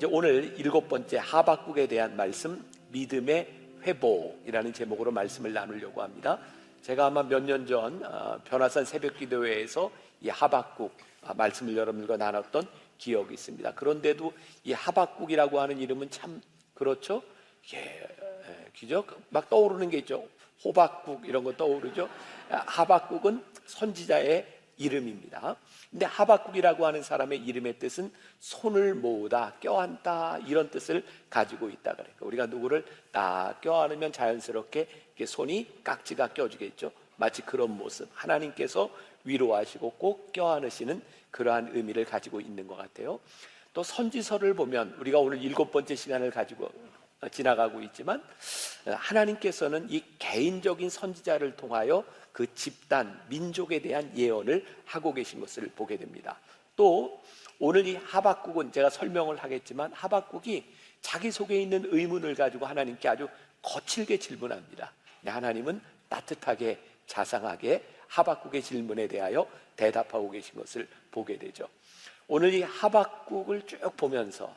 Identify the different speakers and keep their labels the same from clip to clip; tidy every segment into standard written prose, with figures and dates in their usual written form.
Speaker 1: 이제 오늘 7번째 하박국에 대한 말씀, 믿음의 회복이라는 제목으로 말씀을 나누려고 합니다. 제가 아마 몇 년 전 변화산 새벽기도회에서 이 하박국 말씀을 여러분들과 나눴던 기억이 있습니다. 그런데도 이 하박국이라고 하는 이름은 참 그렇죠? 그죠? 막 떠오르는 게 있죠. 호박국 이런 거 떠오르죠. 하박국은 선지자의 이름입니다. 근데 하박국이라고 하는 사람의 이름의 뜻은 손을 모으다, 껴안다 이런 뜻을 가지고 있다 그래요. 우리가 누구를 딱 껴안으면 자연스럽게 손이 깍지가 껴지겠죠. 마치 그런 모습, 하나님께서 위로하시고 꼭 껴안으시는 그러한 의미를 가지고 있는 것 같아요. 또 선지서를 보면 우리가 오늘 7번째 시간을 가지고 지나가고 있지만 하나님께서는 이 개인적인 선지자를 통하여 그 집단, 민족에 대한 예언을 하고 계신 것을 보게 됩니다. 또 오늘 이 하박국은 제가 설명을 하겠지만 하박국이 자기 속에 있는 의문을 가지고 하나님께 아주 거칠게 질문합니다. 하나님은 따뜻하게 자상하게 하박국의 질문에 대하여 대답하고 계신 것을 보게 되죠. 오늘 이 하박국을 쭉 보면서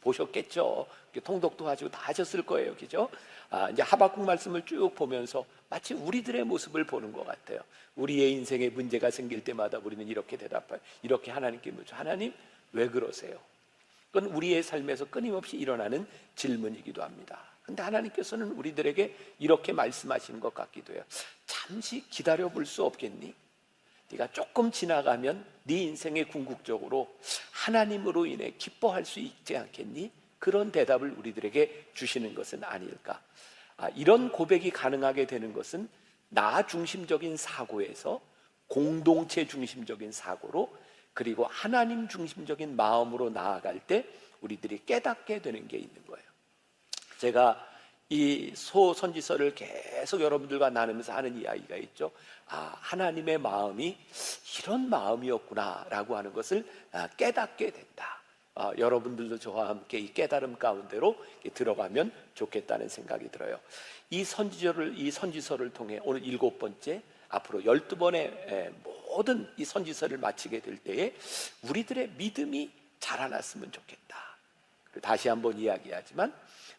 Speaker 1: 보셨겠죠. 통독도 하시고 다 하셨을 거예요, 그죠? 이제 하박국 말씀을 쭉 보면서 마치 우리들의 모습을 보는 것 같아요. 우리의 인생에 문제가 생길 때마다 우리는 이렇게 대답해요. 이렇게 하나님께 묻죠. 하나님, 왜 그러세요? 그건 우리의 삶에서 끊임없이 일어나는 질문이기도 합니다. 근데 하나님께서는 우리들에게 이렇게 말씀하시는 것 같기도 해요. 잠시 기다려 볼 수 없겠니? 네가 조금 지나가면 네 인생의 궁극적으로 하나님으로 인해 기뻐할 수 있지 않겠니? 그런 대답을 우리들에게 주시는 것은 아닐까? 이런 고백이 가능하게 되는 것은 나 중심적인 사고에서 공동체 중심적인 사고로, 그리고 하나님 중심적인 마음으로 나아갈 때 우리들이 깨닫게 되는 게 있는 거예요. 제가 이 소선지서를 계속 여러분들과 나누면서 하는 이야기가 있죠. 하나님의 마음이 이런 마음이었구나 라고 하는 것을 깨닫게 된다. 여러분들도 저와 함께 이 깨달음 가운데로 들어가면 좋겠다는 생각이 들어요. 이 선지서를 통해 오늘 7번째, 앞으로 12번의 모든 이 선지서를 마치게 될 때에 우리들의 믿음이 자라났으면 좋겠다. 다시 한번 이야기하지만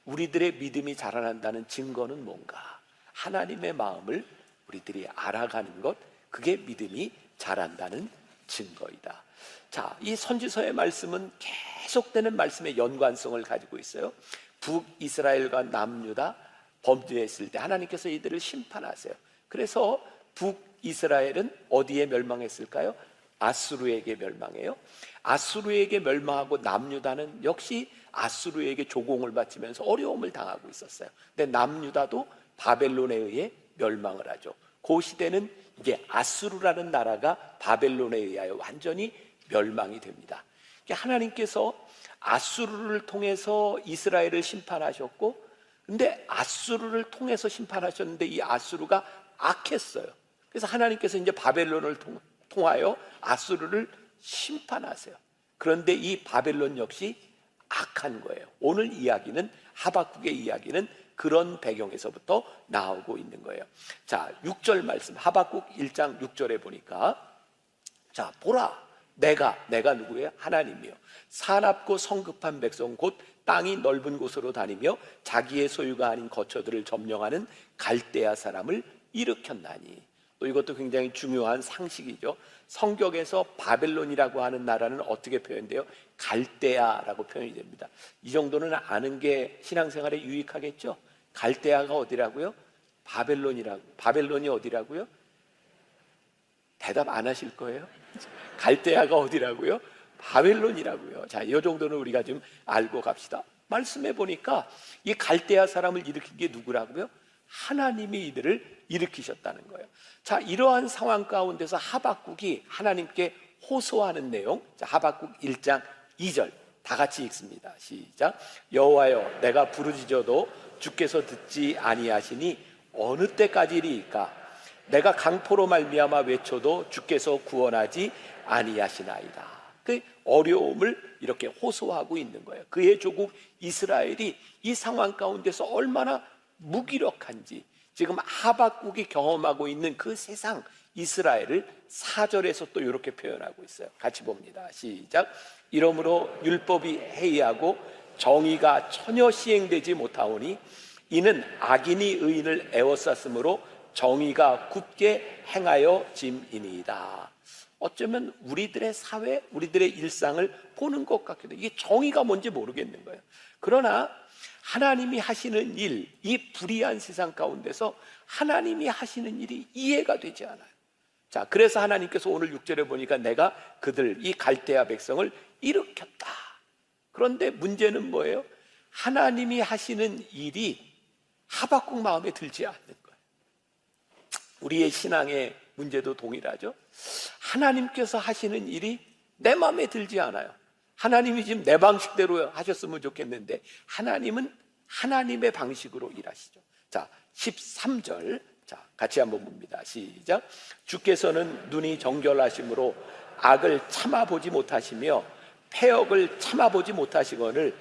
Speaker 1: 우리들의 믿음이 자라난다는 증거는 뭔가? 하나님의 마음을 우리들이 알아가는 것, 그게 믿음이 자란다는 증거이다. 자, 이 선지서의 말씀은 계속되는 말씀의 연관성을 가지고 있어요. 북이스라엘과 남유다 범죄했을 때 하나님께서 이들을 심판하세요. 그래서 북이스라엘은 어디에 멸망했을까요? 아수르에게 멸망해요. 아수르에게 멸망하고 남유다는 역시 아수르에게 조공을 바치면서 어려움을 당하고 있었어요. 근데 남유다도 바벨론에 의해 멸망을 하죠. 그 시대는 이게 아수르라는 나라가 바벨론에 의하여 완전히 멸망이 됩니다. 하나님께서 아수르를 통해서 이스라엘을 심판하셨고, 근데 아수르를 통해서 심판하셨는데 이 아수르가 악했어요. 그래서 하나님께서 이제 바벨론을 통하여 아수르를 심판하세요. 그런데 이 바벨론 역시 악한 거예요. 오늘 이야기는, 하박국의 이야기는 그런 배경에서부터 나오고 있는 거예요. 자, 6절 말씀, 하박국 1장 6절에 보니까, 자, 보라, 내가 누구예요? 하나님이요. 사납고 성급한 백성, 곧 땅이 넓은 곳으로 다니며 자기의 소유가 아닌 거처들을 점령하는 갈대아 사람을 일으켰나니. 또 이것도 굉장히 중요한 상식이죠. 성경에서 바벨론이라고 하는 나라는 어떻게 표현돼요? 갈대아라고 표현이 됩니다. 이 정도는 아는 게 신앙생활에 유익하겠죠? 갈대아가 어디라고요? 바벨론이 어디라고요? 대답 안 하실 거예요? 갈대아가 어디라고요? 바벨론이라고요. 자, 이 정도는 우리가 좀 알고 갑시다. 말씀해 보니까 이 갈대아 사람을 일으킨 게 누구라고요? 하나님이 이들을 일으키셨다는 거예요. 자, 이러한 상황 가운데서 하박국이 하나님께 호소하는 내용, 자, 하박국 1장 2절 다 같이 읽습니다. 시작. 여호와여, 내가 부르짖어도 주께서 듣지 아니하시니 어느 때까지리이까? 내가 강포로 말미암아 외쳐도 주께서 구원하지 아니하시나이다. 그 어려움을 이렇게 호소하고 있는 거예요. 그의 조국 이스라엘이 이 상황 가운데서 얼마나 무기력한지, 지금 하박국이 경험하고 있는 그 세상, 이스라엘을 4절에서 또 이렇게 표현하고 있어요. 같이 봅니다. 시작. 이러므로 율법이 해이하고 정의가 전혀 시행되지 못하오니 이는 악인이 의인을 애워쌌으므로 정의가 굽게 행하여 짐이니이다. 어쩌면 우리들의 사회, 우리들의 일상을 보는 것 같기도 해요. 이게 정의가 뭔지 모르겠는 거예요. 그러나 하나님이 하시는 일, 이 불의한 세상 가운데서 하나님이 하시는 일이 이해가 되지 않아요. 자, 그래서 하나님께서 오늘 6절에 보니까 내가 그들, 이 갈대아 백성을 일으켰다. 그런데 문제는 뭐예요? 하나님이 하시는 일이 하박국 마음에 들지 않는 거예요. 우리의 신앙의 문제도 동일하죠. 하나님께서 하시는 일이 내 마음에 들지 않아요. 하나님이 지금 내 방식대로 하셨으면 좋겠는데 하나님은 하나님의 방식으로 일하시죠. 자, 13절, 자, 같이 한번 봅니다. 시작. 주께서는 눈이 정결하심으로 악을 참아보지 못하시며 패역을 참아보지 못하시거늘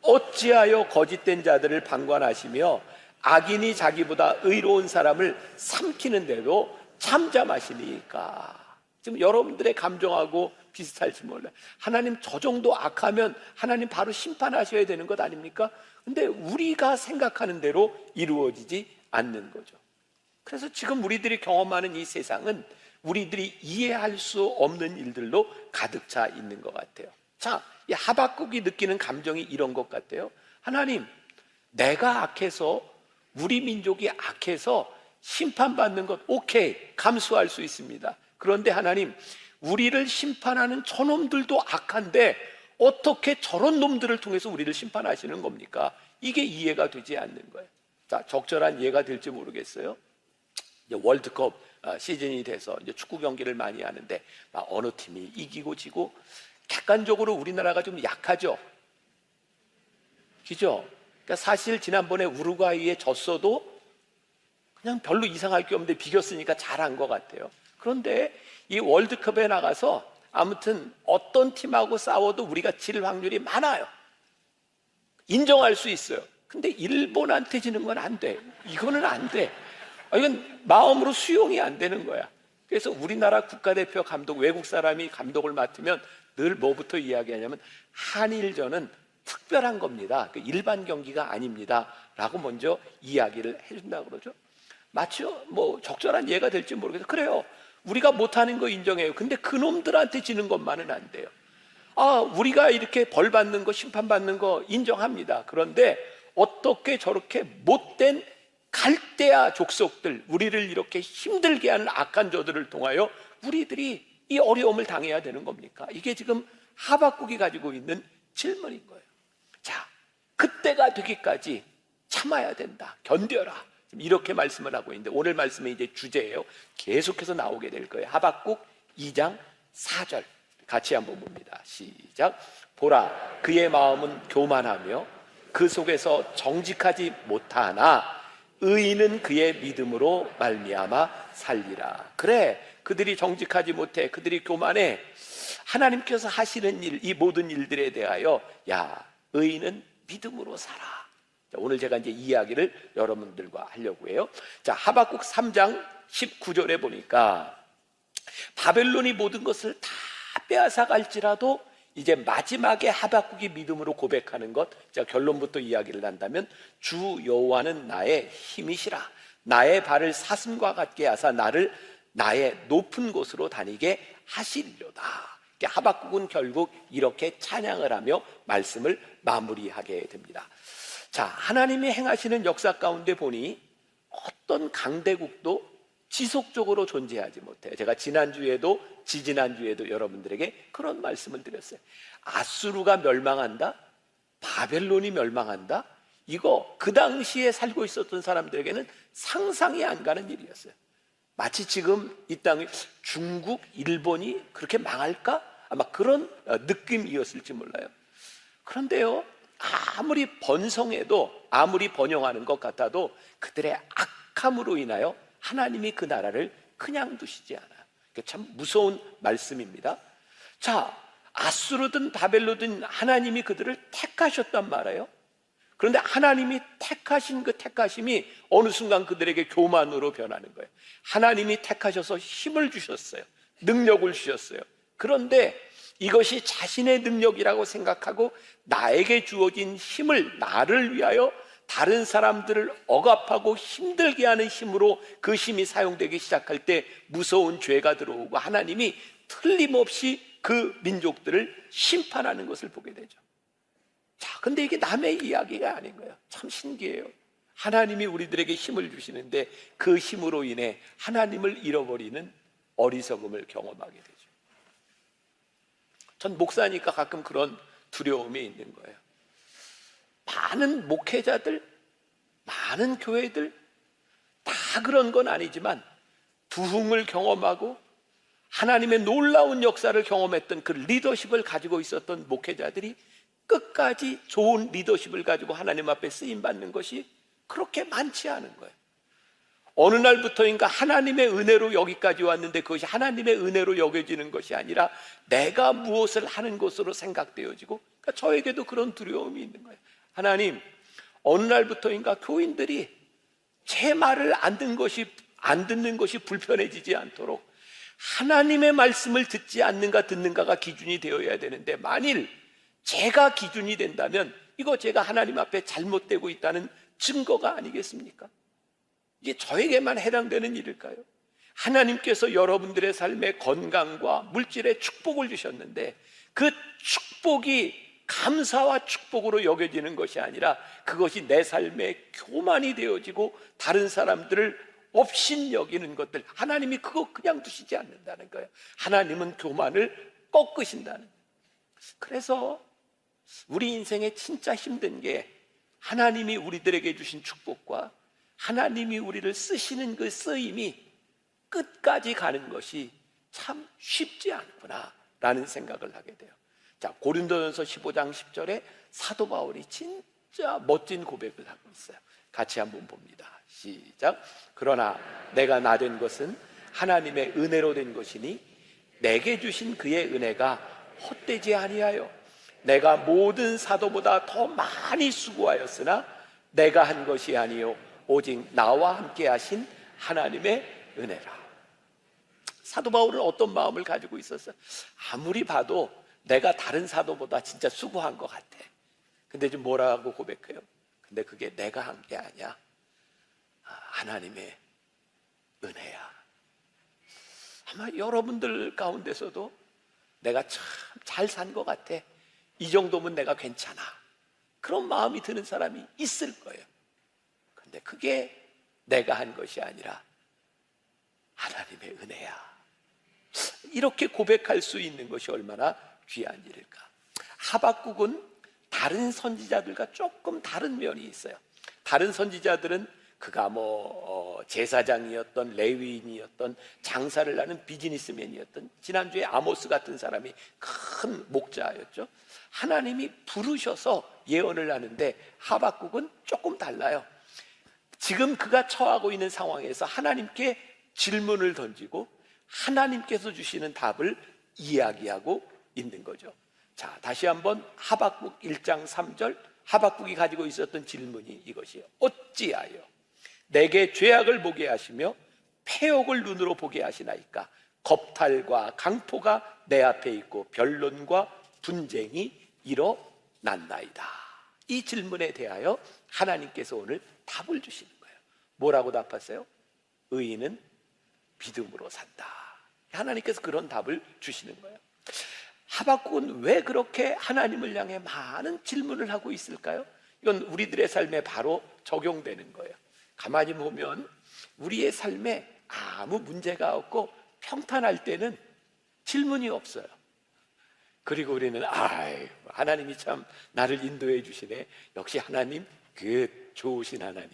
Speaker 1: 어찌하여 거짓된 자들을 방관하시며 악인이 자기보다 의로운 사람을 삼키는데도 잠잠하시니까. 지금 여러분들의 감정하고 비슷할지 몰라요. 하나님 저 정도 악하면 하나님 바로 심판하셔야 되는 것 아닙니까? 근데 우리가 생각하는 대로 이루어지지 않는 거죠. 그래서 지금 우리들이 경험하는 이 세상은 우리들이 이해할 수 없는 일들로 가득 차 있는 것 같아요. 자, 이 하박국이 느끼는 감정이 이런 것 같아요. 하나님, 내가 악해서, 우리 민족이 악해서 심판받는 것 오케이, 감수할 수 있습니다. 그런데 하나님, 우리를 심판하는 저놈들도 악한데 어떻게 저런 놈들을 통해서 우리를 심판하시는 겁니까? 이게 이해가 되지 않는 거예요. 자, 적절한 이해가 될지 모르겠어요. 이제 월드컵 시즌이 돼서 이제 축구 경기를 많이 하는데 어느 팀이 이기고 지고 객관적으로 우리나라가 좀 약하죠. 그죠? 그러니까 사실 지난번에 우루과이에 졌어도 그냥 별로 이상할 게 없는데 비겼으니까 잘한 것 같아요. 그런데 이 월드컵에 나가서 아무튼 어떤 팀하고 싸워도 우리가 질 확률이 많아요. 인정할 수 있어요. 근데 일본한테 지는 건 안 돼. 이거는 안 돼. 이건 마음으로 수용이 안 되는 거야. 그래서 우리나라 국가대표 감독, 외국 사람이 감독을 맡으면 늘 뭐부터 이야기하냐면 한일전은 특별한 겁니다. 일반 경기가 아닙니다. 라고 먼저 이야기를 해준다고 그러죠. 마치 뭐 적절한 이해가 될지 모르겠어요. 그래요. 우리가 못하는 거 인정해요. 근데 그놈들한테 지는 것만은 안 돼요. 우리가 이렇게 벌 받는 거, 심판 받는 거 인정합니다. 그런데 어떻게 저렇게 못된 갈대아 족속들, 우리를 이렇게 힘들게 하는 악한 저들을 통하여 우리들이 이 어려움을 당해야 되는 겁니까? 이게 지금 하박국이 가지고 있는 질문인 거예요. 자, 그때가 되기까지 참아야 된다. 견뎌라. 이렇게 말씀을 하고 있는데 오늘 말씀의 이제 주제예요. 계속해서 나오게 될 거예요. 하박국 2장 4절 같이 한번 봅니다. 시작. 보라, 그의 마음은 교만하며 그 속에서 정직하지 못하나 의인은 그의 믿음으로 말미암아 살리라. 그래, 그들이 정직하지 못해, 그들이 교만해. 하나님께서 하시는 일, 이 모든 일들에 대하여 야, 의인은 믿음으로 살아. 자, 오늘 제가 이제 이야기를 여러분들과 하려고 해요. 자, 하박국 3장 19절에 보니까 바벨론이 모든 것을 다 빼앗아 갈지라도 이제 마지막에 하박국이 믿음으로 고백하는 것, 제가 결론부터 이야기를 한다면 주 여호와는 나의 힘이시라. 나의 발을 사슴과 같게 하사 나를 나의 높은 곳으로 다니게 하시리로다. 하박국은 결국 이렇게 찬양을 하며 말씀을 마무리하게 됩니다. 자, 하나님이 행하시는 역사 가운데 보니 어떤 강대국도 지속적으로 존재하지 못해요. 제가 지난주에도 지지난주에도 여러분들에게 그런 말씀을 드렸어요. 아수르가 멸망한다? 바벨론이 멸망한다? 이거 그 당시에 살고 있었던 사람들에게는 상상이 안 가는 일이었어요. 마치 지금 이 땅에 중국, 일본이 그렇게 망할까? 아마 그런 느낌이었을지 몰라요. 그런데요, 아무리 번성해도, 아무리 번영하는 것 같아도 그들의 악함으로 인하여 하나님이 그 나라를 그냥 두시지 않아요. 참 무서운 말씀입니다. 자, 아수르든 바벨로든 하나님이 그들을 택하셨단 말이에요. 그런데 하나님이 택하신 그 택하심이 어느 순간 그들에게 교만으로 변하는 거예요. 하나님이 택하셔서 힘을 주셨어요. 능력을 주셨어요. 그런데 이것이 자신의 능력이라고 생각하고 나에게 주어진 힘을 나를 위하여 다른 사람들을 억압하고 힘들게 하는 힘으로 그 힘이 사용되기 시작할 때 무서운 죄가 들어오고 하나님이 틀림없이 그 민족들을 심판하는 것을 보게 되죠. 자, 근데 이게 남의 이야기가 아닌 거예요. 참 신기해요. 하나님이 우리들에게 힘을 주시는데 그 힘으로 인해 하나님을 잃어버리는 어리석음을 경험하게 되죠. 전 목사니까 가끔 그런 두려움이 있는 거예요. 많은 목회자들, 많은 교회들 다 그런 건 아니지만 부흥을 경험하고 하나님의 놀라운 역사를 경험했던 그 리더십을 가지고 있었던 목회자들이 끝까지 좋은 리더십을 가지고 하나님 앞에 쓰임받는 것이 그렇게 많지 않은 거예요. 어느 날부터인가 하나님의 은혜로 여기까지 왔는데 그것이 하나님의 은혜로 여겨지는 것이 아니라 내가 무엇을 하는 것으로 생각되어지고, 그러니까 저에게도 그런 두려움이 있는 거예요. 하나님, 어느 날부터인가 교인들이 제 말을 안 듣는 것이 불편해지지 않도록 하나님의 말씀을 듣지 않는가 듣는가가 기준이 되어야 되는데, 만일 제가 기준이 된다면 이거 제가 하나님 앞에 잘못되고 있다는 증거가 아니겠습니까? 이게 저에게만 해당되는 일일까요? 하나님께서 여러분들의 삶에 건강과 물질의 축복을 주셨는데 그 축복이 감사와 축복으로 여겨지는 것이 아니라 그것이 내 삶의 교만이 되어지고 다른 사람들을 업신여기는 것들, 하나님이 그거 그냥 두시지 않는다는 거예요. 하나님은 교만을 꺾으신다는 거예요. 그래서 우리 인생에 진짜 힘든 게 하나님이 우리들에게 주신 축복과 하나님이 우리를 쓰시는 그 쓰임이 끝까지 가는 것이 참 쉽지 않구나 라는 생각을 하게 돼요. 자, 고린도전서 15장 10절에 사도 바울이 진짜 멋진 고백을 하고 있어요. 같이 한번 봅니다. 시작. 그러나 내가 나된 것은 하나님의 은혜로 된 것이니 내게 주신 그의 은혜가 헛되지 아니하여 내가 모든 사도보다 더 많이 수고하였으나 내가 한 것이 아니요 오직 나와 함께 하신 하나님의 은혜라. 사도 바울은 어떤 마음을 가지고 있었어요? 아무리 봐도 내가 다른 사도보다 진짜 수고한 것 같아. 근데 지금 뭐라고 고백해요? 근데 그게 내가 한 게 아니야. 하나님의 은혜야. 아마 여러분들 가운데서도 내가 참 잘 산 것 같아. 이 정도면 내가 괜찮아. 그런 마음이 드는 사람이 있을 거예요. 근데 그게 내가 한 것이 아니라 하나님의 은혜야. 이렇게 고백할 수 있는 것이 얼마나 귀한 일일까. 하박국은 다른 선지자들과 조금 다른 면이 있어요. 다른 선지자들은 그가 제사장이었던 레위인이었던 장사를 하는 비즈니스맨이었던, 지난주에 아모스 같은 사람이 큰 목자였죠. 하나님이 부르셔서 예언을 하는데 하박국은 조금 달라요. 지금 그가 처하고 있는 상황에서 하나님께 질문을 던지고 하나님께서 주시는 답을 이야기하고 있는 거죠. 자, 다시 한번 하박국 1장 3절, 하박국이 가지고 있었던 질문이 이것이에요. 어찌하여 내게 죄악을 보게 하시며 패역을 눈으로 보게 하시나이까? 겁탈과 강포가 내 앞에 있고 변론과 분쟁이 일어났나이다. 이 질문에 대하여 하나님께서 오늘 답을 주시는 거예요. 뭐라고 답하세요? 의인은 믿음으로 산다. 하나님께서 그런 답을 주시는 거예요. 하박국은 왜 그렇게 하나님을 향해 많은 질문을 하고 있을까요? 이건 우리들의 삶에 바로 적용되는 거예요. 가만히 보면 우리의 삶에 아무 문제가 없고 평탄할 때는 질문이 없어요. 그리고 우리는 하나님이 참 나를 인도해 주시네. 역시 하나님 그 좋으신 하나님.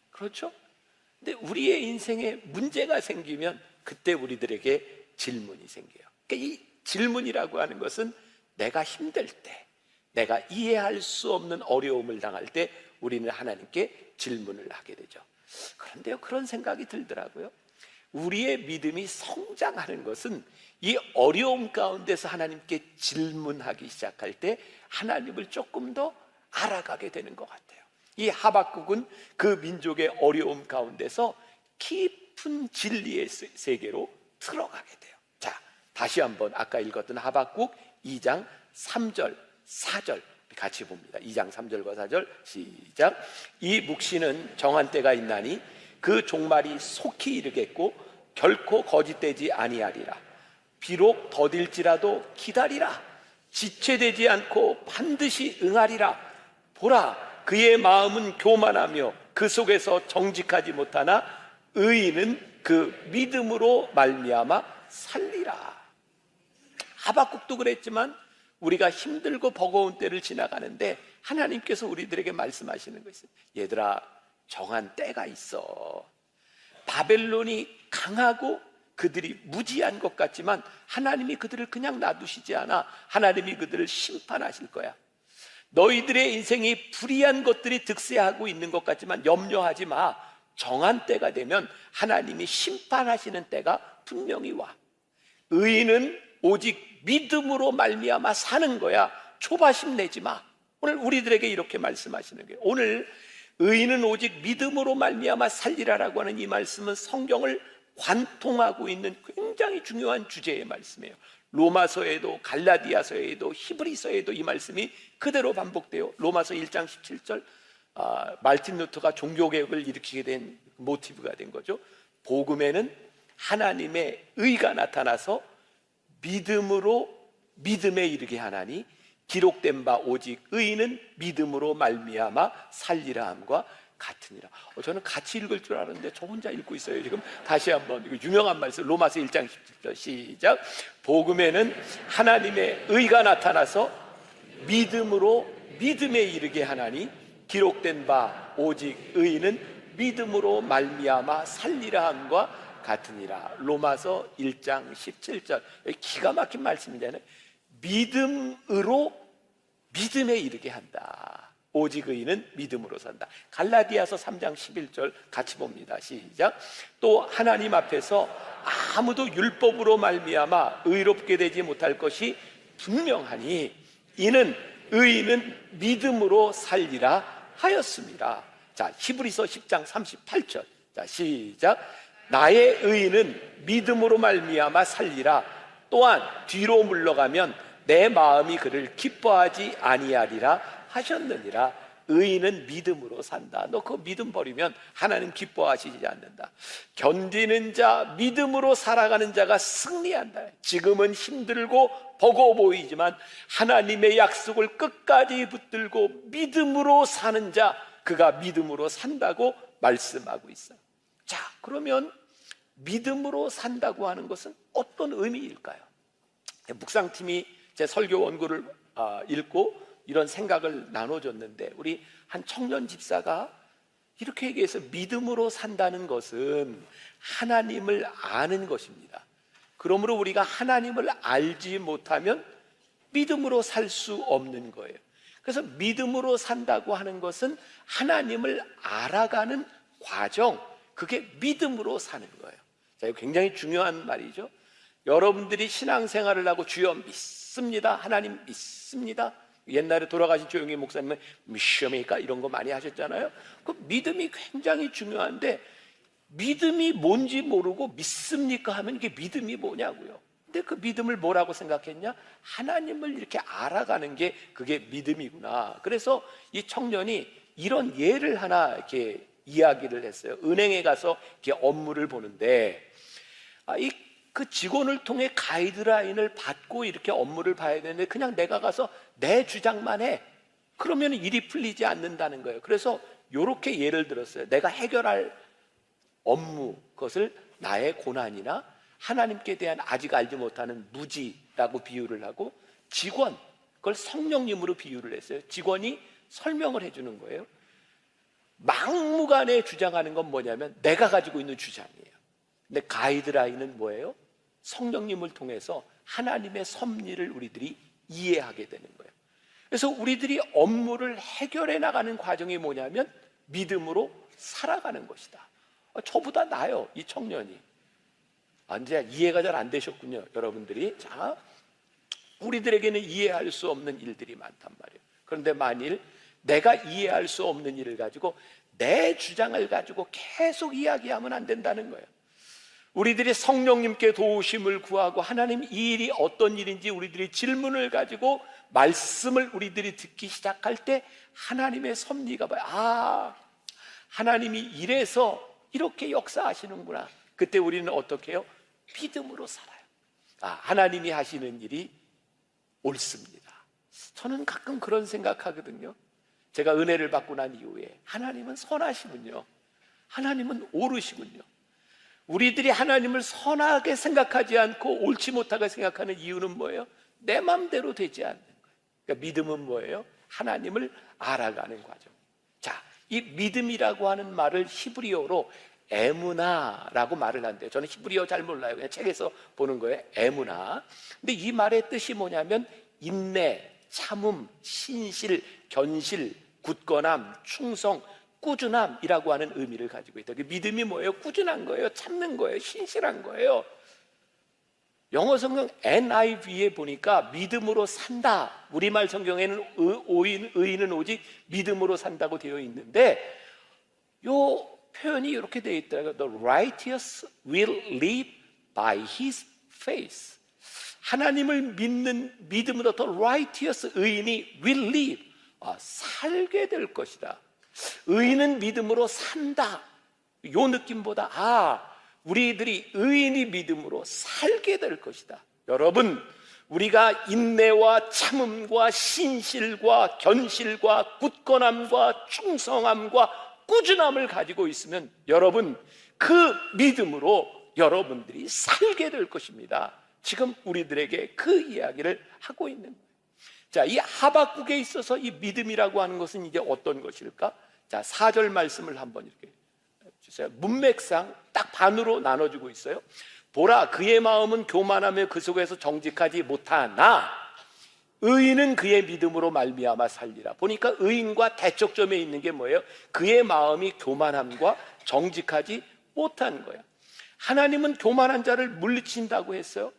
Speaker 1: 그렇죠? 근데 우리의 인생에 문제가 생기면 그때 우리들에게 질문이 생겨요. 그러니까 이 질문이라고 하는 것은 내가 힘들 때, 내가 이해할 수 없는 어려움을 당할 때 우리는 하나님께 질문을 하게 되죠. 그런데요, 그런 생각이 들더라고요. 우리의 믿음이 성장하는 것은 이 어려움 가운데서 하나님께 질문하기 시작할 때 하나님을 조금 더 알아가게 되는 것 같아요. 이 하박국은 그 민족의 어려움 가운데서 깊은 진리의 세계로 들어가게 돼요. 자, 다시 한번 아까 읽었던 하박국 2장 3절 4절 같이 봅니다. 2장 3절과 4절 시작. 이 묵시는 정한 때가 있나니 그 종말이 속히 이르겠고 결코 거짓되지 아니하리라. 비록 더딜지라도 기다리라. 지체되지 않고 반드시 응하리라. 보라, 그의 마음은 교만하며 그 속에서 정직하지 못하나 의인은 그 믿음으로 말미암아 살리라. 하박국도 그랬지만 우리가 힘들고 버거운 때를 지나가는데 하나님께서 우리들에게 말씀하시는 것이, 얘들아, 정한 때가 있어. 바벨론이 강하고 그들이 무지한 것 같지만 하나님이 그들을 그냥 놔두시지 않아. 하나님이 그들을 심판하실 거야. 너희들의 인생이 불의한 것들이 득세하고 있는 것 같지만 염려하지 마. 정한 때가 되면 하나님이 심판하시는 때가 분명히 와. 의인은 오직 믿음으로 말미암아 사는 거야. 조바심 내지 마. 오늘 우리들에게 이렇게 말씀하시는 거예요. 오늘 의인은 오직 믿음으로 말미암아 살리라라고 하는 이 말씀은 성경을 관통하고 있는 굉장히 중요한 주제의 말씀이에요. 로마서에도 갈라디아서에도 히브리서에도 이 말씀이 그대로 반복돼요. 로마서 1장 17절, 말틴 루터가 종교개혁을 일으키게 된 모티브가 된 거죠. 복음에는 하나님의 의가 나타나서 믿음에 이르게 하나니 기록된 바 오직 의인은 믿음으로 말미암아 살리라 함과 같으니라. 저는 같이 읽을 줄 알았는데 저 혼자 읽고 있어요. 지금 다시 한번 이거 유명한 말씀 로마서 1장 17절 시작. 복음에는 하나님의 의가 나타나서 믿음에 이르게 하나니 기록된 바 오직 의인은 믿음으로 말미암아 살리라 함과 같으니라. 로마서 1장 17절 기가 막힌 말씀이잖아요. 믿음에 이르게 한다. 오직 의인은 믿음으로 산다. 갈라디아서 3장 11절 같이 봅니다. 시작. 또 하나님 앞에서 아무도 율법으로 말미암아 의롭게 되지 못할 것이 분명하니 이는 의인은 믿음으로 살리라 하였습니다. 자, 히브리서 10장 38절. 자, 시작. 나의 의인은 믿음으로 말미암아 살리라. 또한 뒤로 물러가면 내 마음이 그를 기뻐하지 아니하리라 하셨느니라. 의인은 믿음으로 산다. 너 그 믿음 버리면 하나님 기뻐하시지 않는다. 견디는 자, 믿음으로 살아가는 자가 승리한다. 지금은 힘들고 버거워 보이지만 하나님의 약속을 끝까지 붙들고 믿음으로 사는 자, 그가 믿음으로 산다고 말씀하고 있어요. 자, 그러면 믿음으로 산다고 하는 것은 어떤 의미일까요? 묵상팀이 제 설교 원고를 읽고 이런 생각을 나눠줬는데 우리 한 청년 집사가 이렇게 얘기해서 믿음으로 산다는 것은 하나님을 아는 것입니다. 그러므로 우리가 하나님을 알지 못하면 믿음으로 살 수 없는 거예요. 그래서 믿음으로 산다고 하는 것은 하나님을 알아가는 과정, 그게 믿음으로 사는 거예요. 자, 이거 굉장히 중요한 말이죠. 여러분들이 신앙생활을 하고 주여 믿습니다, 하나님 믿습니다, 옛날에 돌아가신 조영희 목사님은 미셔메이까 이런 거 많이 하셨잖아요. 그 믿음이 굉장히 중요한데 믿음이 뭔지 모르고 믿습니까 하면 이게 믿음이 뭐냐고요. 근데 그 믿음을 뭐라고 생각했냐? 하나님을 이렇게 알아가는 게 그게 믿음이구나. 그래서 이 청년이 이런 예를 하나 이렇게 이야기를 했어요. 은행에 가서 이렇게 업무를 보는데 그 직원을 통해 가이드라인을 받고 이렇게 업무를 봐야 되는데 그냥 내가 가서 내 주장만 해. 그러면 일이 풀리지 않는다는 거예요. 그래서 이렇게 예를 들었어요. 내가 해결할 업무, 그것을 나의 고난이나 하나님께 대한 아직 알지 못하는 무지라고 비유를 하고, 직원, 그걸 성령님으로 비유를 했어요. 직원이 설명을 해주는 거예요. 막무가내 주장하는 건 뭐냐면 내가 가지고 있는 주장이에요. 근데 가이드라인은 뭐예요? 성령님을 통해서 하나님의 섭리를 우리들이 이해하게 되는 거예요. 그래서 우리들이 업무를 해결해 나가는 과정이 뭐냐면 믿음으로 살아가는 것이다. 저보다 나아요, 이 청년이. 이제 이해가 잘 안 되셨군요, 여러분들이. 자, 우리들에게는 이해할 수 없는 일들이 많단 말이에요. 그런데 만일 내가 이해할 수 없는 일을 가지고 내 주장을 가지고 계속 이야기하면 안 된다는 거예요. 우리들이 성령님께 도우심을 구하고 하나님 이 일이 어떤 일인지 우리들이 질문을 가지고 말씀을 우리들이 듣기 시작할 때 하나님의 섭리가 봐요. 하나님이 이래서 이렇게 역사하시는구나. 그때 우리는 어떻게 해요? 믿음으로 살아요. 하나님이 하시는 일이 옳습니다. 저는 가끔 그런 생각하거든요. 제가 은혜를 받고 난 이후에 하나님은 선하시군요. 하나님은 옳으시군요. 우리들이 하나님을 선하게 생각하지 않고 옳지 못하게 생각하는 이유는 뭐예요? 내 마음대로 되지 않는 거예요. 그러니까 믿음은 뭐예요? 하나님을 알아가는 과정. 자, 이 믿음이라고 하는 말을 히브리어로 에무나라고 말을 한대요. 저는 히브리어 잘 몰라요. 그냥 책에서 보는 거예요. 에무나. 근데 이 말의 뜻이 뭐냐면 인내, 참음, 신실, 견실, 굳건함, 충성, 꾸준함이라고 하는 의미를 가지고 있다. 그 믿음이 뭐예요? 꾸준한 거예요. 참는 거예요. 신실한 거예요. 영어 성경 NIV에 보니까 믿음으로 산다. 우리말 성경에는 의인은 오직 믿음으로 산다고 되어 있는데 요 표현이 이렇게 되어 있더라고요. The righteous will live by his faith. 하나님을 믿는 믿음으로 the righteous 의인이 will live. 살게 될 것이다. 의인은 믿음으로 산다. 요 느낌보다 우리들이 의인이 믿음으로 살게 될 것이다. 여러분, 우리가 인내와 참음과 신실과 견실과 굳건함과 충성함과 꾸준함을 가지고 있으면 여러분 그 믿음으로 여러분들이 살게 될 것입니다. 지금 우리들에게 그 이야기를 하고 있는 거예요. 자, 이 하박국에 있어서 이 믿음이라고 하는 것은 이제 어떤 것일까? 자, 4절 말씀을 한번 이렇게 주세요. 문맥상 딱 반으로 나눠주고 있어요. 보라, 그의 마음은 교만하며 그 속에서 정직하지 못하나 의인은 그의 믿음으로 말미암아 살리라. 보니까 의인과 대척점에 있는 게 뭐예요? 그의 마음이 교만함과 정직하지 못한 거예요. 하나님은 교만한 자를 물리친다고 했어요.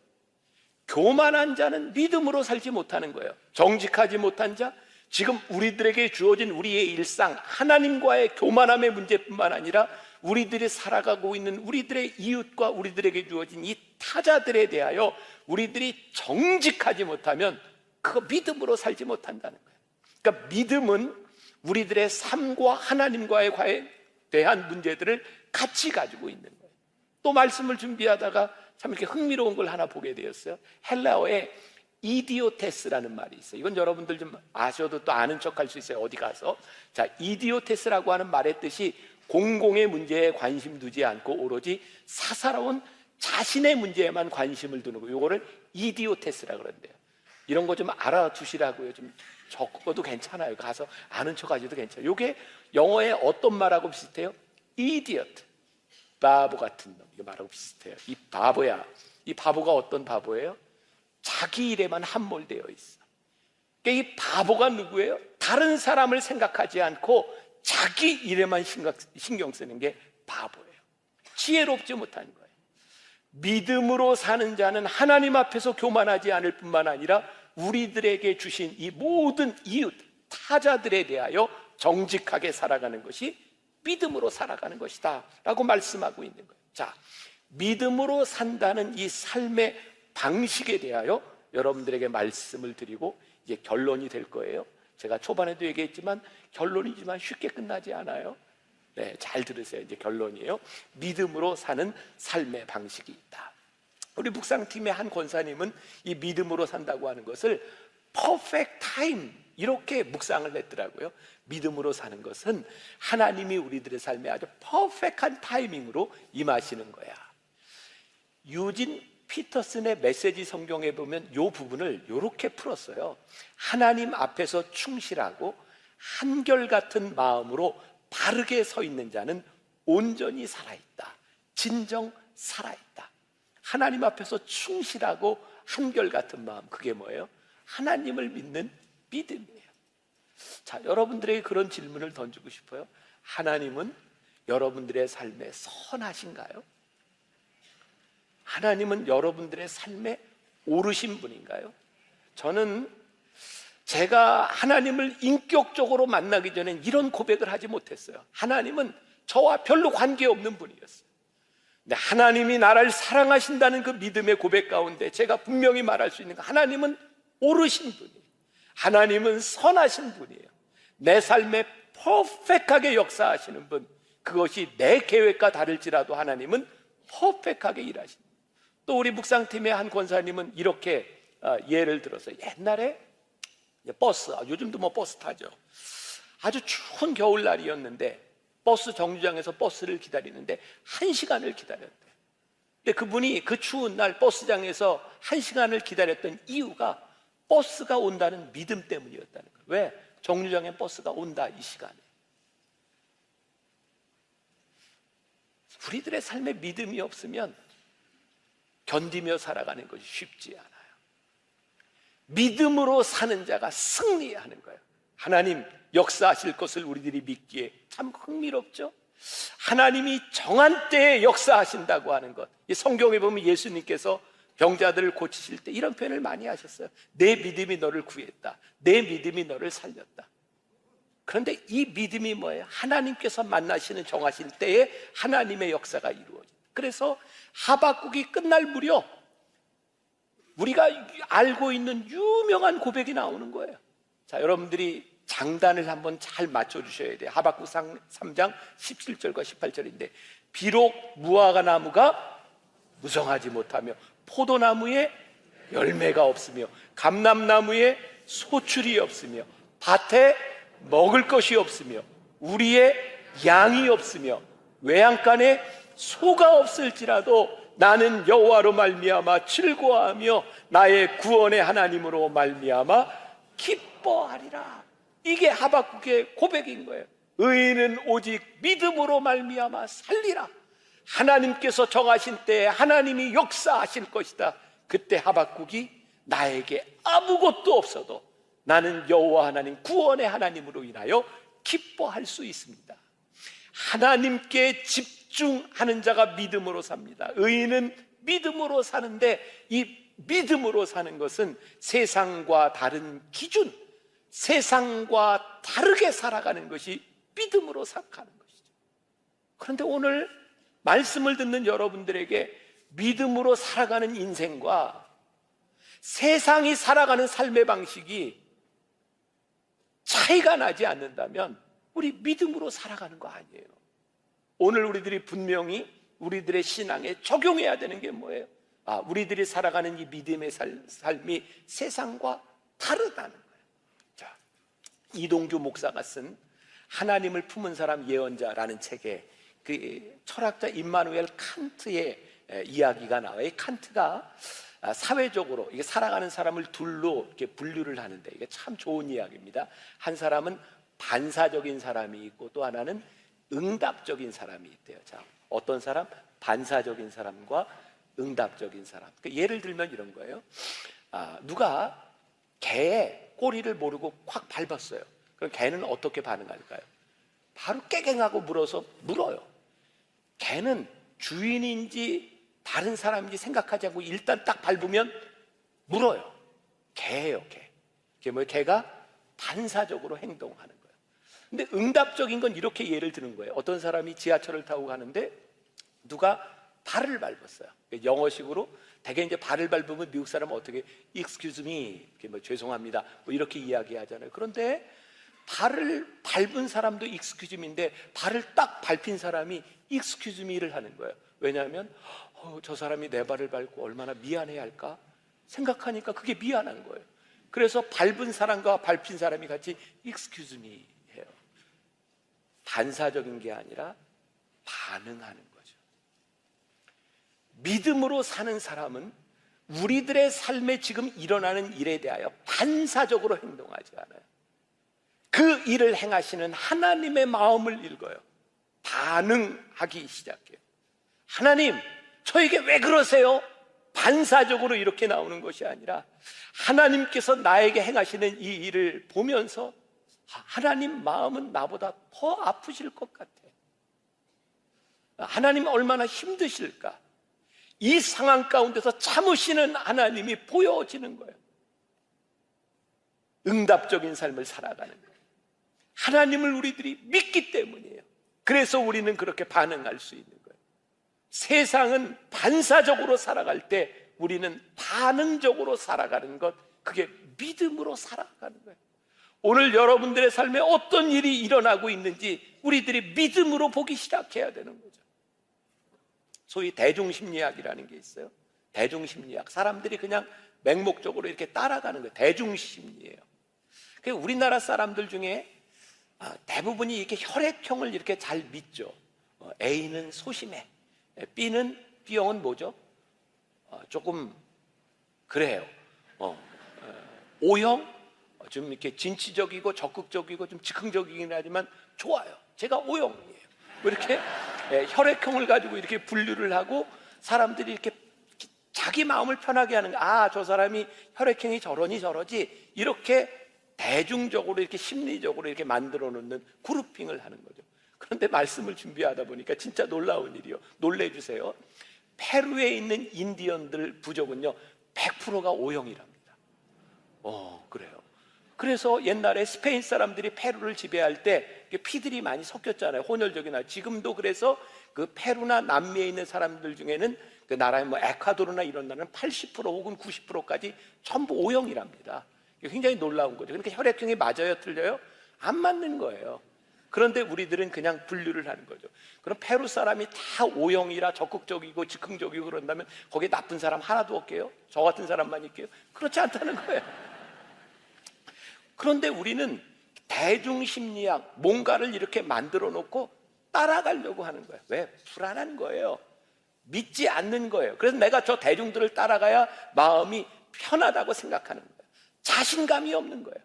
Speaker 1: 교만한 자는 믿음으로 살지 못하는 거예요. 정직하지 못한 자, 지금 우리들에게 주어진 우리의 일상, 하나님과의 교만함의 문제뿐만 아니라 우리들이 살아가고 있는 우리들의 이웃과 우리들에게 주어진 이 타자들에 대하여 우리들이 정직하지 못하면 그거 믿음으로 살지 못한다는 거예요. 그러니까 믿음은 우리들의 삶과 하나님과의 대한 문제들을 같이 가지고 있는 거예요. 또 말씀을 준비하다가 참 이렇게 흥미로운 걸 하나 보게 되었어요. 헬라어에 이디오테스라는 말이 있어요. 이건 여러분들 좀 아셔도 또 아는 척 할 수 있어요. 어디 가서. 자, 이디오테스라고 하는 말의 뜻이 공공의 문제에 관심 두지 않고 오로지 사사로운 자신의 문제에만 관심을 두는 거. 요거를 이디오테스라고 그런대요. 이런 거 좀 알아두시라고요. 좀 적어도 괜찮아요. 가서 아는 척 하셔도 괜찮아요. 요게 영어에 어떤 말하고 비슷해요? idiot. 바보 같은 놈. 이거 말하고 비슷해요. 이 바보야. 이 바보가 어떤 바보예요? 자기 일에만 함몰되어 있어. 그러니까 이 바보가 누구예요? 다른 사람을 생각하지 않고 자기 일에만 신경 쓰는 게 바보예요. 지혜롭지 못한 거예요. 믿음으로 사는 자는 하나님 앞에서 교만하지 않을 뿐만 아니라 우리들에게 주신 이 모든 이웃, 타자들에 대하여 정직하게 살아가는 것이 믿음으로 살아가는 것이다 라고 말씀하고 있는 거예요. 자, 믿음으로 산다는 이 삶의 방식에 대하여 여러분들에게 말씀을 드리고 이제 결론이 될 거예요. 제가 초반에도 얘기했지만 결론이지만 쉽게 끝나지 않아요. 네, 잘 들으세요. 이제 결론이에요. 믿음으로 사는 삶의 방식이 있다. 우리 묵상팀의 한 권사님은 이 믿음으로 산다고 하는 것을 perfect time 이렇게 묵상을 했더라고요. 믿음으로 사는 것은 하나님이 우리들의 삶에 아주 퍼펙트한 타이밍으로 임하시는 거야. 유진 피터슨의 메시지 성경에 보면 이 부분을 이렇게 풀었어요. 하나님 앞에서 충실하고 한결같은 마음으로 바르게 서 있는 자는 온전히 살아있다. 진정 살아있다. 하나님 앞에서 충실하고 한결같은 마음, 그게 뭐예요? 하나님을 믿는 믿음이에요. 자, 여러분들에게 그런 질문을 던지고 싶어요. 하나님은 여러분들의 삶에 선하신가요? 하나님은 여러분들의 삶에 옳으신 분인가요? 저는 제가 하나님을 인격적으로 만나기 전엔 이런 고백을 하지 못했어요. 하나님은 저와 별로 관계없는 분이었어요. 근데 하나님이 나를 사랑하신다는 그 믿음의 고백 가운데 제가 분명히 말할 수 있는 거, 하나님은 옳으신 분이에요. 하나님은 선하신 분이에요. 내 삶에 퍼펙트하게 역사하시는 분, 그것이 내 계획과 다를지라도 하나님은 퍼펙트하게 일하십니다. 또 우리 묵상팀의 한 권사님은 이렇게 예를 들어서, 옛날에 버스, 요즘도 뭐 버스 타죠. 아주 추운 겨울날이었는데 버스 정류장에서 버스를 기다리는데 1시간을 기다렸대요. 근데 그분이 그 추운 날 버스장에서 1시간을 기다렸던 이유가 버스가 온다는 믿음 때문이었다는 거예요. 왜? 정류장에 버스가 온다, 이 시간에. 우리들의 삶에 믿음이 없으면 견디며 살아가는 것이 쉽지 않아요. 믿음으로 사는 자가 승리하는 거예요. 하나님 역사하실 것을 우리들이 믿기에 참 흥미롭죠. 하나님이 정한 때에 역사하신다고 하는 것, 성경에 보면 예수님께서 병자들을 고치실 때 이런 표현을 많이 하셨어요. 내 믿음이 너를 구했다, 내 믿음이 너를 살렸다. 그런데 이 믿음이 뭐예요? 하나님께서 만나시는 정하실 때에 하나님의 역사가 이루어집니다. 그래서 하박국이 끝날 무렵 우리가 알고 있는 유명한 고백이 나오는 거예요. 자, 여러분들이 장단을 한번 잘 맞춰주셔야 돼요. 하박국 3장 17절과 18절인데, 비록 무화과 나무가 무성하지 못하며 포도나무에 열매가 없으며 감람나무에 소출이 없으며 밭에 먹을 것이 없으며 우리의 양이 없으며 외양간에 소가 없을지라도 나는 여호와로 말미암아 즐거워하며 나의 구원의 하나님으로 말미암아 기뻐하리라. 이게 하박국의 고백인 거예요. 의인은 오직 믿음으로 말미암아 살리라. 하나님께서 정하신 때에 하나님이 역사하실 것이다. 그때 하박국이 나에게 아무것도 없어도 나는 여호와 하나님 구원의 하나님으로 인하여 기뻐할 수 있습니다. 하나님께 집중하는 자가 믿음으로 삽니다. 의인은 믿음으로 사는데, 이 믿음으로 사는 것은 세상과 다른 기준, 세상과 다르게 살아가는 것이 믿음으로 살아가는 것이죠. 그런데 오늘 말씀을 듣는 여러분들에게 믿음으로 살아가는 인생과 세상이 살아가는 삶의 방식이 차이가 나지 않는다면 우리 믿음으로 살아가는 거 아니에요. 오늘 우리들이 분명히 우리들의 신앙에 적용해야 되는 게 뭐예요? 우리들이 살아가는 이 믿음의 삶이 세상과 다르다는 거예요. 자, 이동규 목사가 쓴 하나님을 품은 사람 예언자라는 책에 그 철학자 임마누엘 칸트의 이야기가 나와요. 칸트가 사회적으로 이게 살아가는 사람을 둘로 이렇게 분류를 하는데, 이게 참 좋은 이야기입니다. 한 사람은 반사적인 사람이 있고 또 하나는 응답적인 사람이 있대요. 자, 어떤 사람? 반사적인 사람과 응답적인 사람. 예를 들면 이런 거예요. 누가 개의 꼬리를 모르고 확 밟았어요. 그럼 개는 어떻게 반응할까요? 바로 깨갱하고 물어요. 개는 주인인지 다른 사람인지 생각하지 않고 일단 딱 밟으면 물어요. 개예요, 개. 그게 뭐예요? 개가 반사적으로 행동하는 거예요. 근데 응답적인 건 이렇게 예를 드는 거예요. 어떤 사람이 지하철을 타고 가는데 누가 발을 밟았어요. 영어식으로 대개 이제 발을 밟으면 미국 사람은 어떻게 excuse me, 죄송합니다, 이렇게 이야기하잖아요. 그런데 발을 밟은 사람도 excuse me인데 발을 딱 밟힌 사람이 excuse me를 하는 거예요. 왜냐하면 저 사람이 내 발을 밟고 얼마나 미안해야 할까 생각하니까 그게 미안한 거예요. 그래서 밟은 사람과 밟힌 사람이 같이 excuse me 해요. 반사적인 게 아니라 반응하는 거죠. 믿음으로 사는 사람은 우리들의 삶에 지금 일어나는 일에 대하여 반사적으로 행동하지 않아요. 그 일을 행하시는 하나님의 마음을 읽어요. 반응하기 시작해요. 하나님, 저에게 왜 그러세요? 반사적으로 이렇게 나오는 것이 아니라 하나님께서 나에게 행하시는 이 일을 보면서 하나님 마음은 나보다 더 아프실 것 같아. 하나님 얼마나 힘드실까? 이 상황 가운데서 참으시는 하나님이 보여지는 거예요. 응답적인 삶을 살아가는 거예요. 하나님을 우리들이 믿기 때문이에요. 그래서 우리는 그렇게 반응할 수 있는 거예요. 세상은 반사적으로 살아갈 때 우리는 반응적으로 살아가는 것, 그게 믿음으로 살아가는 거예요. 오늘 여러분들의 삶에 어떤 일이 일어나고 있는지 우리들이 믿음으로 보기 시작해야 되는 거죠. 소위 대중심리학이라는 게 있어요. 대중심리학, 사람들이 그냥 맹목적으로 이렇게 따라가는 거예요. 대중심리예요. 우리나라 사람들 중에 대부분이 이렇게 혈액형을 이렇게 잘 믿죠. A는 소심해, B형은 뭐죠? 조금 그래요. O형 좀 이렇게 진취적이고 적극적이고 좀 즉흥적이긴 하지만 좋아요. 제가 O형이에요. 이렇게 혈액형을 가지고 이렇게 분류를 하고 사람들이 이렇게 자기 마음을 편하게 하는, 저 사람이 혈액형이 저러니 저러지, 이렇게 대중적으로 이렇게 심리적으로 이렇게 만들어 놓는 그룹핑을 하는 거죠. 그런데 말씀을 준비하다 보니까 진짜 놀라운 일이요. 놀래주세요. 페루에 있는 인디언들 부족은요 100%가 O형이랍니다. 그래요. 그래서 옛날에 스페인 사람들이 페루를 지배할 때 피들이 많이 섞였잖아요. 혼혈적이나. 지금도 그래서 그 페루나 남미에 있는 사람들 중에는 그 나라의 에콰도르나 이런 나라는 80% 혹은 90%까지 전부 O형이랍니다. 굉장히 놀라운 거죠. 그러니까 혈액형이 맞아요, 틀려요? 안 맞는 거예요. 그런데 우리들은 그냥 분류를 하는 거죠. 그럼 페루 사람이 다 O형이라 적극적이고 즉흥적이고 그런다면 거기에 나쁜 사람 하나도 없게요? 저 같은 사람만 있게요? 그렇지 않다는 거예요. 그런데 우리는 대중심리학, 뭔가를 이렇게 만들어 놓고 따라가려고 하는 거예요. 왜? 불안한 거예요. 믿지 않는 거예요. 그래서 내가 저 대중들을 따라가야 마음이 편하다고 생각하는 거예요. 자신감이 없는 거예요.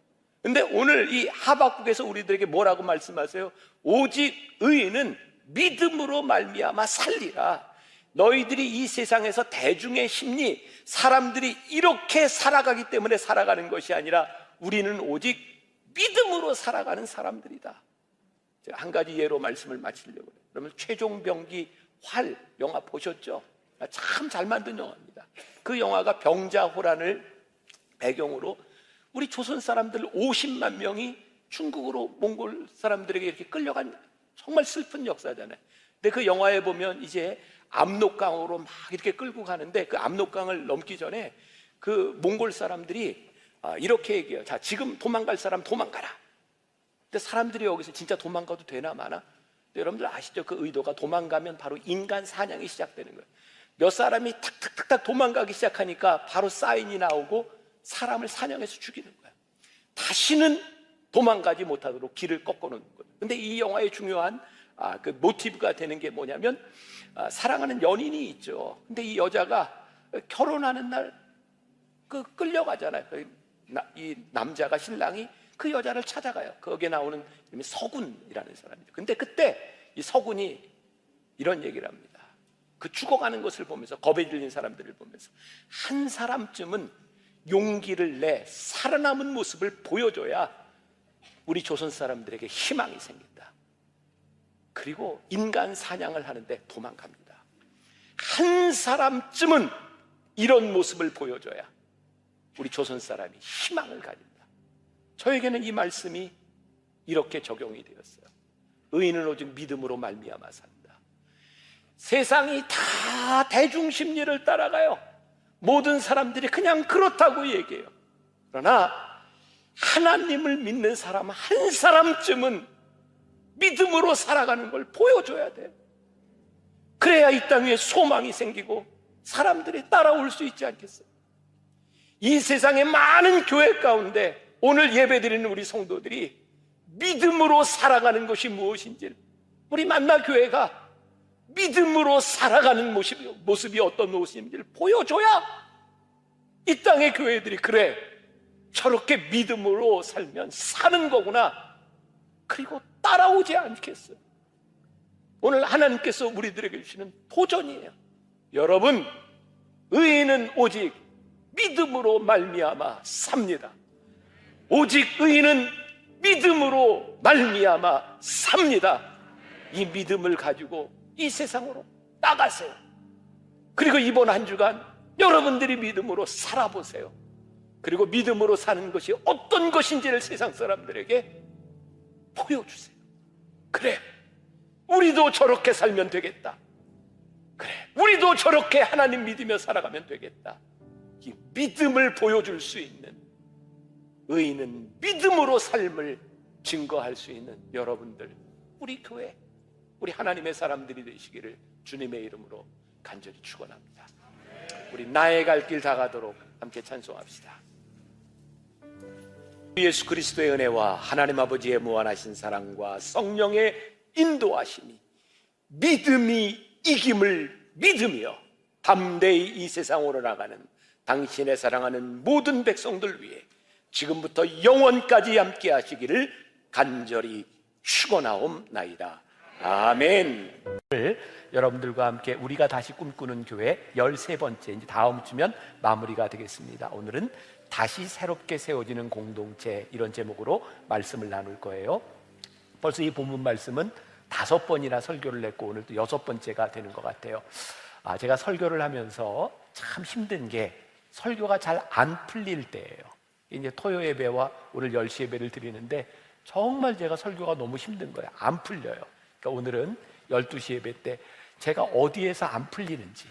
Speaker 1: 근데 오늘 이 하박국에서 우리들에게 뭐라고 말씀하세요? 오직 의인은 믿음으로 말미암아 살리라. 너희들이 이 세상에서 대중의 심리, 사람들이 이렇게 살아가기 때문에 살아가는 것이 아니라 우리는 오직 믿음으로 살아가는 사람들이다. 제가 한 가지 예로 말씀을 마치려고 해요. 그러면 최종병기 활 영화 보셨죠? 참 잘 만든 영화입니다. 그 영화가 병자호란을 배경으로 우리 조선 사람들 50만 명이 중국으로 몽골 사람들에게 이렇게 끌려간 정말 슬픈 역사잖아요. 근데 그 영화에 보면 이제 압록강으로 막 이렇게 끌고 가는데 그 압록강을 넘기 전에 그 몽골 사람들이 이렇게 얘기해요. 자, 지금 도망갈 사람 도망가라. 근데 사람들이 여기서 진짜 도망가도 되나 마나? 여러분들 아시죠? 그 의도가 도망가면 바로 인간 사냥이 시작되는 거예요. 몇 사람이 탁탁탁탁 도망가기 시작하니까 바로 사인이 나오고 사람을 사냥해서 죽이는 거예요. 다시는 도망가지 못하도록 길을 꺾어놓는 거예요. 근데 이 영화의 중요한 그 모티브가 되는 게 뭐냐면 사랑하는 연인이 있죠. 근데 이 여자가 결혼하는 날 끌려가잖아요. 이 남자가, 신랑이 그 여자를 찾아가요. 거기에 나오는 이름이 서군이라는 사람이죠. 근데 그때 이 서군이 이런 얘기를 합니다. 그 죽어가는 것을 보면서, 겁에 질린 사람들을 보면서, 한 사람쯤은 용기를 내 살아남은 모습을 보여줘야 우리 조선 사람들에게 희망이 생긴다. 그리고 인간 사냥을 하는데 도망갑니다. 한 사람쯤은 이런 모습을 보여줘야 우리 조선 사람이 희망을 가진다. 저에게는 이 말씀이 이렇게 적용이 되었어요. 의인은 오직 믿음으로 말미암아 산다. 세상이 다 대중심리를 따라가요. 모든 사람들이 그냥 그렇다고 얘기해요. 그러나 하나님을 믿는 사람 한 사람쯤은 믿음으로 살아가는 걸 보여줘야 돼요. 그래야 이 땅 위에 소망이 생기고 사람들이 따라올 수 있지 않겠어요? 이 세상의 많은 교회 가운데 오늘 예배드리는 우리 성도들이 믿음으로 살아가는 것이 무엇인지, 우리 만나교회가 믿음으로 살아가는 모습이 어떤 모습인지를 보여줘야 이 땅의 교회들이 그래, 저렇게 믿음으로 살면 사는 거구나, 그리고 따라오지 않겠어요? 오늘 하나님께서 우리들에게 주시는 도전이에요. 여러분, 의인은 오직 믿음으로 말미암아 삽니다. 오직 의인은 믿음으로 말미암아 삽니다. 이 믿음을 가지고 이 세상으로 나가세요. 그리고 이번 한 주간 여러분들이 믿음으로 살아보세요. 그리고 믿음으로 사는 것이 어떤 것인지를 세상 사람들에게 보여주세요. 그래, 우리도 저렇게 살면 되겠다. 그래, 우리도 저렇게 하나님 믿으며 살아가면 되겠다. 이 믿음을 보여줄 수 있는, 의인은 믿음으로 삶을 증거할 수 있는 여러분들, 우리 교회, 우리 하나님의 사람들이 되시기를 주님의 이름으로 간절히 축원합니다. 우리 나의 갈 길 다 가도록 함께 찬송합시다. 예수 그리스도의 은혜와 하나님 아버지의 무한하신 사랑과 성령의 인도하심이, 믿음이 이김을 믿으며 담대히 이 세상으로 나가는 당신의 사랑하는 모든 백성들 위해 지금부터 영원까지 함께 하시기를 간절히 축원하옵나이다. 아멘. 오늘 여러분들과 함께 우리가 다시 꿈꾸는 교회 13번째, 이제 다음 주면 마무리가 되겠습니다. 오늘은 다시 새롭게 세워지는 공동체, 이런 제목으로 말씀을 나눌 거예요. 벌써 이 본문 말씀은 5번이나 설교를 했고 오늘 또 6번째가 되는 것 같아요. 제가 설교를 하면서 참 힘든 게 설교가 잘 안 풀릴 때예요. 이제 토요 예배와 오늘 10시 예배를 드리는데 정말 제가 설교가 너무 힘든 거예요. 안 풀려요. 그러니까 오늘은 12시 예배 때 제가 어디에서 안 풀리는지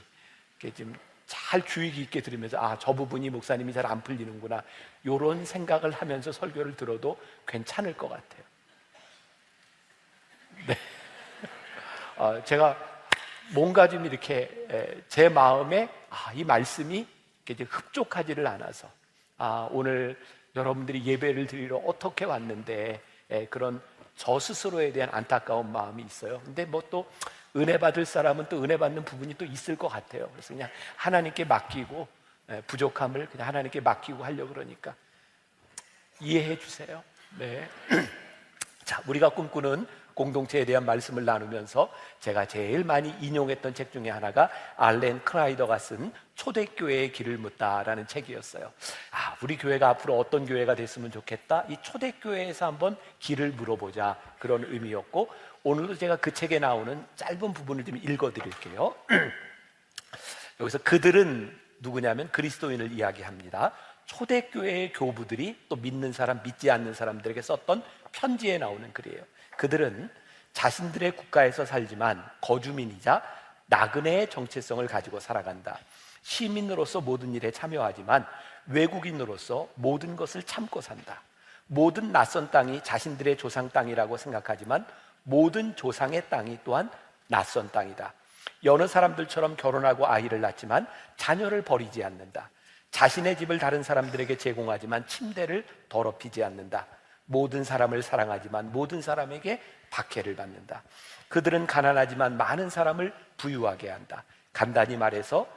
Speaker 1: 좀 잘 주의 깊게 들으면서 저 부분이 목사님이 잘 안 풀리는구나, 이런 생각을 하면서 설교를 들어도 괜찮을 것 같아요. 네. 제가 뭔가 좀 이렇게 제 마음에 이 말씀이 이렇게 흡족하지를 않아서 오늘 여러분들이 예배를 드리러 어떻게 왔는데 그런 저 스스로에 대한 안타까운 마음이 있어요. 근데 뭐 또 은혜 받을 사람은 또 은혜 받는 부분이 또 있을 것 같아요. 그래서 그냥 하나님께 맡기고, 부족함을 그냥 하나님께 맡기고 하려고 그러니까 이해해 주세요. 네. 자, 우리가 꿈꾸는 공동체에 대한 말씀을 나누면서 제가 제일 많이 인용했던 책 중에 하나가 알렌 크라이더가 쓴 초대교회의 길을 묻다라는 책이었어요. 우리 교회가 앞으로 어떤 교회가 됐으면 좋겠다, 이 초대교회에서 한번 길을 물어보자, 그런 의미였고, 오늘도 제가 그 책에 나오는 짧은 부분을 좀 읽어드릴게요. 여기서 그들은 누구냐면 그리스도인을 이야기합니다. 초대교회의 교부들이 또 믿는 사람, 믿지 않는 사람들에게 썼던 편지에 나오는 글이에요. 그들은 자신들의 국가에서 살지만 거주민이자 나그네의 정체성을 가지고 살아간다. 시민으로서 모든 일에 참여하지만 외국인으로서 모든 것을 참고 산다. 모든 낯선 땅이 자신들의 조상 땅이라고 생각하지만 모든 조상의 땅이 또한 낯선 땅이다. 여느 사람들처럼 결혼하고 아이를 낳지만 자녀를 버리지 않는다. 자신의 집을 다른 사람들에게 제공하지만 침대를 더럽히지 않는다. 모든 사람을 사랑하지만 모든 사람에게 박해를 받는다. 그들은 가난하지만 많은 사람을 부유하게 한다. 간단히 말해서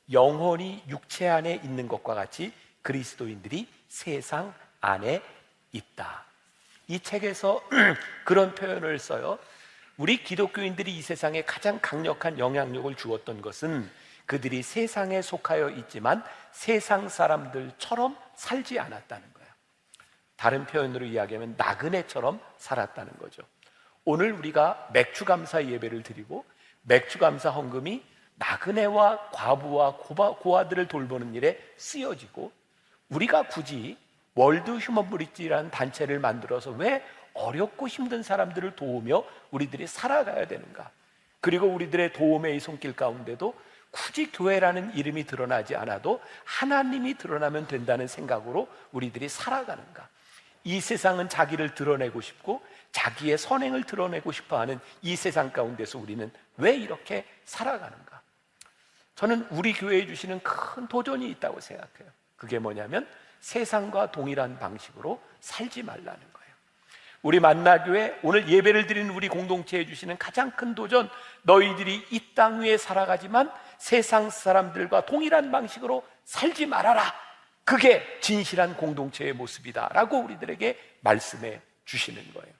Speaker 1: 영혼이 육체 안에 있는 것과 같이 그리스도인들이 세상 안에 있다. 이 책에서 그런 표현을 써요. 우리 기독교인들이 이 세상에 가장 강력한 영향력을 주었던 것은 그들이 세상에 속하여 있지만 세상 사람들처럼 살지 않았다는 거예요. 다른 표현으로 이야기하면 나그네처럼 살았다는 거죠. 오늘 우리가 맥주감사 예배를 드리고 맥주감사 헌금이 나그네와 과부와 고아들을 돌보는 일에 쓰여지고, 우리가 굳이 월드 휴먼 브릿지라는 단체를 만들어서 왜 어렵고 힘든 사람들을 도우며 우리들이 살아가야 되는가? 그리고 우리들의 도움의 이 손길 가운데도 굳이 교회라는 이름이 드러나지 않아도 하나님이 드러나면 된다는 생각으로 우리들이 살아가는가? 이 세상은 자기를 드러내고 싶고 자기의 선행을 드러내고 싶어하는 이 세상 가운데서 우리는 왜 이렇게 살아가는가? 저는 우리 교회에 주시는 큰 도전이 있다고 생각해요. 그게 뭐냐면 세상과 동일한 방식으로 살지 말라는 거예요. 우리 만나교회 오늘 예배를 드리는 우리 공동체에 주시는 가장 큰 도전, 너희들이 이 땅 위에 살아가지만 세상 사람들과 동일한 방식으로 살지 말아라. 그게 진실한 공동체의 모습이다 라고 우리들에게 말씀해 주시는 거예요.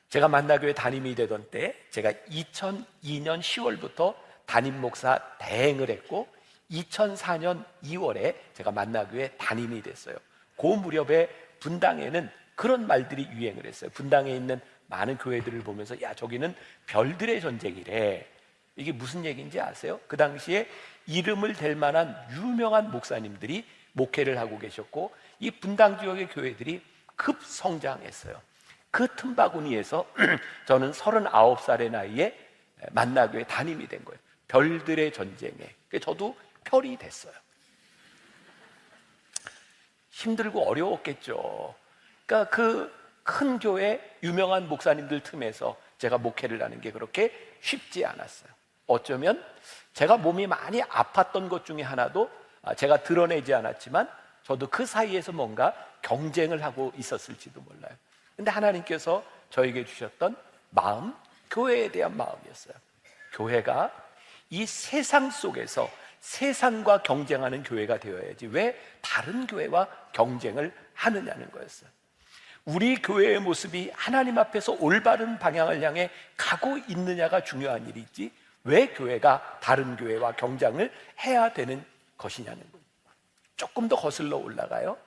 Speaker 1: 제가 만나교회 담임이 되던 때 제가 2002년 10월부터 담임 목사 대행을 했고 2004년 2월에 제가 만나교회 담임이 됐어요. 그 무렵에 분당에는 그런 말들이 유행을 했어요. 분당에 있는 많은 교회들을 보면서 야, 저기는 별들의 전쟁이래. 이게 무슨 얘기인지 아세요? 그 당시에 이름을 댈 만한 유명한 목사님들이 목회를 하고 계셨고 이 분당 지역의 교회들이 급성장했어요. 그 틈바구니에서 저는 39살의 나이에 만나교회 담임이 된 거예요. 별들의 전쟁에. 저도 별이 됐어요. 힘들고 어려웠겠죠. 그러니까 그 큰 교회 유명한 목사님들 틈에서 제가 목회를 하는 게 그렇게 쉽지 않았어요. 어쩌면 제가 몸이 많이 아팠던 것 중에 하나도 제가 드러내지 않았지만 저도 그 사이에서 뭔가 경쟁을 하고 있었을지도 몰라요. 근데 하나님께서 저에게 주셨던 마음, 교회에 대한 마음이었어요. 교회가 이 세상 속에서 세상과 경쟁하는 교회가 되어야지 왜 다른 교회와 경쟁을 하느냐는 거였어요. 우리 교회의 모습이 하나님 앞에서 올바른 방향을 향해 가고 있느냐가 중요한 일이지 왜 교회가 다른 교회와 경쟁을 해야 되는 것이냐는 거예요. 조금 더 거슬러 올라가요.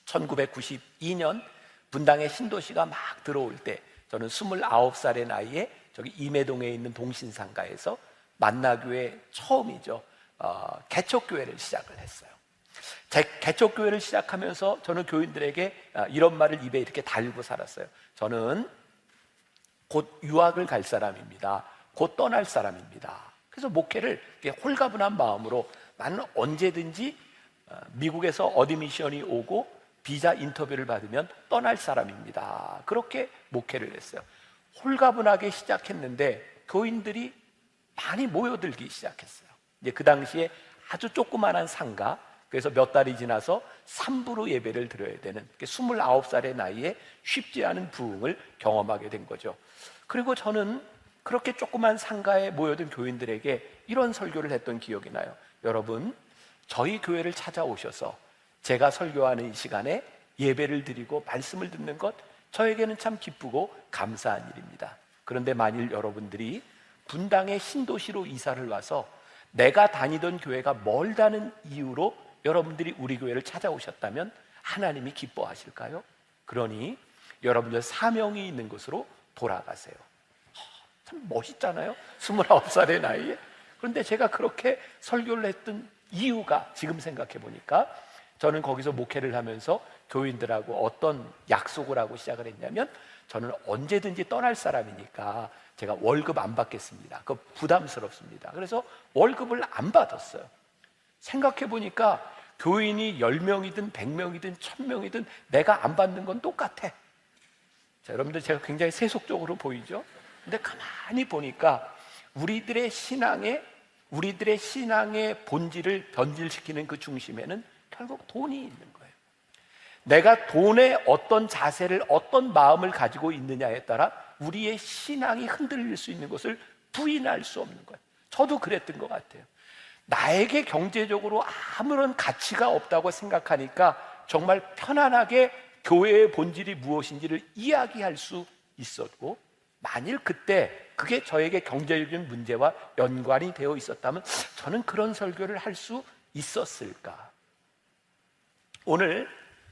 Speaker 1: 1992년 분당에 신도시가 막 들어올 때 저는 29살의 나이에 저기 임해동에 있는 동신상가에서 만나교회 처음이죠. 개척교회를 시작을 했어요. 개척교회를 시작하면서 저는 교인들에게 이런 말을 입에 이렇게 달고 살았어요. 저는 곧 유학을 갈 사람입니다. 곧 떠날 사람입니다. 그래서 목회를 홀가분한 마음으로 나는 언제든지 미국에서 어드미션이 오고 비자 인터뷰를 받으면 떠날 사람입니다. 그렇게 목회를 했어요. 홀가분하게 시작했는데 교인들이 많이 모여들기 시작했어요. 이제 그 당시에 아주 조그만한 상가, 그래서 몇 달이 지나서 3부로 예배를 드려야 되는 29살의 나이에 쉽지 않은 부흥을 경험하게 된 거죠. 그리고 저는 그렇게 조그만 상가에 모여든 교인들에게 이런 설교를 했던 기억이 나요. 여러분, 저희 교회를 찾아오셔서 제가 설교하는 이 시간에 예배를 드리고 말씀을 듣는 것 저에게는 참 기쁘고 감사한 일입니다. 그런데 만일 여러분들이 분당의 신도시로 이사를 와서 내가 다니던 교회가 멀다는 이유로 여러분들이 우리 교회를 찾아오셨다면 하나님이 기뻐하실까요? 그러니 여러분들 사명이 있는 곳으로 돌아가세요. 참 멋있잖아요. 29살의 나이에. 그런데 제가 그렇게 설교를 했던 이유가 지금 생각해 보니까 저는 거기서 목회를 하면서 교인들하고 어떤 약속을 하고 시작을 했냐면 저는 언제든지 떠날 사람이니까 제가 월급 안 받겠습니다. 그거 부담스럽습니다. 그래서 월급을 안 받았어요. 생각해 보니까 교인이 10명이든 100명이든 1000명이든 내가 안 받는 건 똑같아. 자, 여러분들 제가 굉장히 세속적으로 보이죠? 근데 가만히 보니까 우리들의 신앙의 본질을 변질시키는 그 중심에는 결국 돈이 있는 거예요. 내가 돈에 어떤 자세를, 어떤 마음을 가지고 있느냐에 따라 우리의 신앙이 흔들릴 수 있는 것을 부인할 수 없는 거예요. 저도 그랬던 것 같아요. 나에게 경제적으로 아무런 가치가 없다고 생각하니까 정말 편안하게 교회의 본질이 무엇인지를 이야기할 수 있었고, 만일 그때 그게 저에게 경제적인 문제와 연관이 되어 있었다면 저는 그런 설교를 할 수 있었을까? 오늘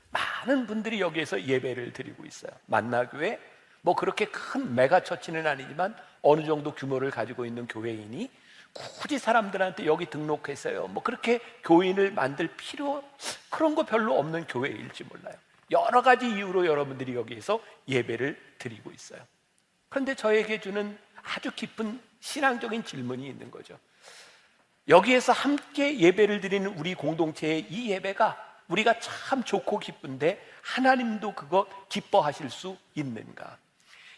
Speaker 1: 많은 분들이 여기에서 예배를 드리고 있어요. 만나교회, 뭐 그렇게 큰 메가처치는 아니지만 어느 정도 규모를 가지고 있는 교회이니 굳이 사람들한테 여기 등록했어요, 뭐 그렇게 교인을 만들 필요, 그런 거 별로 없는 교회일지 몰라요. 여러 가지 이유로 여러분들이 여기에서 예배를 드리고 있어요. 그런데 저에게 주는 아주 깊은 신앙적인 질문이 있는 거죠. 여기에서 함께 예배를 드리는 우리 공동체의 이 예배가 우리가 참 좋고 기쁜데 하나님도 그거 기뻐하실 수 있는가?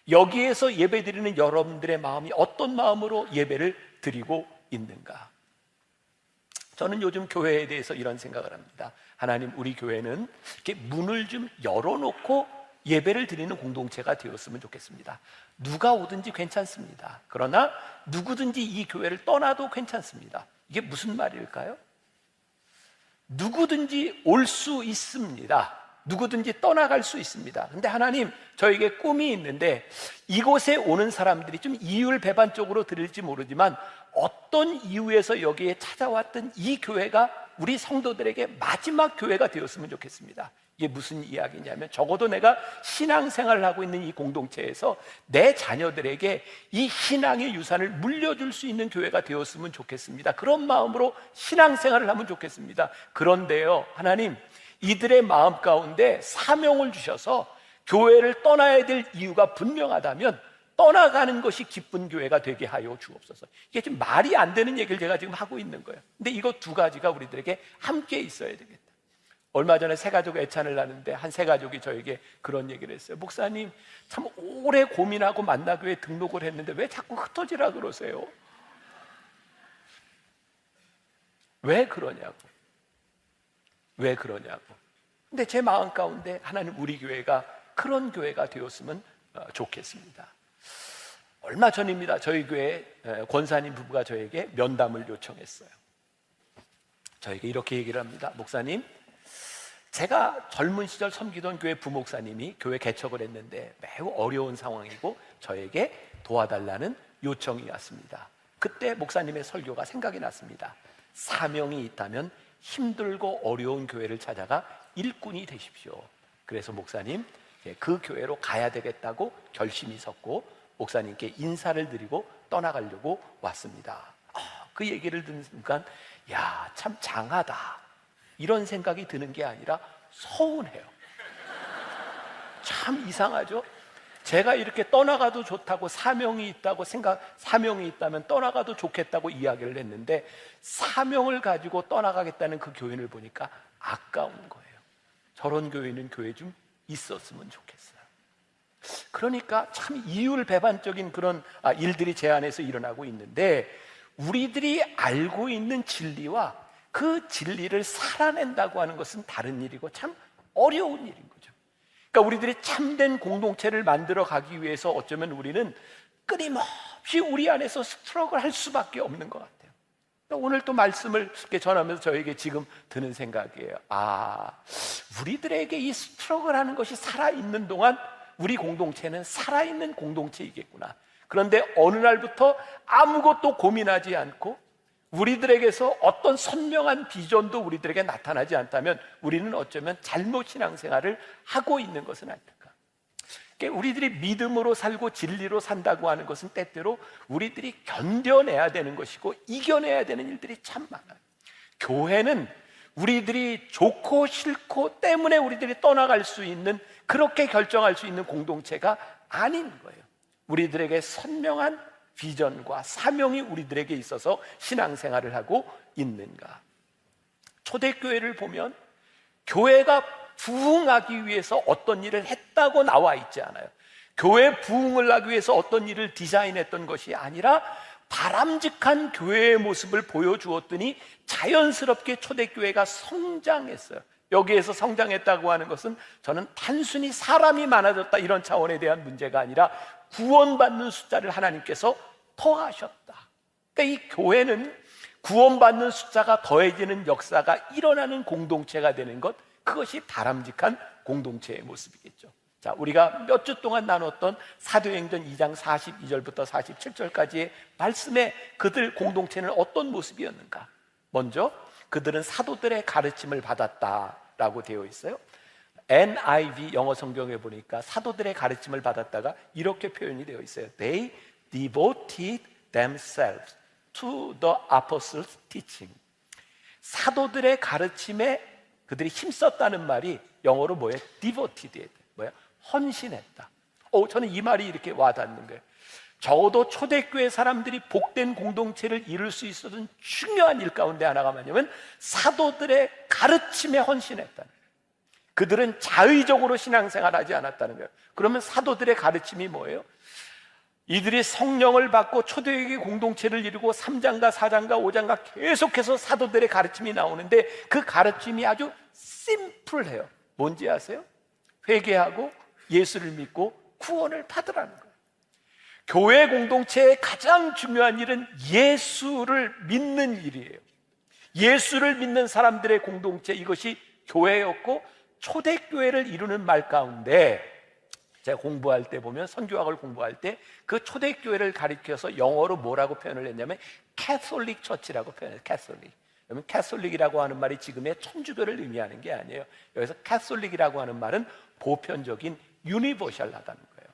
Speaker 1: 여기에서 예배 드리는 여러분들의 마음이 어떤 마음으로 예배를 드리고 있는가? 저는 요즘 교회에 대해서 이런 생각을 합니다. 하나님, 우리 교회는 이렇게 문을 좀 열어놓고 예배를 드리는 공동체가 되었으면 좋겠습니다. 누가 오든지 괜찮습니다. 그러나 누구든지 이 교회를 떠나도 괜찮습니다. 이게 무슨 말일까요? 누구든지 올 수 있습니다. 누구든지 떠나갈 수 있습니다. 근데 하나님, 저에게 꿈이 있는데 이곳에 오는 사람들이 좀 이율배반적으로 들을지 모르지만 어떤 이유에서 여기에 찾아왔던 이 교회가 우리 성도들에게 마지막 교회가 되었으면 좋겠습니다. 이게 무슨 이야기냐면 적어도 내가 신앙생활을 하고 있는 이 공동체에서 내 자녀들에게 이 신앙의 유산을 물려줄 수 있는 교회가 되었으면 좋겠습니다. 그런 마음으로 신앙생활을 하면 좋겠습니다. 그런데요, 하나님, 이들의 마음 가운데 사명을 주셔서 교회를 떠나야 될 이유가 분명하다면 떠나가는 것이 기쁜 교회가 되게 하여 주옵소서. 이게 지금 말이 안 되는 얘기를 제가 지금 하고 있는 거예요. 근데 이거 두 가지가 우리들에게 함께 있어야 되겠다. 얼마 전에 새 가족 애찬을 하는데 한 새 가족이 저에게 그런 얘기를 했어요. 목사님, 참 오래 고민하고 만나교회 등록을 했는데 왜 자꾸 흩어지라 그러세요? 왜 그러냐고. 왜 그러냐고. 근데 제 마음 가운데 하나님, 우리 교회가 그런 교회가 되었으면 좋겠습니다. 얼마 전입니다. 저희 교회 권사님 부부가 저에게 면담을 요청했어요. 저에게 이렇게 얘기를 합니다. 목사님, 제가 젊은 시절 섬기던 교회 부목사님이 교회 개척을 했는데 매우 어려운 상황이고 저에게 도와달라는 요청이 왔습니다. 그때 목사님의 설교가 생각이 났습니다. 사명이 있다면 힘들고 어려운 교회를 찾아가 일꾼이 되십시오. 그래서 목사님, 그 교회로 가야 되겠다고 결심이 섰고 목사님께 인사를 드리고 떠나가려고 왔습니다. 그 얘기를 듣는 순간, 야, 참 장하다, 이런 생각이 드는 게 아니라 서운해요. 참 이상하죠? 제가 이렇게 떠나가도 좋다고, 사명이 있다고 사명이 있다면 떠나가도 좋겠다고 이야기를 했는데 사명을 가지고 떠나가겠다는 그 교인을 보니까 아까운 거예요. 저런 교인은 교회 좀 있었으면 좋겠어요. 그러니까 참 이율배반적인 그런 일들이 제 안에서 일어나고 있는데, 우리들이 알고 있는 진리와 그 진리를 살아낸다고 하는 것은 다른 일이고 참 어려운 일인 거죠. 그러니까 우리들이 참된 공동체를 만들어 가기 위해서 어쩌면 우리는 끊임없이 우리 안에서 스트럭을 할 수밖에 없는 것 같아요. 오늘 또 말씀을 이렇게 전하면서 저에게 지금 드는 생각이에요. 우리들에게 이 스트럭을 하는 것이 살아있는 동안 우리 공동체는 살아있는 공동체이겠구나. 그런데 어느 날부터 아무것도 고민하지 않고 우리들에게서 어떤 선명한 비전도 우리들에게 나타나지 않다면 우리는 어쩌면 잘못 신앙생활을 하고 있는 것은 아닐까. 그러니까 우리들이 믿음으로 살고 진리로 산다고 하는 것은 때때로 우리들이 견뎌내야 되는 것이고 이겨내야 되는 일들이 참 많아요. 교회는 우리들이 좋고 싫고 때문에 우리들이 떠나갈 수 있는, 그렇게 결정할 수 있는 공동체가 아닌 거예요. 우리들에게 선명한 비전과 사명이 우리들에게 있어서 신앙생활을 하고 있는가. 초대교회를 보면 교회가 부흥하기 위해서 어떤 일을 했다고 나와 있지 않아요. 교회 부흥을 하기 위해서 어떤 일을 디자인했던 것이 아니라 바람직한 교회의 모습을 보여주었더니 자연스럽게 초대교회가 성장했어요. 여기에서 성장했다고 하는 것은 저는 단순히 사람이 많아졌다 이런 차원에 대한 문제가 아니라 구원받는 숫자를 하나님께서 더하셨다. 그러니까 이 교회는 구원받는 숫자가 더해지는 역사가 일어나는 공동체가 되는 것, 그것이 바람직한 공동체의 모습이겠죠. 자, 우리가 몇 주 동안 나눴던 사도행전 2장 42절부터 47절까지의 말씀에 그들 공동체는 어떤 모습이었는가? 먼저 그들은 사도들의 가르침을 받았다라고 되어 있어요. NIV 영어 성경에 보니까 사도들의 가르침을 받았다가 이렇게 표현이 되어 있어요. They devoted themselves to the apostles' teaching. 사도들의 가르침에 그들이 힘썼다는 말이 영어로 뭐예요? devoted. 뭐야? 헌신했다. 저는 이 말이 이렇게 와닿는 거예요. 적어도 초대교회 사람들이 복된 공동체를 이룰 수 있었던 중요한 일 가운데 하나가 뭐냐면 사도들의 가르침에 헌신했다는 거예요. 그들은 자의적으로 신앙생활하지 않았다는 거예요. 그러면 사도들의 가르침이 뭐예요? 이들이 성령을 받고 초대교회 공동체를 이루고 3장과 4장과 5장과 계속해서 사도들의 가르침이 나오는데 그 가르침이 아주 심플해요. 뭔지 아세요? 회개하고 예수를 믿고 구원을 받으라는 거예요. 교회 공동체의 가장 중요한 일은 예수를 믿는 일이에요. 예수를 믿는 사람들의 공동체, 이것이 교회였고 초대교회를 이루는 말 가운데 제가 공부할 때 보면, 선교학을 공부할 때 그 초대교회를 가리켜서 영어로 뭐라고 표현을 했냐면 캐톨릭 처치라고 표현해요. 캐톨릭. 여러분, 캐톨릭이라고 하는 말이 지금의 천주교를 의미하는 게 아니에요. 여기서 캐톨릭이라고 하는 말은 보편적인 유니버셜하다는 거예요.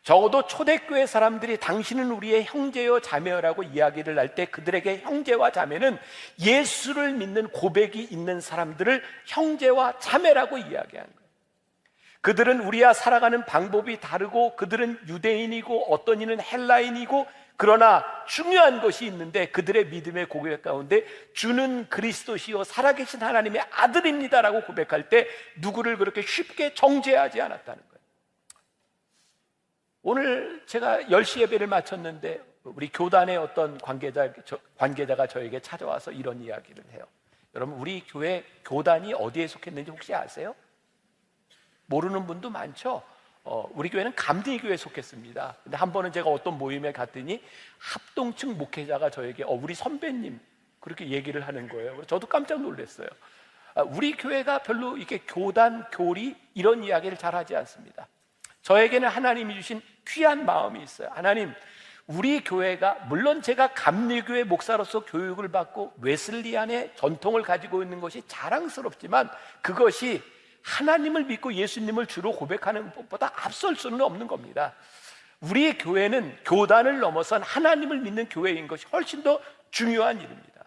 Speaker 1: 적어도 초대교회 사람들이 당신은 우리의 형제요 자매요라고 이야기를 할 때 그들에게 형제와 자매는 예수를 믿는 고백이 있는 사람들을 형제와 자매라고 이야기한 거예요. 그들은 우리와 살아가는 방법이 다르고 그들은 유대인이고 어떤 이는 헬라인이고, 그러나 중요한 것이 있는데 그들의 믿음의 고백 가운데 주는 그리스도시요 살아계신 하나님의 아들입니다라고 고백할 때 누구를 그렇게 쉽게 정죄하지 않았다는 거예요. 오늘 제가 10시 예배를 마쳤는데 우리 교단의 어떤 관계자가 저에게 찾아와서 이런 이야기를 해요. 여러분, 우리 교회 교단이 어디에 속했는지 혹시 아세요? 모르는 분도 많죠. 우리 교회는 감리교회에 속했습니다. 근데 한 번은 제가 어떤 모임에 갔더니 합동층 목회자가 저에게 우리 선배님 그렇게 얘기를 하는 거예요. 저도 깜짝 놀랐어요. 우리 교회가 별로 이렇게 교단, 교리 이런 이야기를 잘 하지 않습니다. 저에게는 하나님이 주신 귀한 마음이 있어요. 하나님, 우리 교회가, 물론 제가 감리교회 목사로서 교육을 받고 웨슬리안의 전통을 가지고 있는 것이 자랑스럽지만 그것이 하나님을 믿고 예수님을 주로 고백하는 것보다 앞설 수는 없는 겁니다. 우리 교회는 교단을 넘어선 하나님을 믿는 교회인 것이 훨씬 더 중요한 일입니다.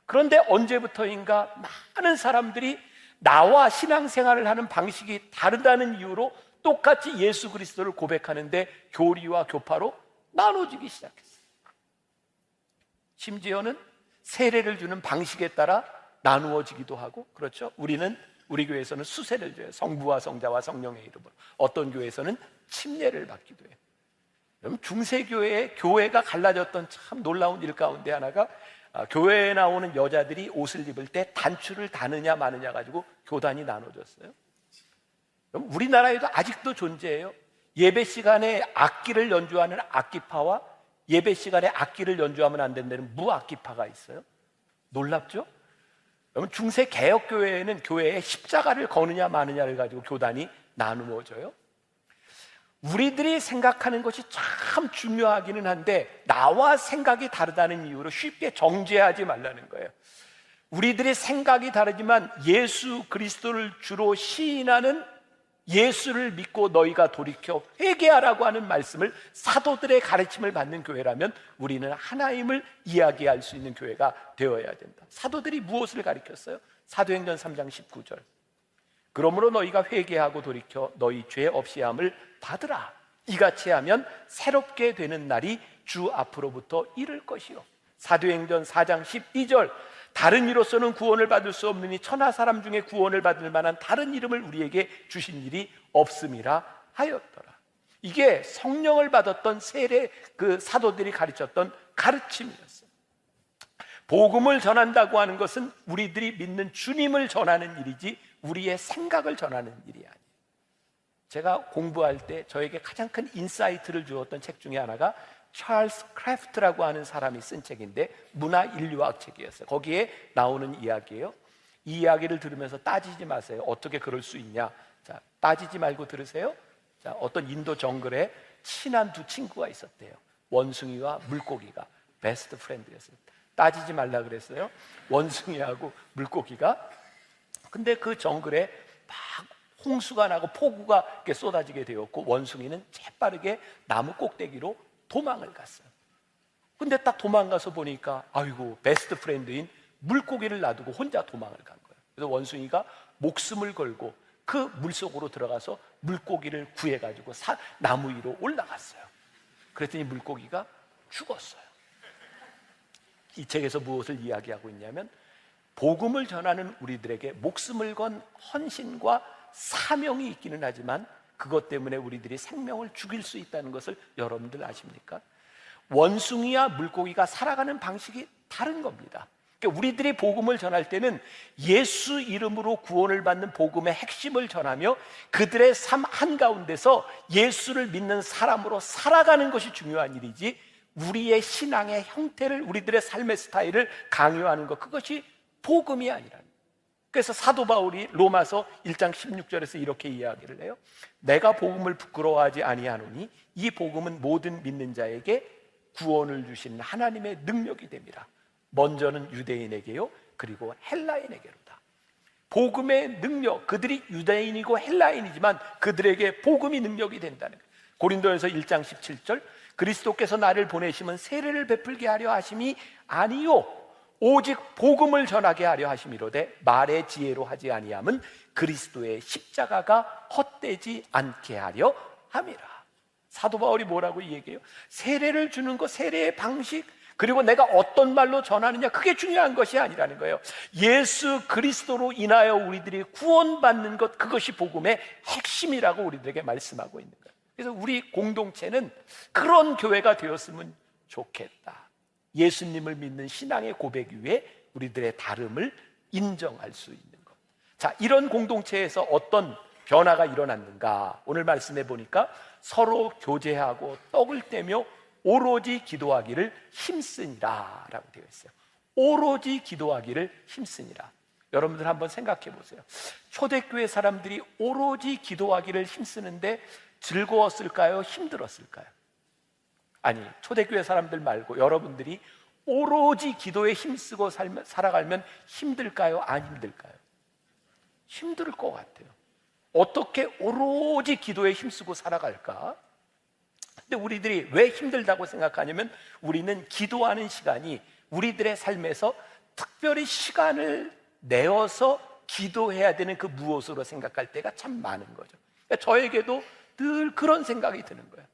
Speaker 1: 그런데 언제부터인가 많은 사람들이 나와 신앙생활을 하는 방식이 다르다는 이유로 똑같이 예수 그리스도를 고백하는데 교리와 교파로 나눠지기 시작했어요. 심지어는 세례를 주는 방식에 따라 나누어지기도 하고, 그렇죠? 우리 교회에서는 수세를 줘요. 성부와 성자와 성령의 이름으로. 어떤 교회에서는 침례를 받기도 해요. 여러분, 중세교회의 교회가 갈라졌던 참 놀라운 일 가운데 하나가 교회에 나오는 여자들이 옷을 입을 때 단추를 다느냐 마느냐 가지고 교단이 나눠졌어요. 우리나라에도 아직도 존재해요. 예배 시간에 악기를 연주하는 악기파와 예배 시간에 악기를 연주하면 안 된다는 무악기파가 있어요. 놀랍죠? 여러분, 중세 개혁교회에는 교회에 십자가를 거느냐 마느냐를 가지고 교단이 나누어져요. 우리들이 생각하는 것이 참 중요하기는 한데 나와 생각이 다르다는 이유로 쉽게 정죄하지 말라는 거예요. 우리들의 생각이 다르지만 예수 그리스도를 주로 시인하는 예수를 믿고 너희가 돌이켜 회개하라고 하는 말씀을, 사도들의 가르침을 받는 교회라면 우리는 하나님을 이야기할 수 있는 교회가 되어야 된다. 사도들이 무엇을 가르쳤어요? 사도행전 3장 19절. 그러므로 너희가 회개하고 돌이켜 너희 죄 없이함을 받으라. 이같이 하면 새롭게 되는 날이 주 앞으로부터 이를 것이요. 사도행전 4장 12절. 다른 이로서는 구원을 받을 수 없느니 천하 사람 중에 구원을 받을 만한 다른 이름을 우리에게 주신 일이 없음이라 하였더라. 이게 성령을 받았던 세례 그 사도들이 가르쳤던 가르침이었어요. 복음을 전한다고 하는 것은 우리들이 믿는 주님을 전하는 일이지 우리의 생각을 전하는 일이 아니에요. 제가 공부할 때 저에게 가장 큰 인사이트를 주었던 책 중에 하나가 찰스 크래프트라고 하는 사람이 쓴 책인데 문화 인류학 책이었어요. 거기에 나오는 이야기예요. 이 이야기를 들으면서 따지지 마세요. 어떻게 그럴 수 있냐? 자, 따지지 말고 들으세요. 자, 어떤 인도 정글에 친한 두 친구가 있었대요. 원숭이와 물고기가 베스트 프렌드였어요. 따지지 말라 그랬어요. 원숭이하고 물고기가. 근데 그 정글에 막 홍수가 나고 폭우가 이렇게 쏟아지게 되었고 원숭이는 재빠르게 나무 꼭대기로 도망을 갔어요. 근데 딱 도망가서 보니까 아이고 베스트 프렌드인 물고기를 놔두고 혼자 도망을 간 거예요. 그래서 원숭이가 목숨을 걸고 그 물속으로 들어가서 물고기를 구해가지고 나무 위로 올라갔어요. 그랬더니 물고기가 죽었어요. 이 책에서 무엇을 이야기하고 있냐면 복음을 전하는 우리들에게 목숨을 건 헌신과 사명이 있기는 하지만 그것 때문에 우리들이 생명을 죽일 수 있다는 것을 여러분들 아십니까? 원숭이와 물고기가 살아가는 방식이 다른 겁니다. 그러니까 우리들이 복음을 전할 때는 예수 이름으로 구원을 받는 복음의 핵심을 전하며 그들의 삶 한가운데서 예수를 믿는 사람으로 살아가는 것이 중요한 일이지 우리의 신앙의 형태를, 우리들의 삶의 스타일을 강요하는 것, 그것이 복음이 아니라는 거예요. 그래서 사도 바울이 로마서 1장 16절에서 이렇게 이야기를 해요. 내가 복음을 부끄러워하지 아니하노니 이 복음은 모든 믿는 자에게 구원을 주시는 하나님의 능력이 됨이라. 먼저는 유대인에게요, 그리고 헬라인에게로다. 복음의 능력, 그들이 유대인이고 헬라인이지만 그들에게 복음이 능력이 된다는 거예요. 고린도전서 1장 17절, 그리스도께서 나를 보내심은 세례를 베풀게 하려 하심이 아니요 오직 복음을 전하게 하려 하심이로되 말의 지혜로 하지 아니함은 그리스도의 십자가가 헛되지 않게 하려 함이라. 사도 바울이 뭐라고 얘기해요? 세례를 주는 것, 세례의 방식, 그리고 내가 어떤 말로 전하느냐, 그게 중요한 것이 아니라는 거예요. 예수 그리스도로 인하여 우리들이 구원받는 것, 그것이 복음의 핵심이라고 우리들에게 말씀하고 있는 거예요. 그래서 우리 공동체는 그런 교회가 되었으면 좋겠다. 예수님을 믿는 신앙의 고백 위에 우리들의 다름을 인정할 수 있는 것. 자, 이런 공동체에서 어떤 변화가 일어났는가? 오늘 말씀해 보니까 서로 교제하고 떡을 떼며 오로지 기도하기를 힘쓰니라 라고 되어 있어요. 오로지 기도하기를 힘쓰니라. 여러분들 한번 생각해 보세요. 초대교회 사람들이 오로지 기도하기를 힘쓰는데 즐거웠을까요? 힘들었을까요? 아니, 초대교회 사람들 말고 여러분들이 오로지 기도에 힘쓰고 살아가면 힘들까요? 안 힘들까요? 힘들 것 같아요. 어떻게 오로지 기도에 힘쓰고 살아갈까? 근데 우리들이 왜 힘들다고 생각하냐면 우리는 기도하는 시간이 우리들의 삶에서 특별히 시간을 내어서 기도해야 되는 그 무엇으로 생각할 때가 참 많은 거죠. 그러니까 저에게도 늘 그런 생각이 드는 거예요.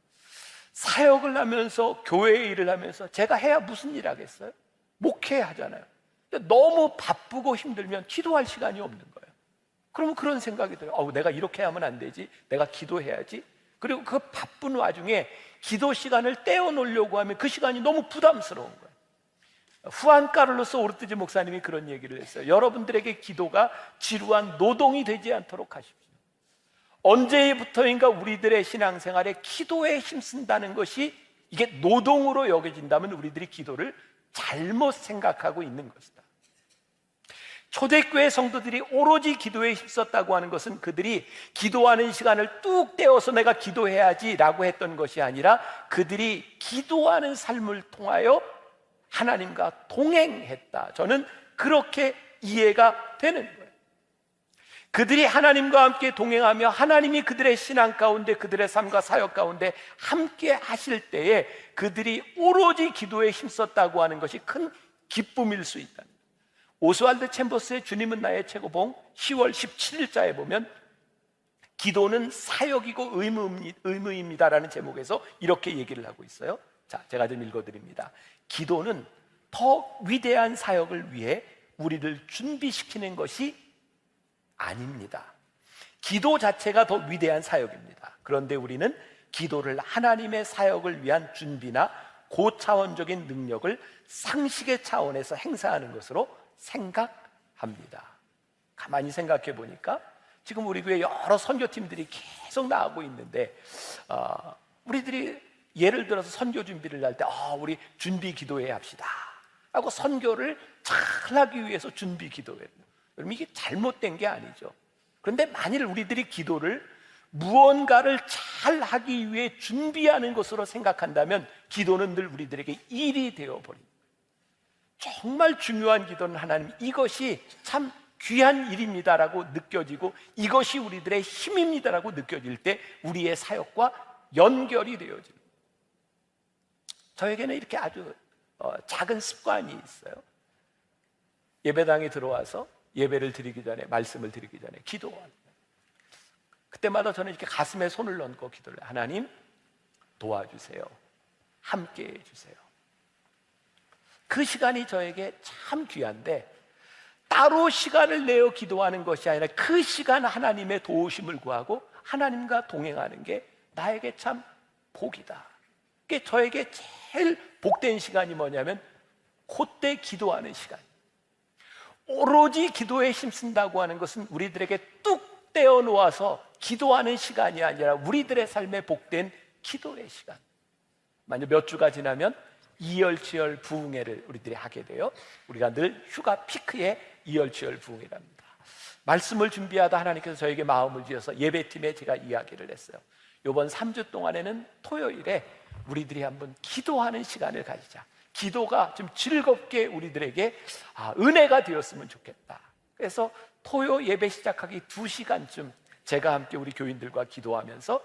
Speaker 1: 사역을 하면서, 교회 일을 하면서 제가 해야 무슨 일 하겠어요? 목회 하잖아요. 근데 너무 바쁘고 힘들면 기도할 시간이 없는 거예요. 그러면 그런 생각이 들어요. 내가 이렇게 하면 안 되지, 내가 기도해야지. 그리고 그 바쁜 와중에 기도 시간을 떼어놓으려고 하면 그 시간이 너무 부담스러운 거예요. 후안 카를로스 오르티즈 목사님이 그런 얘기를 했어요. 여러분들에게 기도가 지루한 노동이 되지 않도록 하십시오. 언제부터인가 우리들의 신앙생활에 기도에 힘쓴다는 것이 이게 노동으로 여겨진다면 우리들이 기도를 잘못 생각하고 있는 것이다. 초대교회 성도들이 오로지 기도에 힘썼다고 하는 것은 그들이 기도하는 시간을 뚝 떼어서 내가 기도해야지 라고 했던 것이 아니라 그들이 기도하는 삶을 통하여 하나님과 동행했다. 저는 그렇게 이해가 되는 거예요. 그들이 하나님과 함께 동행하며 하나님이 그들의 신앙 가운데, 그들의 삶과 사역 가운데 함께 하실 때에 그들이 오로지 기도에 힘썼다고 하는 것이 큰 기쁨일 수 있다. 오스왈드 챔버스의 주님은 나의 최고봉 10월 17일자에 보면 기도는 사역이고 의무입니다라는 제목에서 이렇게 얘기를 하고 있어요. 자, 제가 좀 읽어드립니다. 기도는 더 위대한 사역을 위해 우리를 준비시키는 것이 아닙니다. 기도 자체가 더 위대한 사역입니다. 그런데 우리는 기도를 하나님의 사역을 위한 준비나 고차원적인 능력을 상식의 차원에서 행사하는 것으로 생각합니다. 가만히 생각해 보니까 지금 우리 교회 여러 선교팀들이 계속 나오고 있는데 우리들이 예를 들어서 선교 준비를 할 때 우리 준비 기도회 합시다 하고 선교를 잘 하기 위해서 준비 기도회. 여러분, 이게 잘못된 게 아니죠. 그런데 만일 우리들이 기도를 무언가를 잘 하기 위해 준비하는 것으로 생각한다면 기도는 늘 우리들에게 일이 되어버립니다. 정말 중요한 기도는 하나님, 이것이 참 귀한 일입니다라고 느껴지고 이것이 우리들의 힘입니다라고 느껴질 때 우리의 사역과 연결이 되어집니다. 저에게는 이렇게 아주 작은 습관이 있어요. 예배당에 들어와서 예배를 드리기 전에, 말씀을 드리기 전에 기도하는, 그때마다 저는 이렇게 가슴에 손을 얹고 기도를 해요. 하나님 도와주세요, 함께 해주세요. 그 시간이 저에게 참 귀한데 따로 시간을 내어 기도하는 것이 아니라 그 시간 하나님의 도우심을 구하고 하나님과 동행하는 게 나에게 참 복이다. 그게 저에게 제일 복된 시간이 뭐냐면 그때 기도하는 시간. 오로지 기도에 힘쓴다고 하는 것은 우리들에게 뚝 떼어 놓아서 기도하는 시간이 아니라 우리들의 삶에 복된 기도의 시간. 만약 몇 주가 지나면 이열치열 부흥회를 우리들이 하게 돼요. 우리가 늘 휴가 피크에 이열치열 부흥회를 합니다. 말씀을 준비하다 하나님께서 저에게 마음을 주셔서 예배팀에 제가 이야기를 했어요. 이번 3주 동안에는 토요일에 우리들이 한번 기도하는 시간을 가지자. 기도가 좀 즐겁게 우리들에게 은혜가 되었으면 좋겠다. 그래서 토요 예배 시작하기 2시간쯤 제가 함께 우리 교인들과 기도하면서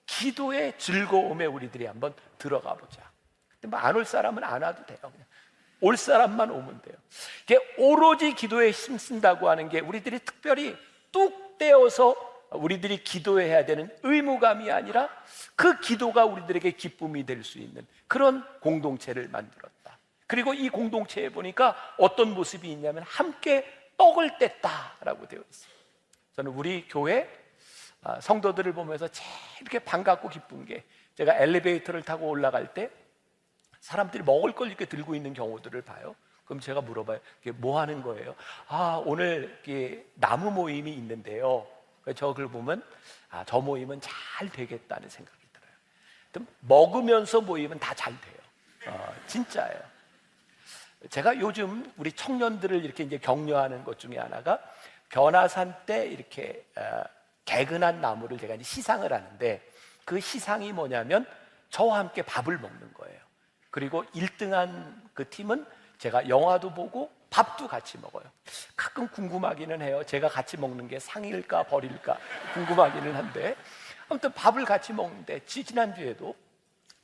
Speaker 1: 기도의 즐거움에 우리들이 한번 들어가 보자. 근데 뭐 안 올 사람은 안 와도 돼요. 그냥 올 사람만 오면 돼요. 이게 오로지 기도에 힘쓴다고 하는 게 우리들이 특별히 뚝 떼어서 우리들이 기도해야 되는 의무감이 아니라 그 기도가 우리들에게 기쁨이 될 수 있는 그런 공동체를 만들었다. 그리고 이 공동체에 보니까 어떤 모습이 있냐면 함께 떡을 뗐다라고 되어 있어요. 저는 우리 교회 성도들을 보면서 제일 이렇게 반갑고 기쁜 게, 제가 엘리베이터를 타고 올라갈 때 사람들이 먹을 걸 이렇게 들고 있는 경우들을 봐요. 그럼 제가 물어봐요. 이게 뭐 하는 거예요? 오늘 이렇게 나무 모임이 있는데요. 저걸 보면 저 모임은 잘 되겠다는 생각이 들어요. 먹으면서 모이면 다 잘 돼요. 진짜예요. 제가 요즘 우리 청년들을 이렇게 이제 격려하는 것 중에 하나가, 변화산 때 이렇게 개근한 나무를 제가 이제 시상을 하는데, 그 시상이 뭐냐면 저와 함께 밥을 먹는 거예요. 그리고 1등한 그 팀은 제가 영화도 보고 밥도 같이 먹어요. 가끔 궁금하기는 해요. 제가 같이 먹는 게 상일까 벌일까 궁금하기는 한데, 아무튼 밥을 같이 먹는데, 지난주에도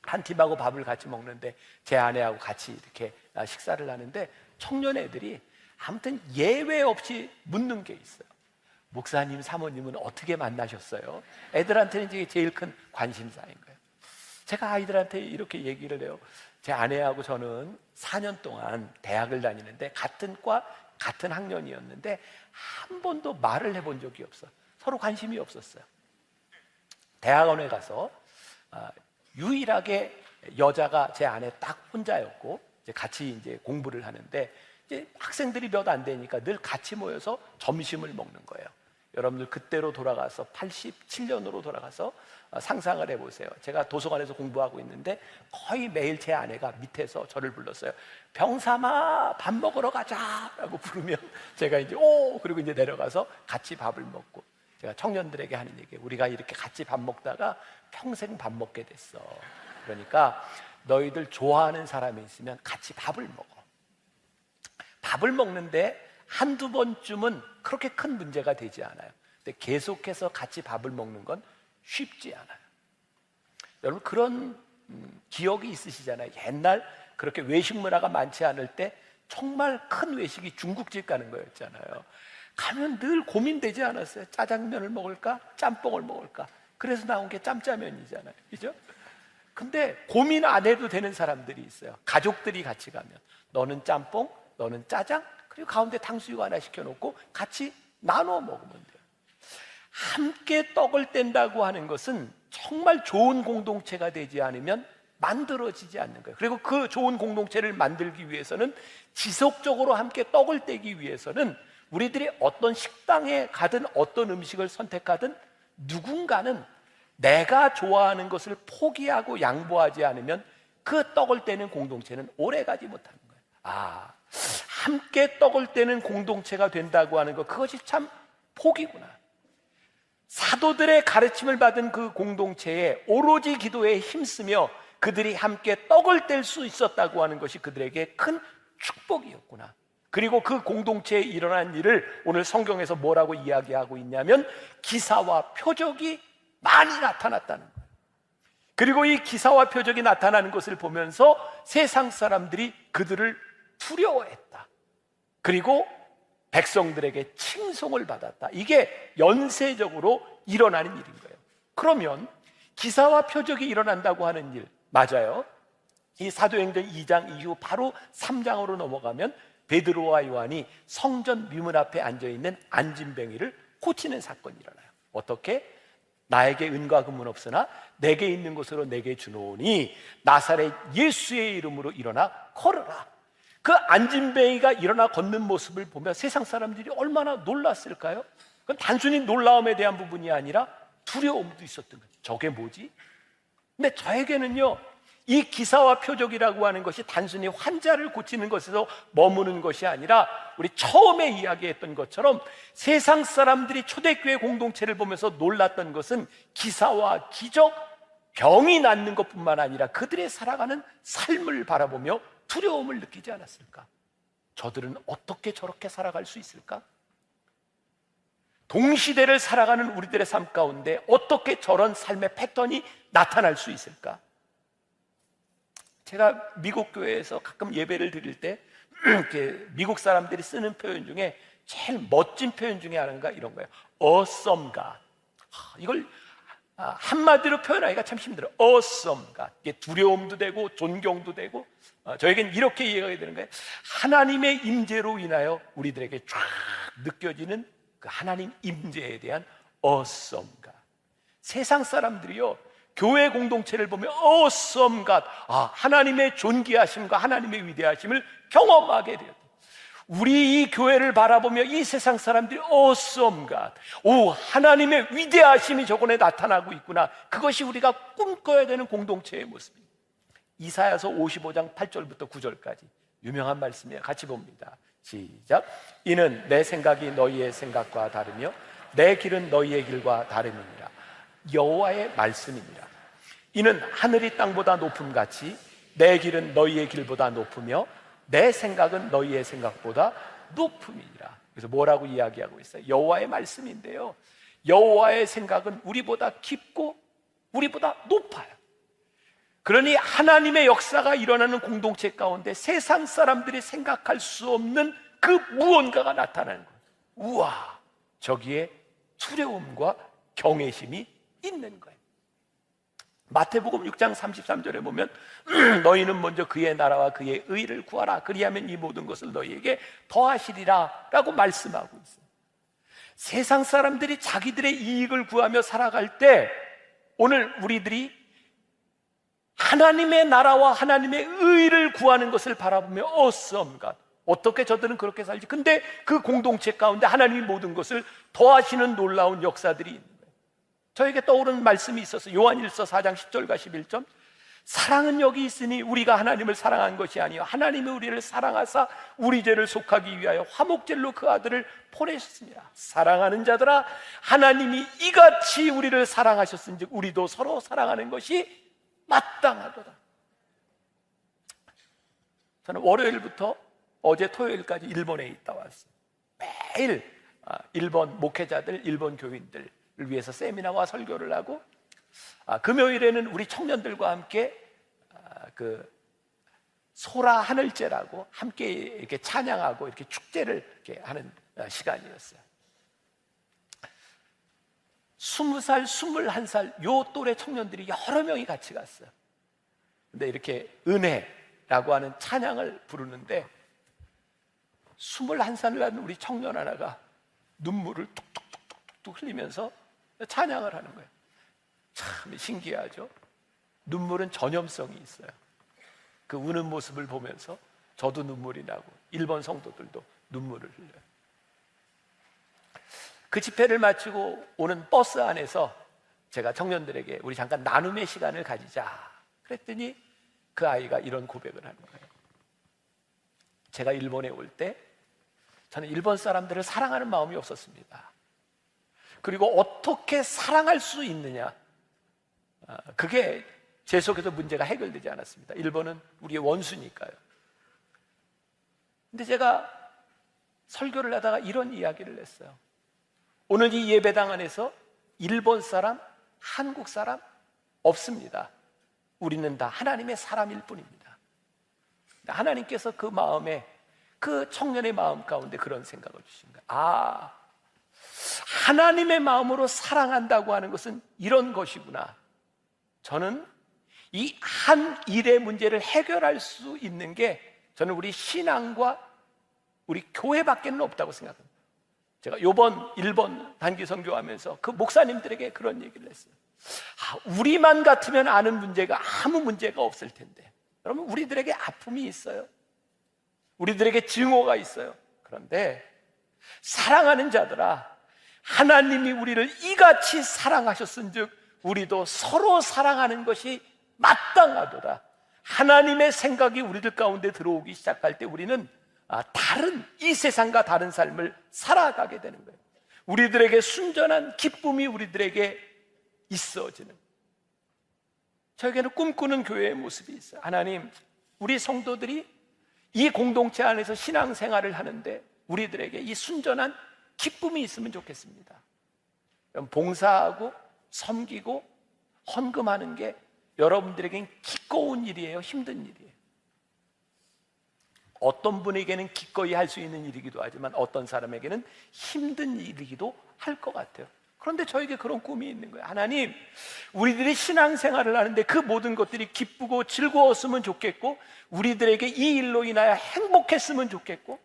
Speaker 1: 한 팀하고 밥을 같이 먹는데 제 아내하고 같이 이렇게 식사를 하는데, 청년 애들이 아무튼 예외 없이 묻는 게 있어요. 목사님, 사모님은 어떻게 만나셨어요? 애들한테는 이게 제일 큰 관심사인 거예요. 제가 아이들한테 이렇게 얘기를 해요. 제 아내하고 저는 4년 동안 대학을 다니는데 같은 과, 같은 학년이었는데 한 번도 말을 해본 적이 없어요. 서로 관심이 없었어요. 대학원에 가서 유일하게 여자가 제 아내 딱 혼자였고, 이제 같이 이제 공부를 하는데, 이제 학생들이 몇 안 되니까 늘 같이 모여서 점심을 먹는 거예요. 여러분들 그때로 돌아가서 87년으로 돌아가서 상상을 해보세요. 제가 도서관에서 공부하고 있는데 거의 매일 제 아내가 밑에서 저를 불렀어요. 병삼아 밥 먹으러 가자 라고 부르면 제가 이제 그리고 이제 내려가서 같이 밥을 먹고, 제가 청년들에게 하는 얘기예요. 우리가 이렇게 같이 밥 먹다가 평생 밥 먹게 됐어. 그러니까 너희들 좋아하는 사람이 있으면 같이 밥을 먹어. 밥을 먹는데 한두 번쯤은 그렇게 큰 문제가 되지 않아요. 근데 계속해서 같이 밥을 먹는 건 쉽지 않아요. 여러분 그런 기억이 있으시잖아요. 옛날 그렇게 외식 문화가 많지 않을 때 정말 큰 외식이 중국집 가는 거였잖아요. 가면 늘 고민되지 않았어요? 짜장면을 먹을까? 짬뽕을 먹을까? 그래서 나온 게 짬짜면이잖아요. 그죠? 근데 고민 안 해도 되는 사람들이 있어요. 가족들이 같이 가면 너는 짬뽕, 너는 짜장, 그리고 가운데 탕수육 하나 시켜놓고 같이 나눠 먹으면 돼요. 함께 떡을 뗀다고 하는 것은 정말 좋은 공동체가 되지 않으면 만들어지지 않는 거예요. 그리고 그 좋은 공동체를 만들기 위해서는, 지속적으로 함께 떡을 떼기 위해서는 우리들이 어떤 식당에 가든 어떤 음식을 선택하든 누군가는 내가 좋아하는 것을 포기하고 양보하지 않으면 그 떡을 떼는 공동체는 오래가지 못하는 거예요. 함께 떡을 떼는 공동체가 된다고 하는 것, 그것이 참 복이구나. 사도들의 가르침을 받은 그 공동체에 오로지 기도에 힘쓰며 그들이 함께 떡을 뗄 수 있었다고 하는 것이 그들에게 큰 축복이었구나. 그리고 그 공동체에 일어난 일을 오늘 성경에서 뭐라고 이야기하고 있냐면 기사와 표적이 많이 나타났다는 거예요. 그리고 이 기사와 표적이 나타나는 것을 보면서 세상 사람들이 그들을 두려워했다. 그리고 백성들에게 칭송을 받았다. 이게 연쇄적으로 일어나는 일인 거예요. 그러면 기사와 표적이 일어난다고 하는 일 맞아요. 이 사도행전 2장 이후 바로 3장으로 넘어가면 베드로와 요한이 성전 미문 앞에 앉아있는 안진뱅이를 고치는 사건이 일어나요. 어떻게? 나에게 은과 금은 없으나 내게 있는 것으로 내게 주노니 나사렛 예수의 이름으로 일어나 걸어라. 그 안진뱅이가 일어나 걷는 모습을 보며 세상 사람들이 얼마나 놀랐을까요? 그건 단순히 놀라움에 대한 부분이 아니라 두려움도 있었던 거예요. 저게 뭐지? 근데 저에게는요, 이 기사와 표적이라고 하는 것이 단순히 환자를 고치는 것에서 머무는 것이 아니라 우리 처음에 이야기했던 것처럼 세상 사람들이 초대교회 공동체를 보면서 놀랐던 것은 기사와 기적, 병이 낫는 것뿐만 아니라 그들의 살아가는 삶을 바라보며 두려움을 느끼지 않았을까? 저들은 어떻게 저렇게 살아갈 수 있을까? 동시대를 살아가는 우리들의 삶 가운데 어떻게 저런 삶의 패턴이 나타날 수 있을까? 제가 미국 교회에서 가끔 예배를 드릴 때 미국 사람들이 쓰는 표현 중에 제일 멋진 표현 중에 하나가 이런 거예요. Awesome God. 이걸 한마디로 표현하기가 참 힘들어요. Awesome God. 이게 두려움도 되고 존경도 되고, 저에겐 이렇게 이해가 되는 거예요. 하나님의 임재로 인하여 우리들에게 쫙 느껴지는 그 하나님 임재에 대한 Awesome God. 세상 사람들이요, 교회 공동체를 보면 Awesome God, 하나님의 존귀하심과 하나님의 위대하심을 경험하게 돼요. 우리 이 교회를 바라보며 이 세상 사람들이 Awesome God, 하나님의 위대하심이 저곳에 나타나고 있구나. 그것이 우리가 꿈꿔야 되는 공동체의 모습입니다. 이사야서 55장 8절부터 9절까지 유명한 말씀이에요. 같이 봅니다. 시작. 이는 내 생각이 너희의 생각과 다르며 내 길은 너희의 길과 다름이니라. 여호와의 말씀이니라. 이는 하늘이 땅보다 높음같이 내 길은 너희의 길보다 높으며 내 생각은 너희의 생각보다 높음이니라. 그래서 뭐라고 이야기하고 있어요? 여호와의 말씀인데요, 여호와의 생각은 우리보다 깊고 우리보다 높아요. 그러니 하나님의 역사가 일어나는 공동체 가운데 세상 사람들이 생각할 수 없는 그 무언가가 나타나는 거예요. 우와, 저기에 두려움과 경외심이 있는 거예요. 마태복음 6장 33절에 보면 너희는 먼저 그의 나라와 그의 의를 구하라, 그리하면 이 모든 것을 너희에게 더하시리라 라고 말씀하고 있어요. 세상 사람들이 자기들의 이익을 구하며 살아갈 때 오늘 우리들이 하나님의 나라와 하나님의 의를 구하는 것을 바라보며 awesome God, 어떻게 저들은 그렇게 살지? 근데 그 공동체 가운데 하나님이 모든 것을 더하시는 놀라운 역사들이 있는 거예요. 저에게 떠오르는 말씀이 있어서 요한일서 4장 10절과 11절, 사랑은 여기 있으니 우리가 하나님을 사랑한 것이 아니요 하나님이 우리를 사랑하사 우리 죄를 속하기 위하여 화목제로 그 아들을 보내셨습니다. 사랑하는 자들아, 하나님이 이같이 우리를 사랑하셨은즉 우리도 서로 사랑하는 것이 마땅하도다. 저는 월요일부터 어제 토요일까지 일본에 있다 왔어요. 매일 일본 목회자들, 일본 교인들을 위해서 세미나와 설교를 하고, 금요일에는 우리 청년들과 함께 그 소라 하늘제라고 함께 이렇게 찬양하고 이렇게 축제를 이렇게 하는 시간이었어요. 20살, 21살 요 또래 청년들이 여러 명이 같이 갔어요. 근데 이렇게 은혜라고 하는 찬양을 부르는데 21살을 낳은 우리 청년 하나가 눈물을 뚝뚝뚝뚝 흘리면서 찬양을 하는 거예요. 참 신기하죠? 눈물은 전염성이 있어요. 그 우는 모습을 보면서 저도 눈물이 나고 일본 성도들도 눈물을 흘려요. 그 집회를 마치고 오는 버스 안에서 제가 청년들에게 우리 잠깐 나눔의 시간을 가지자 그랬더니 그 아이가 이런 고백을 하는 거예요. 제가 일본에 올 때 저는 일본 사람들을 사랑하는 마음이 없었습니다. 그리고 어떻게 사랑할 수 있느냐, 그게 제 속에서 문제가 해결되지 않았습니다. 일본은 우리의 원수니까요. 근데 제가 설교를 하다가 이런 이야기를 했어요. 오늘 이 예배당 안에서 일본 사람, 한국 사람 없습니다. 우리는 다 하나님의 사람일 뿐입니다. 하나님께서 그 마음에, 그 청년의 마음 가운데 그런 생각을 주신 거예요. 하나님의 마음으로 사랑한다고 하는 것은 이런 것이구나. 저는 이 한 일의 문제를 해결할 수 있는 게 저는 우리 신앙과 우리 교회밖에는 없다고 생각합니다. 제가 이번 일본 단기 선교하면서 그 목사님들에게 그런 얘기를 했어요. 우리만 같으면 아는 문제가 아무 문제가 없을 텐데, 여러분, 우리들에게 아픔이 있어요. 우리들에게 증오가 있어요. 그런데 사랑하는 자들아, 하나님이 우리를 이같이 사랑하셨은즉 우리도 서로 사랑하는 것이 마땅하도다. 하나님의 생각이 우리들 가운데 들어오기 시작할 때 우리는 다른, 이 세상과 다른 삶을 살아가게 되는 거예요. 우리들에게 순전한 기쁨이 우리들에게 있어지는, 저에게는 꿈꾸는 교회의 모습이 있어요. 하나님, 우리 성도들이 이 공동체 안에서 신앙생활을 하는데 우리들에게 이 순전한 기쁨이 있으면 좋겠습니다. 봉사하고 섬기고 헌금하는 게 여러분들에겐 기꺼운 일이에요? 힘든 일이에요? 어떤 분에게는 기꺼이 할 수 있는 일이기도 하지만 어떤 사람에게는 힘든 일이기도 할 것 같아요. 그런데 저에게 그런 꿈이 있는 거예요. 하나님, 우리들이 신앙생활을 하는데 그 모든 것들이 기쁘고 즐거웠으면 좋겠고, 우리들에게 이 일로 인하여 행복했으면 좋겠고,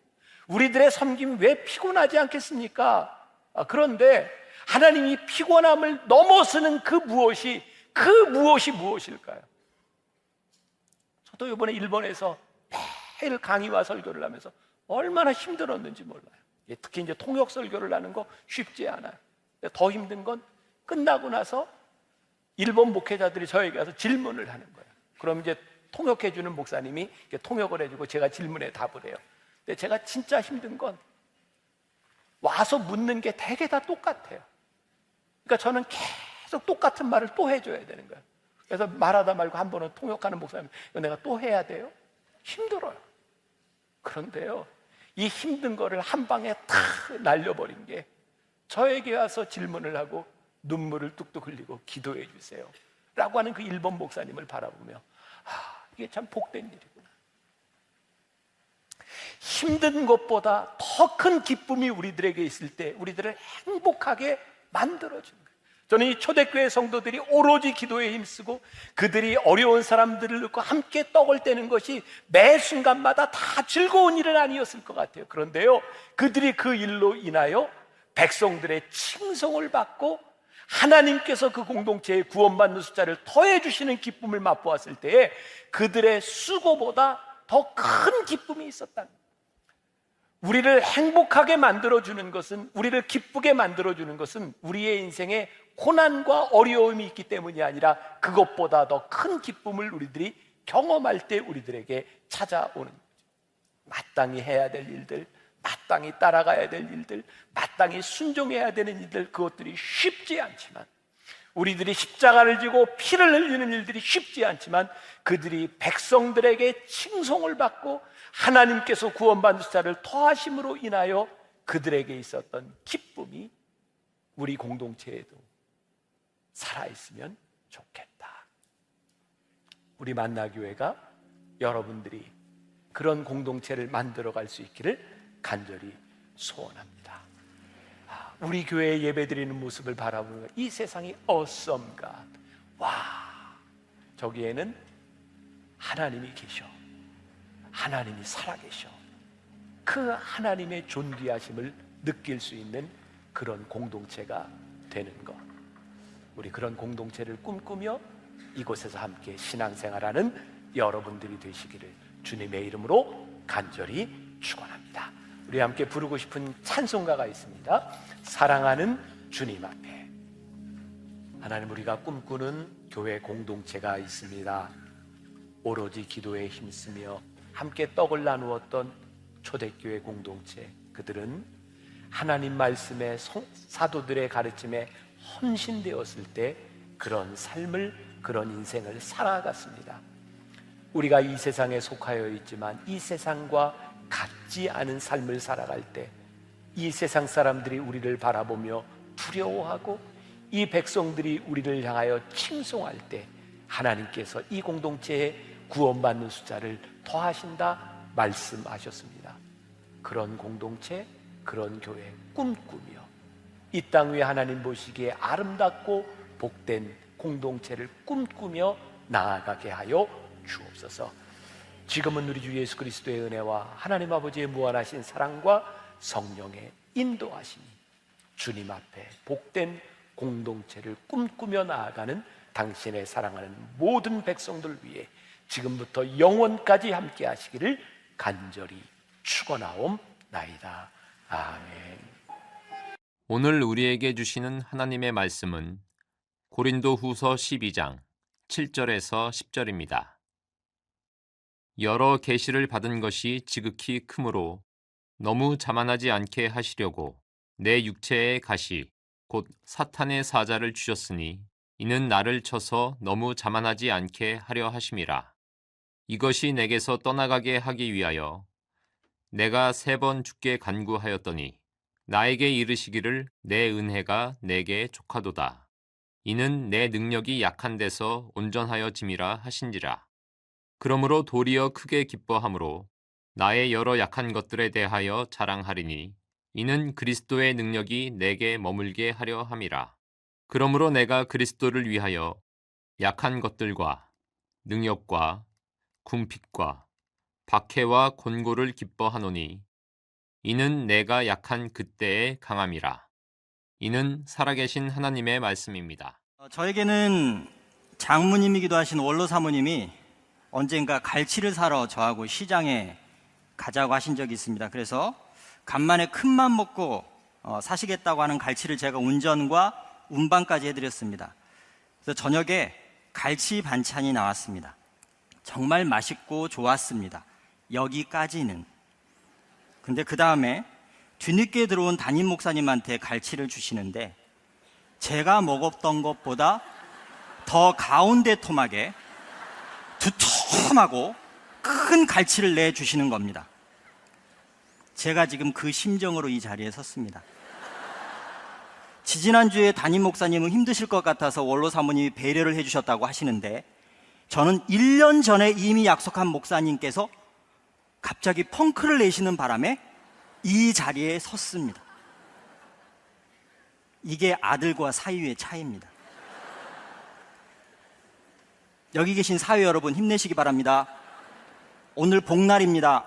Speaker 1: 우리들의 섬김 왜 피곤하지 않겠습니까? 그런데 하나님이 피곤함을 넘어서는 그 무엇이 무엇일까요? 저도 이번에 일본에서 매일 강의와 설교를 하면서 얼마나 힘들었는지 몰라요. 특히 이제 통역 설교를 하는 거 쉽지 않아요. 더 힘든 건 끝나고 나서 일본 목회자들이 저에게 와서 질문을 하는 거예요. 그럼 이제 통역해주는 목사님이 통역을 해주고 제가 질문에 답을 해요. 근데 제가 진짜 힘든 건 와서 묻는 게 대개 다 똑같아요. 그러니까 저는 계속 똑같은 말을 또 해줘야 되는 거예요. 그래서 말하다 말고 한 번은 통역하는 목사님, 이거 내가 또 해야 돼요? 힘들어요. 그런데요, 이 힘든 거를 한 방에 탁 날려버린 게 저에게 와서 질문을 하고 눈물을 뚝뚝 흘리고 기도해 주세요 라고 하는 그 일본 목사님을 바라보며 이게 참 복된 일이구나. 힘든 것보다 더 큰 기쁨이 우리들에게 있을 때 우리들을 행복하게 만들어주는 거예요. 저는 이 초대교회 성도들이 오로지 기도에 힘쓰고 그들이 어려운 사람들을 놓고 함께 떡을 떼는 것이 매 순간마다 다 즐거운 일은 아니었을 것 같아요. 그런데요, 그들이 그 일로 인하여 백성들의 칭송을 받고 하나님께서 그 공동체에 구원받는 숫자를 더해 주시는 기쁨을 맛보았을 때에 그들의 수고보다 더 큰 기쁨이 있었다는 거예요. 우리를 행복하게 만들어주는 것은, 우리를 기쁘게 만들어주는 것은 우리의 인생에 고난과 어려움이 있기 때문이 아니라 그것보다 더 큰 기쁨을 우리들이 경험할 때 우리들에게 찾아오는 거죠. 마땅히 해야 될 일들, 마땅히 따라가야 될 일들, 마땅히 순종해야 되는 일들, 그것들이 쉽지 않지만, 우리들이 십자가를 지고 피를 흘리는 일들이 쉽지 않지만 그들이 백성들에게 칭송을 받고 하나님께서 구원받는 숫자를 더하심으로 인하여 그들에게 있었던 기쁨이 우리 공동체에도 살아있으면 좋겠다. 우리 만나교회가 여러분들이 그런 공동체를 만들어갈 수 있기를 간절히 소원합니다. 우리 교회에 예배드리는 모습을 바라보면 이 세상이 awesome God, 와, 저기에는 하나님이 계셔, 하나님이 살아계셔, 그 하나님의 존귀하심을 느낄 수 있는 그런 공동체가 되는 것, 우리 그런 공동체를 꿈꾸며 이곳에서 함께 신앙생활하는 여러분들이 되시기를 주님의 이름으로 간절히 축원합니다. 우리 함께 부르고 싶은 찬송가가 있습니다. 사랑하는 주님 앞에. 하나님, 우리가 꿈꾸는 교회 공동체가 있습니다. 오로지 기도에 힘쓰며 함께 떡을 나누었던 초대교회 공동체, 그들은 하나님 말씀에 사도들의 가르침에 헌신되었을 때 그런 삶을, 그런 인생을 살아갔습니다. 우리가 이 세상에 속하여 있지만 이 세상과 같지 않은 삶을 살아갈 때 이 세상 사람들이 우리를 바라보며 두려워하고 이 백성들이 우리를 향하여 칭송할 때 하나님께서 이 공동체에 구원받는 숫자를 더하신다 말씀하셨습니다. 그런 공동체, 그런 교회 꿈꾸며 이 땅 위에 하나님 보시기에 아름답고 복된 공동체를 꿈꾸며 나아가게 하여 주옵소서. 지금은 우리 주 예수 그리스도의 은혜와 하나님 아버지의 무한하신 사랑과 성령의 인도하심이 주님 앞에 복된 공동체를 꿈꾸며 나아가는 당신의 사랑하는 모든 백성들 위해 지금부터 영원까지 함께 하시기를 간절히 축원하옵나이다. 아멘.
Speaker 2: 오늘 우리에게 주시는 하나님의 말씀은 고린도후서 12장 7절에서 10절입니다. 여러 계시를 받은 것이 지극히 크므로 너무 자만하지 않게 하시려고 내 육체의 가시 곧 사탄의 사자를 주셨으니 이는 나를 쳐서 너무 자만하지 않게 하려 하심이라. 이것이 내게서 떠나가게 하기 위하여 내가 3번 주께 간구하였더니 나에게 이르시기를 내 은혜가 내게 족하도다. 이는 내 능력이 약한 데서 온전하여 짐이라 하신지라. 그러므로 도리어 크게 기뻐함으로 나의 여러 약한 것들에 대하여 자랑하리니 이는 그리스도의 능력이 내게 머물게 하려 함이라. 그러므로 내가 그리스도를 위하여 약한 것들과 능력과 궁핍과 박해와 곤고를 기뻐하노니 이는 내가 약한 그때의 강함이라. 이는 살아계신 하나님의 말씀입니다.
Speaker 3: 저에게는 장모님이기도 하신 원로 사모님이 언젠가 갈치를 사러 저하고 시장에 가자고 하신 적이 있습니다. 그래서 간만에 큰맘 먹고 사시겠다고 하는 갈치를 제가 운전과 운반까지 해드렸습니다. 그래서 저녁에 갈치 반찬이 나왔습니다. 정말 맛있고 좋았습니다. 여기까지는. 근데 그 다음에 뒤늦게 들어온 담임 목사님한테 갈치를 주시는데 제가 먹었던 것보다 더 가운데 토막에 두툼하고 큰 갈치를 내주시는 겁니다. 제가 지금 그 심정으로 이 자리에 섰습니다. 지지난주에 담임 목사님은 힘드실 것 같아서 원로 사모님이 배려를 해주셨다고 하시는데 저는 1년 전에 이미 약속한 목사님께서 갑자기 펑크를 내시는 바람에 이 자리에 섰습니다. 이게 아들과 사위의 차이입니다. 여기 계신 사위 여러분 힘내시기 바랍니다. 오늘 복날입니다.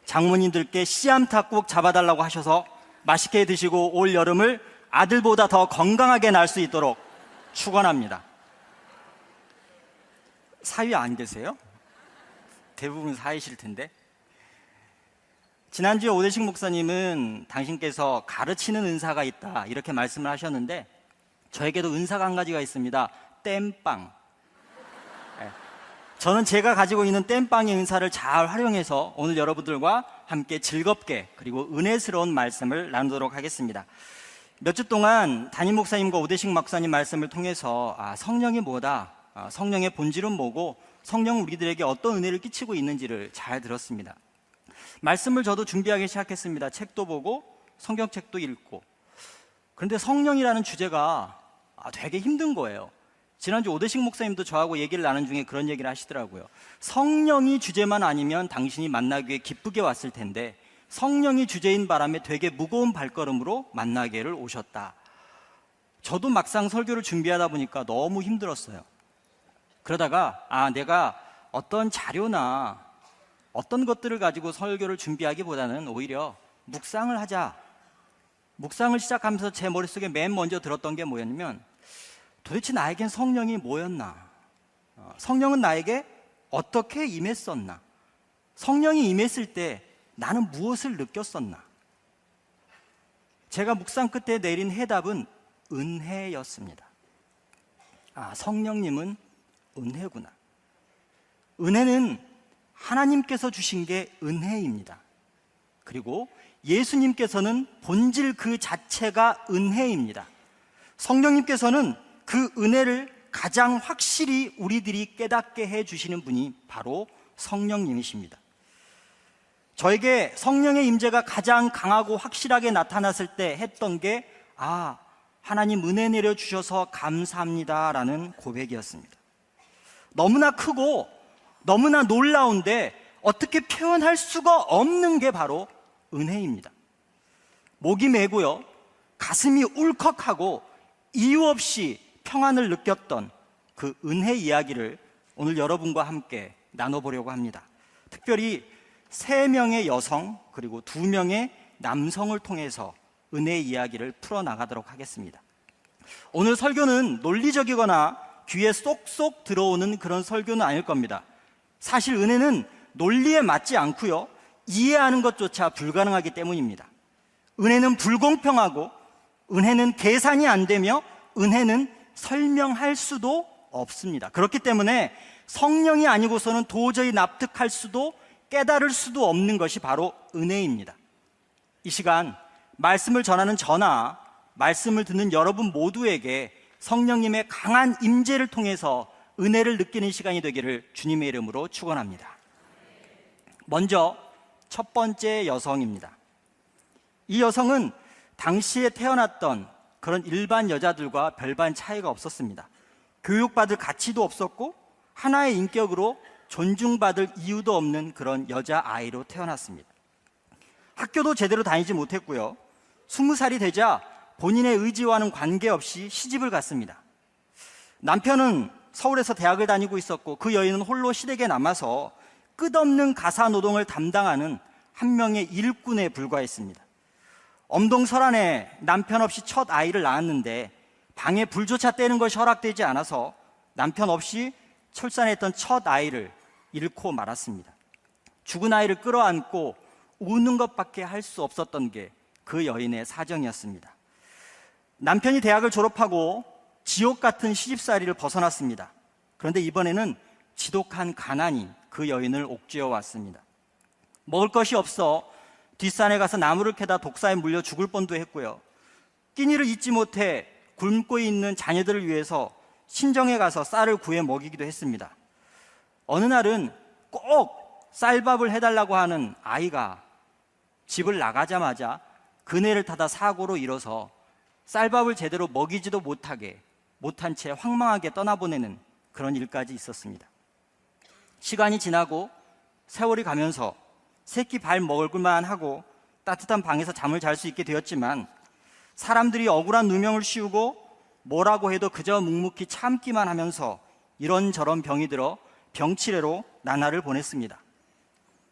Speaker 3: 장모님들께 씨암탉 꼭 잡아달라고 하셔서 맛있게 드시고 올 여름을 아들보다 더 건강하게 날 수 있도록 축원합니다. 사위 안 계세요? 대부분 사위실 텐데. 지난주에 오대식 목사님은 당신께서 가르치는 은사가 있다 이렇게 말씀을 하셨는데 저에게도 은사가 한 가지가 있습니다. 땜빵. 저는 제가 가지고 있는 땜빵의 은사를 잘 활용해서 오늘 여러분들과 함께 즐겁게 그리고 은혜스러운 말씀을 나누도록 하겠습니다. 몇 주 동안 담임 목사님과 오대식 목사님 말씀을 통해서 성령이 뭐다, 성령의 본질은 뭐고 성령은 우리들에게 어떤 은혜를 끼치고 있는지를 잘 들었습니다. 말씀을 저도 준비하기 시작했습니다. 책도 보고 성경책도 읽고. 그런데 성령이라는 주제가 되게 힘든 거예요. 지난주 오대식 목사님도 저하고 얘기를 나눈 중에 그런 얘기를 하시더라고요. 성령이 주제만 아니면 당신이 만나기에 기쁘게 왔을 텐데 성령이 주제인 바람에 되게 무거운 발걸음으로 만나기를 오셨다. 저도 막상 설교를 준비하다 보니까 너무 힘들었어요. 그러다가 내가 어떤 자료나 어떤 것들을 가지고 설교를 준비하기보다는 오히려 묵상을 하자. 묵상을 시작하면서 제 머릿속에 맨 먼저 들었던 게 뭐였냐면 도대체 나에겐 성령이 뭐였나? 성령은 나에게 어떻게 임했었나? 성령이 임했을 때 나는 무엇을 느꼈었나? 제가 묵상 끝에 내린 해답은 은혜였습니다. 성령님은 은혜구나. 은혜는 하나님께서 주신 게 은혜입니다. 그리고 예수님께서는 본질 그 자체가 은혜입니다. 성령님께서는 그 은혜를 가장 확실히 우리들이 깨닫게 해주시는 분이 바로 성령님이십니다. 저에게 성령의 임재가 가장 강하고 확실하게 나타났을 때 했던 게 하나님 은혜 내려주셔서 감사합니다라는 고백이었습니다. 너무나 크고 너무나 놀라운데 어떻게 표현할 수가 없는 게 바로 은혜입니다. 목이 메고요, 가슴이 울컥하고 이유 없이 평안을 느꼈던 그 은혜 이야기를 오늘 여러분과 함께 나눠보려고 합니다. 특별히 3명의 여성 그리고 2명의 남성을 통해서 은혜 이야기를 풀어나가도록 하겠습니다. 오늘 설교는 논리적이거나 귀에 쏙쏙 들어오는 그런 설교는 아닐 겁니다. 사실 은혜는 논리에 맞지 않고요, 이해하는 것조차 불가능하기 때문입니다. 은혜는 불공평하고 은혜는 계산이 안 되며 은혜는 설명할 수도 없습니다. 그렇기 때문에 성령이 아니고서는 도저히 납득할 수도 깨달을 수도 없는 것이 바로 은혜입니다. 이 시간 말씀을 전하는 저나 말씀을 듣는 여러분 모두에게 성령님의 강한 임재를 통해서 은혜를 느끼는 시간이 되기를 주님의 이름으로 축원합니다. 먼저 첫 번째 여성입니다. 이 여성은 당시에 태어났던 그런 일반 여자들과 별반 차이가 없었습니다. 교육받을 가치도 없었고 하나의 인격으로 존중받을 이유도 없는 그런 여자아이로 태어났습니다. 학교도 제대로 다니지 못했고요. 20살이 되자 본인의 의지와는 관계없이 시집을 갔습니다. 남편은 서울에서 대학을 다니고 있었고 그 여인은 홀로 시댁에 남아서 끝없는 가사 노동을 담당하는 한 명의 일꾼에 불과했습니다. 엄동설안에 남편 없이 첫 아이를 낳았는데 방에 불조차 떼는 것이 허락되지 않아서 남편 없이 출산했던 첫 아이를 잃고 말았습니다. 죽은 아이를 끌어안고 우는 것밖에 할 수 없었던 게 그 여인의 사정이었습니다. 남편이 대학을 졸업하고 지옥 같은 시집살이를 벗어났습니다. 그런데 이번에는 지독한 가난이 그 여인을 옥죄어 왔습니다. 먹을 것이 없어 뒷산에 가서 나무를 캐다 독사에 물려 죽을 뻔도 했고요. 끼니를 잊지 못해 굶고 있는 자녀들을 위해서 친정에 가서 쌀을 구해 먹이기도 했습니다. 어느 날은 꼭 쌀밥을 해달라고 하는 아이가 집을 나가자마자 그네를 타다 사고로 일어서 쌀밥을 제대로 먹이지도 못한 채 황망하게 떠나보내는 그런 일까지 있었습니다. 시간이 지나고 세월이 가면서 새끼 발 먹을 만 하고 따뜻한 방에서 잠을 잘 수 있게 되었지만 사람들이 억울한 누명을 씌우고 뭐라고 해도 그저 묵묵히 참기만 하면서 이런저런 병이 들어 병치레로 나날을 보냈습니다.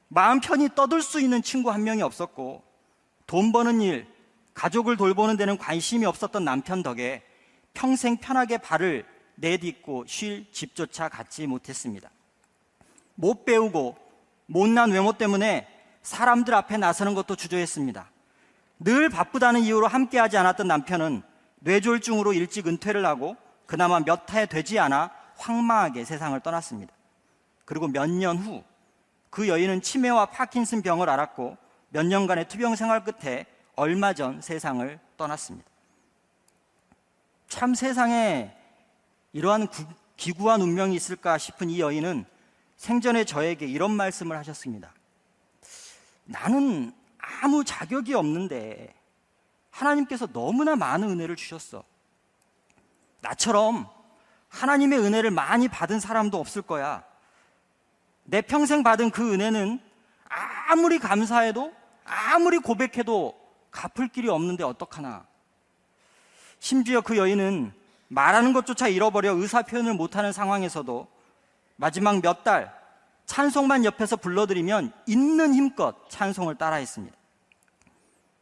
Speaker 3: 마음 편히 떠들 수 있는 친구 한 명이 없었고 돈 버는 일, 가족을 돌보는 데는 관심이 없었던 남편 덕에 평생 편하게 발을 내딛고 쉴 집조차 갖지 못했습니다. 못 배우고 못난 외모 때문에 사람들 앞에 나서는 것도 주저했습니다. 늘 바쁘다는 이유로 함께하지 않았던 남편은 뇌졸중으로 일찍 은퇴를 하고 그나마 몇 해 되지 않아 황망하게 세상을 떠났습니다. 그리고 몇 년 후 그 여인은 치매와 파킨슨 병을 앓았고 몇 년간의 투병 생활 끝에 얼마 전 세상을 떠났습니다. 참 세상에 이러한 기구한 운명이 있을까 싶은 이 여인은 생전에 저에게 이런 말씀을 하셨습니다. 나는 아무 자격이 없는데 하나님께서 너무나 많은 은혜를 주셨어. 나처럼 하나님의 은혜를 많이 받은 사람도 없을 거야. 내 평생 받은 그 은혜는 아무리 감사해도 아무리 고백해도 갚을 길이 없는데 어떡하나. 심지어 그 여인은 말하는 것조차 잃어버려 의사 표현을 못하는 상황에서도 마지막 몇 달 찬송만 옆에서 불러드리면 있는 힘껏 찬송을 따라했습니다.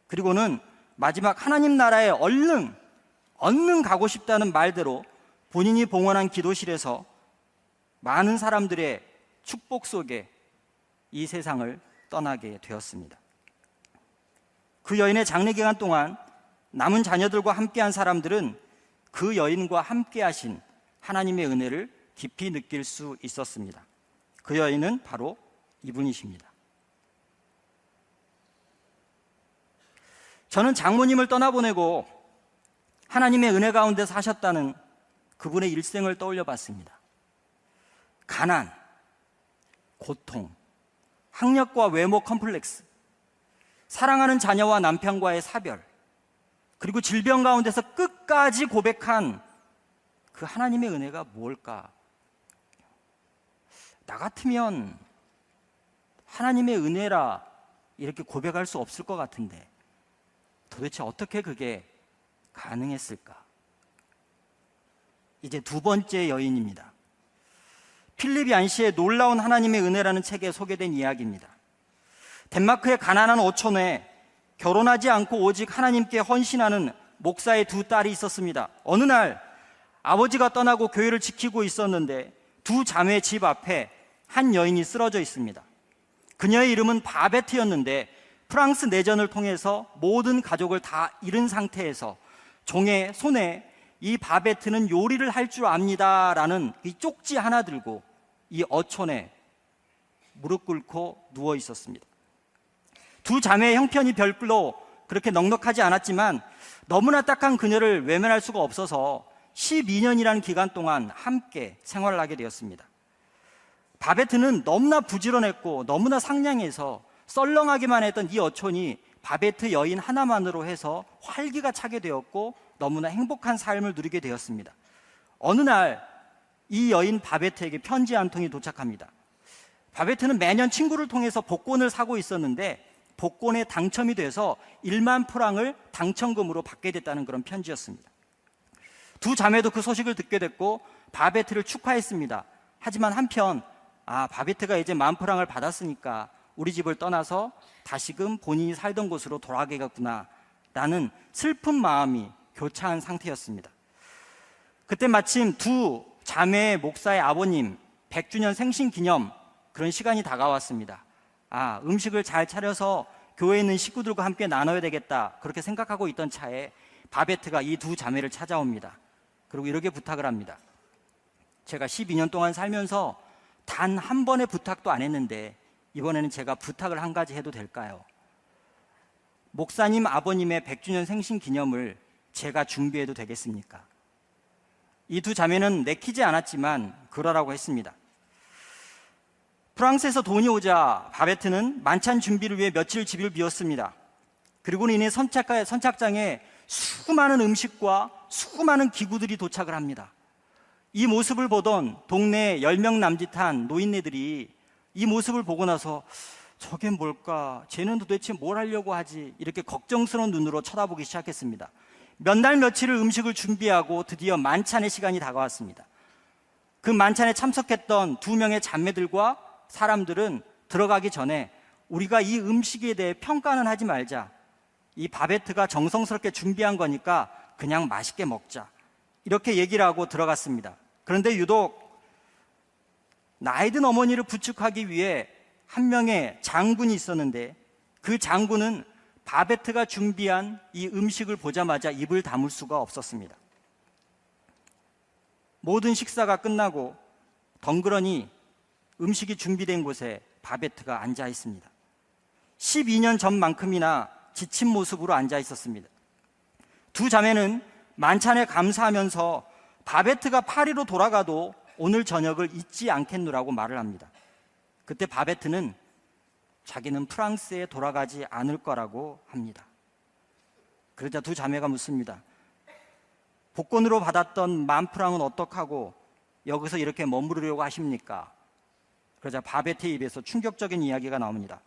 Speaker 3: 그리고는 마지막 하나님 나라에 얼른 가고 싶다는 말대로 본인이 봉헌한 기도실에서 많은 사람들의 축복 속에 이 세상을 떠나게 되었습니다. 그 여인의 장례 기간 동안 남은 자녀들과 함께한 사람들은 그 여인과 함께하신 하나님의 은혜를 깊이 느낄 수 있었습니다. 그 여인은 바로 이분이십니다. 저는 장모님을 떠나보내고 하나님의 은혜 가운데 사셨다는 그분의 일생을 떠올려 봤습니다. 가난, 고통, 학력과 외모 컴플렉스, 사랑하는 자녀와 남편과의 사별, 그리고 질병 가운데서 끝까지 고백한 그 하나님의 은혜가 뭘까? 나 같으면 하나님의 은혜라 이렇게 고백할 수 없을 것 같은데 도대체 어떻게 그게 가능했을까? 이제 두 번째 여인입니다. 필립 얀시의 놀라운 하나님의 은혜라는 책에 소개된 이야기입니다. 덴마크의 가난한 어촌에 결혼하지 않고 오직 하나님께 헌신하는 목사의 두 딸이 있었습니다. 어느 날 아버지가 떠나고 교회를 지키고 있었는데 두 자매 집 앞에 한 여인이 쓰러져 있습니다. 그녀의 이름은 바베트였는데 프랑스 내전을 통해서 모든 가족을 다 잃은 상태에서 종의 손에 이 바베트는 요리를 할 줄 압니다 라는 이 쪽지 하나 들고 이 어촌에 무릎 꿇고 누워 있었습니다. 두 자매의 형편이 별로 그렇게 넉넉하지 않았지만 너무나 딱한 그녀를 외면할 수가 없어서 12년이라는 기간 동안 함께 생활을 하게 되었습니다. 바베트는 너무나 부지런했고 너무나 상냥해서 썰렁하기만 했던 이 어촌이 바베트 여인 하나만으로 해서 활기가 차게 되었고 너무나 행복한 삶을 누리게 되었습니다. 어느 날 이 여인 바베트에게 편지 한 통이 도착합니다. 바베트는 매년 친구를 통해서 복권을 사고 있었는데 복권에 당첨이 돼서 1만 프랑을 당첨금으로 받게 됐다는 그런 편지였습니다. 두 자매도 그 소식을 듣게 됐고 바베트를 축하했습니다. 하지만 한편 바베트가 이제 1만 프랑을 받았으니까 우리 집을 떠나서 다시금 본인이 살던 곳으로 돌아가겠구나 라는 슬픈 마음이 교차한 상태였습니다. 그때 마침 두 자매의 목사의 아버님 100주년 생신 기념 그런 시간이 다가왔습니다. 음식을 잘 차려서 교회에 있는 식구들과 함께 나눠야 되겠다 그렇게 생각하고 있던 차에 바베트가 이 두 자매를 찾아옵니다. 그리고 이렇게 부탁을 합니다. 제가 12년 동안 살면서 단 한 번의 부탁도 안 했는데 이번에는 제가 부탁을 한 가지 해도 될까요? 목사님 아버님의 100주년 생신 기념을 제가 준비해도 되겠습니까? 이 두 자매는 내키지 않았지만 그러라고 했습니다. 프랑스에서 돈이 오자 바베트는 만찬 준비를 위해 며칠 집을 비웠습니다. 그리고 이내 선착장에 수많은 음식과 수많은 기구들이 도착을 합니다. 이 모습을 보던 동네 10명 남짓한 노인네들이 이 모습을 보고 나서 저게 뭘까? 쟤는 도대체 뭘 하려고 하지? 이렇게 걱정스러운 눈으로 쳐다보기 시작했습니다. 몇 날 며칠을 음식을 준비하고 드디어 만찬의 시간이 다가왔습니다. 그 만찬에 참석했던 2명의 자매들과 사람들은 들어가기 전에 우리가 이 음식에 대해 평가는 하지 말자. 이 바베트가 정성스럽게 준비한 거니까 그냥 맛있게 먹자. 이렇게 얘기를 하고 들어갔습니다. 그런데 유독 나이 든 어머니를 부축하기 위해 한 명의 장군이 있었는데 그 장군은 바베트가 준비한 이 음식을 보자마자 입을 다물 수가 없었습니다. 모든 식사가 끝나고 덩그러니 음식이 준비된 곳에 바베트가 앉아 있습니다. 12년 전만큼이나 지친 모습으로 앉아 있었습니다. 두 자매는 만찬에 감사하면서 바베트가 파리로 돌아가도 오늘 저녁을 잊지 않겠노라고 말을 합니다. 그때 바베트는 자기는 프랑스에 돌아가지 않을 거라고 합니다. 그러자 두 자매가 묻습니다. 복권으로 받았던 1만 프랑은 어떡하고 여기서 이렇게 머무르려고 하십니까? 그러자 바베트의 입에서 충격적인 이야기가 나옵니다.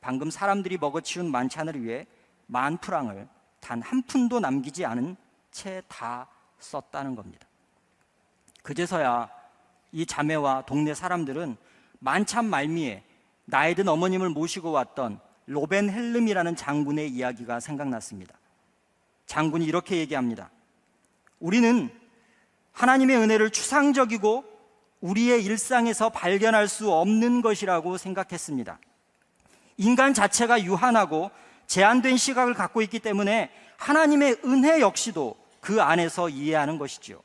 Speaker 3: 방금 사람들이 먹어치운 만찬을 위해 1만 프랑을 단 한 푼도 남기지 않은 채 다 썼다는 겁니다. 그제서야 이 자매와 동네 사람들은 만찬 말미에 나이 든 어머님을 모시고 왔던 로벤 헬름이라는 장군의 이야기가 생각났습니다. 장군이 이렇게 얘기합니다. 우리는 하나님의 은혜를 추상적이고 우리의 일상에서 발견할 수 없는 것이라고 생각했습니다. 인간 자체가 유한하고 제한된 시각을 갖고 있기 때문에 하나님의 은혜 역시도 그 안에서 이해하는 것이지요.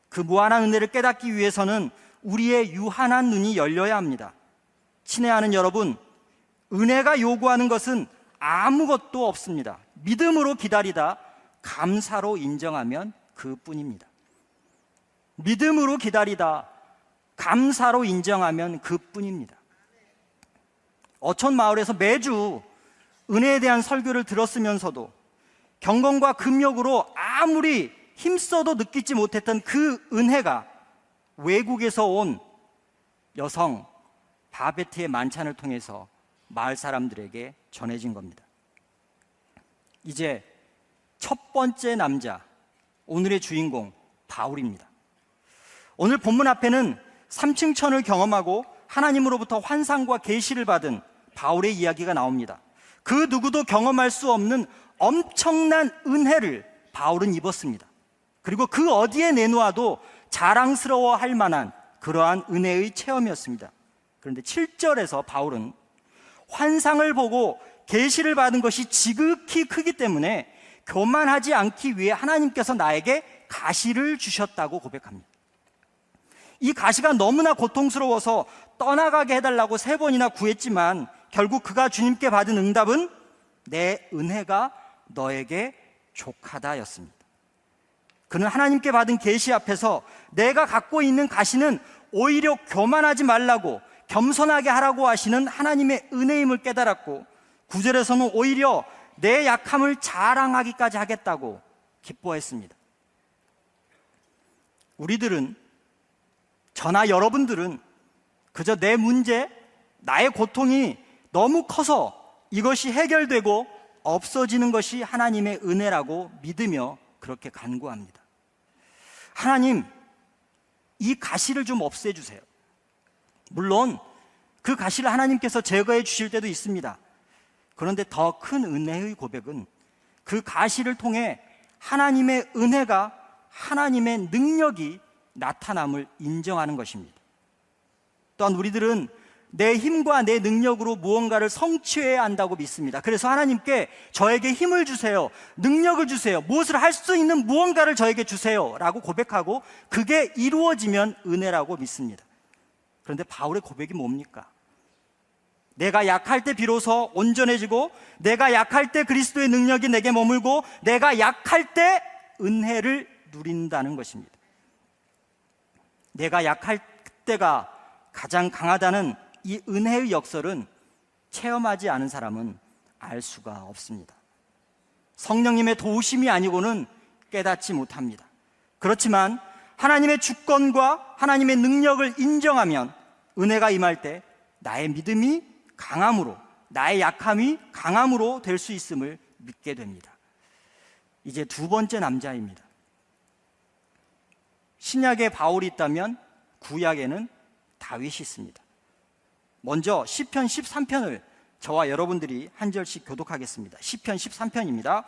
Speaker 3: 그 무한한 은혜를 깨닫기 위해서는 우리의 유한한 눈이 열려야 합니다. 친애하는 여러분, 은혜가 요구하는 것은 아무것도 없습니다. 믿음으로 기다리다 감사로 인정하면 그뿐입니다. 믿음으로 기다리다 감사로 인정하면 그뿐입니다. 어촌 마을에서 매주 은혜에 대한 설교를 들었으면서도 경건과 금욕으로 아무리 힘써도 느끼지 못했던 그 은혜가 외국에서 온 여성 바베트의 만찬을 통해서 마을 사람들에게 전해진 겁니다. 이제 첫 번째 남자, 오늘의 주인공 바울입니다. 오늘 본문 앞에는 삼층천을 경험하고 하나님으로부터 환상과 계시를 받은 바울의 이야기가 나옵니다. 그 누구도 경험할 수 없는 엄청난 은혜를 바울은 입었습니다. 그리고 그 어디에 내놓아도 자랑스러워할 만한 그러한 은혜의 체험이었습니다. 그런데 7절에서 바울은 환상을 보고 계시를 받은 것이 지극히 크기 때문에 교만하지 않기 위해 하나님께서 나에게 가시를 주셨다고 고백합니다. 이 가시가 너무나 고통스러워서 떠나가게 해달라고 3번이나 구했지만 결국 그가 주님께 받은 응답은 내 은혜가 너에게 족하다였습니다. 그는 하나님께 받은 계시 앞에서 내가 갖고 있는 가시는 오히려 교만하지 말라고, 겸손하게 하라고 하시는 하나님의 은혜임을 깨달았고, 9절에서는 오히려 내 약함을 자랑하기까지 하겠다고 기뻐했습니다. 우리들은, 저나 여러분들은 그저 내 문제, 나의 고통이 너무 커서 이것이 해결되고 없어지는 것이 하나님의 은혜라고 믿으며 그렇게 간구합니다. 하나님, 이 가시를 좀 없애주세요. 물론 그 가시를 하나님께서 제거해 주실 때도 있습니다. 그런데 더 큰 은혜의 고백은 그 가시를 통해 하나님의 은혜가, 하나님의 능력이 나타남을 인정하는 것입니다. 또한 우리들은 내 힘과 내 능력으로 무언가를 성취해야 한다고 믿습니다. 그래서 하나님께 저에게 힘을 주세요, 능력을 주세요, 무엇을 할 수 있는 무언가를 저에게 주세요 라고 고백하고 그게 이루어지면 은혜라고 믿습니다. 그런데 바울의 고백이 뭡니까? 내가 약할 때 비로소 온전해지고, 내가 약할 때 그리스도의 능력이 내게 머물고, 내가 약할 때 은혜를 누린다는 것입니다. 내가 약할 때가 가장 강하다는 이 은혜의 역설은 체험하지 않은 사람은 알 수가 없습니다. 성령님의 도우심이 아니고는 깨닫지 못합니다. 그렇지만 하나님의 주권과 하나님의 능력을 인정하면 은혜가 임할 때 나의 믿음이 강함으로, 나의 약함이 강함으로 될 수 있음을 믿게 됩니다. 이제 두 번째 남자입니다. 신약에 바울이 있다면 구약에는 다윗이 있습니다. 먼저 시편 13편을 저와 여러분들이 한 절씩 교독하겠습니다. 시편 13편입니다.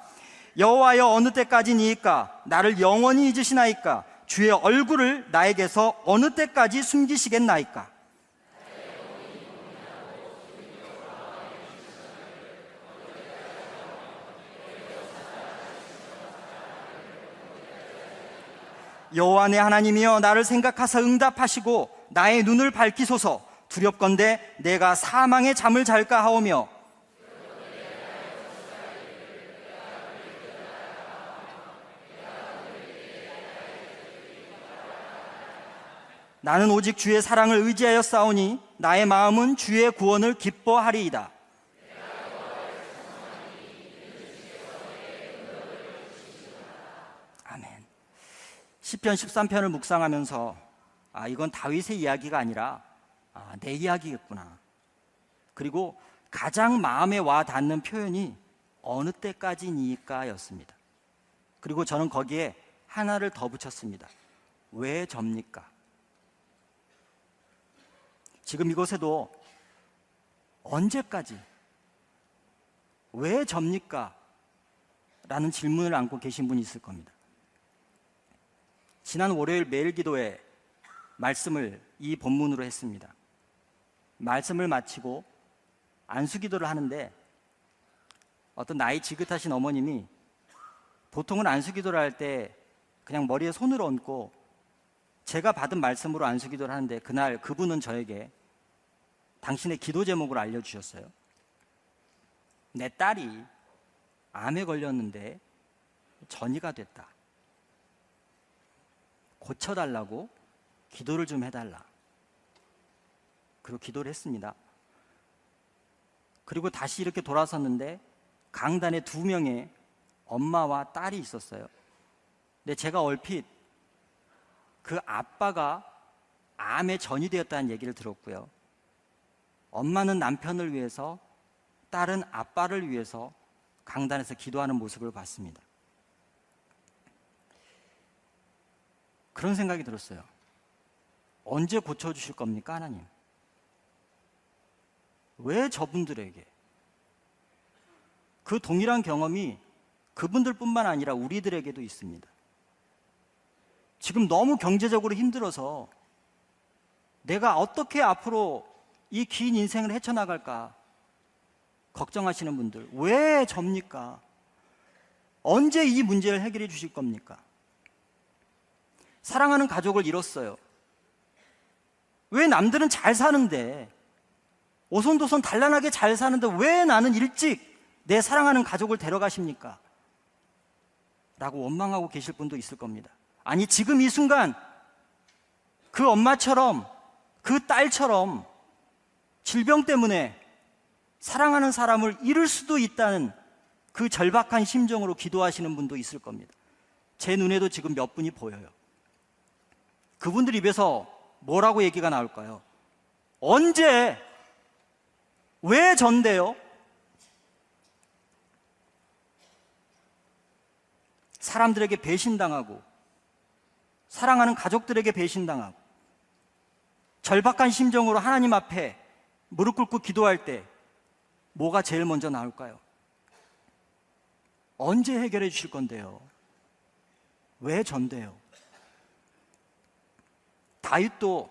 Speaker 3: 여호와여, 어느 때까지니이까? 나를 영원히 잊으시나이까? 주의 얼굴을 나에게서 어느 때까지 숨기시겠나이까? 여호와 내 하나님이여, 나를 생각하사 응답하시고 나의 눈을 밝히소서. 두렵건대 내가 사망의 잠을 잘까 하오며, 나는 오직 주의 사랑을 의지하여 싸우니 나의 마음은 주의 구원을 기뻐하리이다. 아멘. 시편 13편을 묵상하면서 이건 다윗의 이야기가 아니라 내 이야기겠구나. 그리고 가장 마음에 와 닿는 표현이 어느 때까지니까 였습니다. 그리고 저는 거기에 하나를 더 붙였습니다. 왜 접니까? 지금 이곳에도 언제까지, 왜 접니까? 라는 질문을 안고 계신 분이 있을 겁니다. 지난 월요일 매일 기도회 말씀을 이 본문으로 했습니다. 말씀을 마치고 안수기도를 하는데 어떤 나이 지긋하신 어머님이, 보통은 안수기도를 할 때 그냥 머리에 손을 얹고 제가 받은 말씀으로 안수기도를 하는데, 그날 그분은 저에게 당신의 기도 제목을 알려주셨어요. 내 딸이 암에 걸렸는데 전이가 됐다. 고쳐달라고 기도를 좀 해달라. 그리고 기도를 했습니다. 그리고 다시 이렇게 돌아섰는데 강단에 2명의 엄마와 딸이 있었어요. 근데 제가 얼핏 그 아빠가 암에 전이되었다는 얘기를 들었고요. 엄마는 남편을 위해서, 딸은 아빠를 위해서 강단에서 기도하는 모습을 봤습니다. 그런 생각이 들었어요. 언제 고쳐주실 겁니까, 하나님? 왜 저분들에게? 그 동일한 경험이 그분들뿐만 아니라 우리들에게도 있습니다. 지금 너무 경제적으로 힘들어서 내가 어떻게 앞으로 이 긴 인생을 헤쳐나갈까 걱정하시는 분들, 왜 접니까? 언제 이 문제를 해결해 주실 겁니까? 사랑하는 가족을 잃었어요. 왜 남들은 잘 사는데, 오손도손 단란하게 잘 사는데 왜 나는 일찍 내 사랑하는 가족을 데려가십니까? 라고 원망하고 계실 분도 있을 겁니다. 아니, 지금 이 순간 그 엄마처럼, 그 딸처럼 질병 때문에 사랑하는 사람을 잃을 수도 있다는 그 절박한 심정으로 기도하시는 분도 있을 겁니다. 제 눈에도 지금 몇 분이 보여요. 그분들 입에서 뭐라고 얘기가 나올까요? 언제, 왜 전데요? 사람들에게 배신당하고, 사랑하는 가족들에게 배신당하고, 절박한 심정으로 하나님 앞에 무릎 꿇고 기도할 때 뭐가 제일 먼저 나올까요? 언제 해결해 주실 건데요? 왜 전데요? 다윗도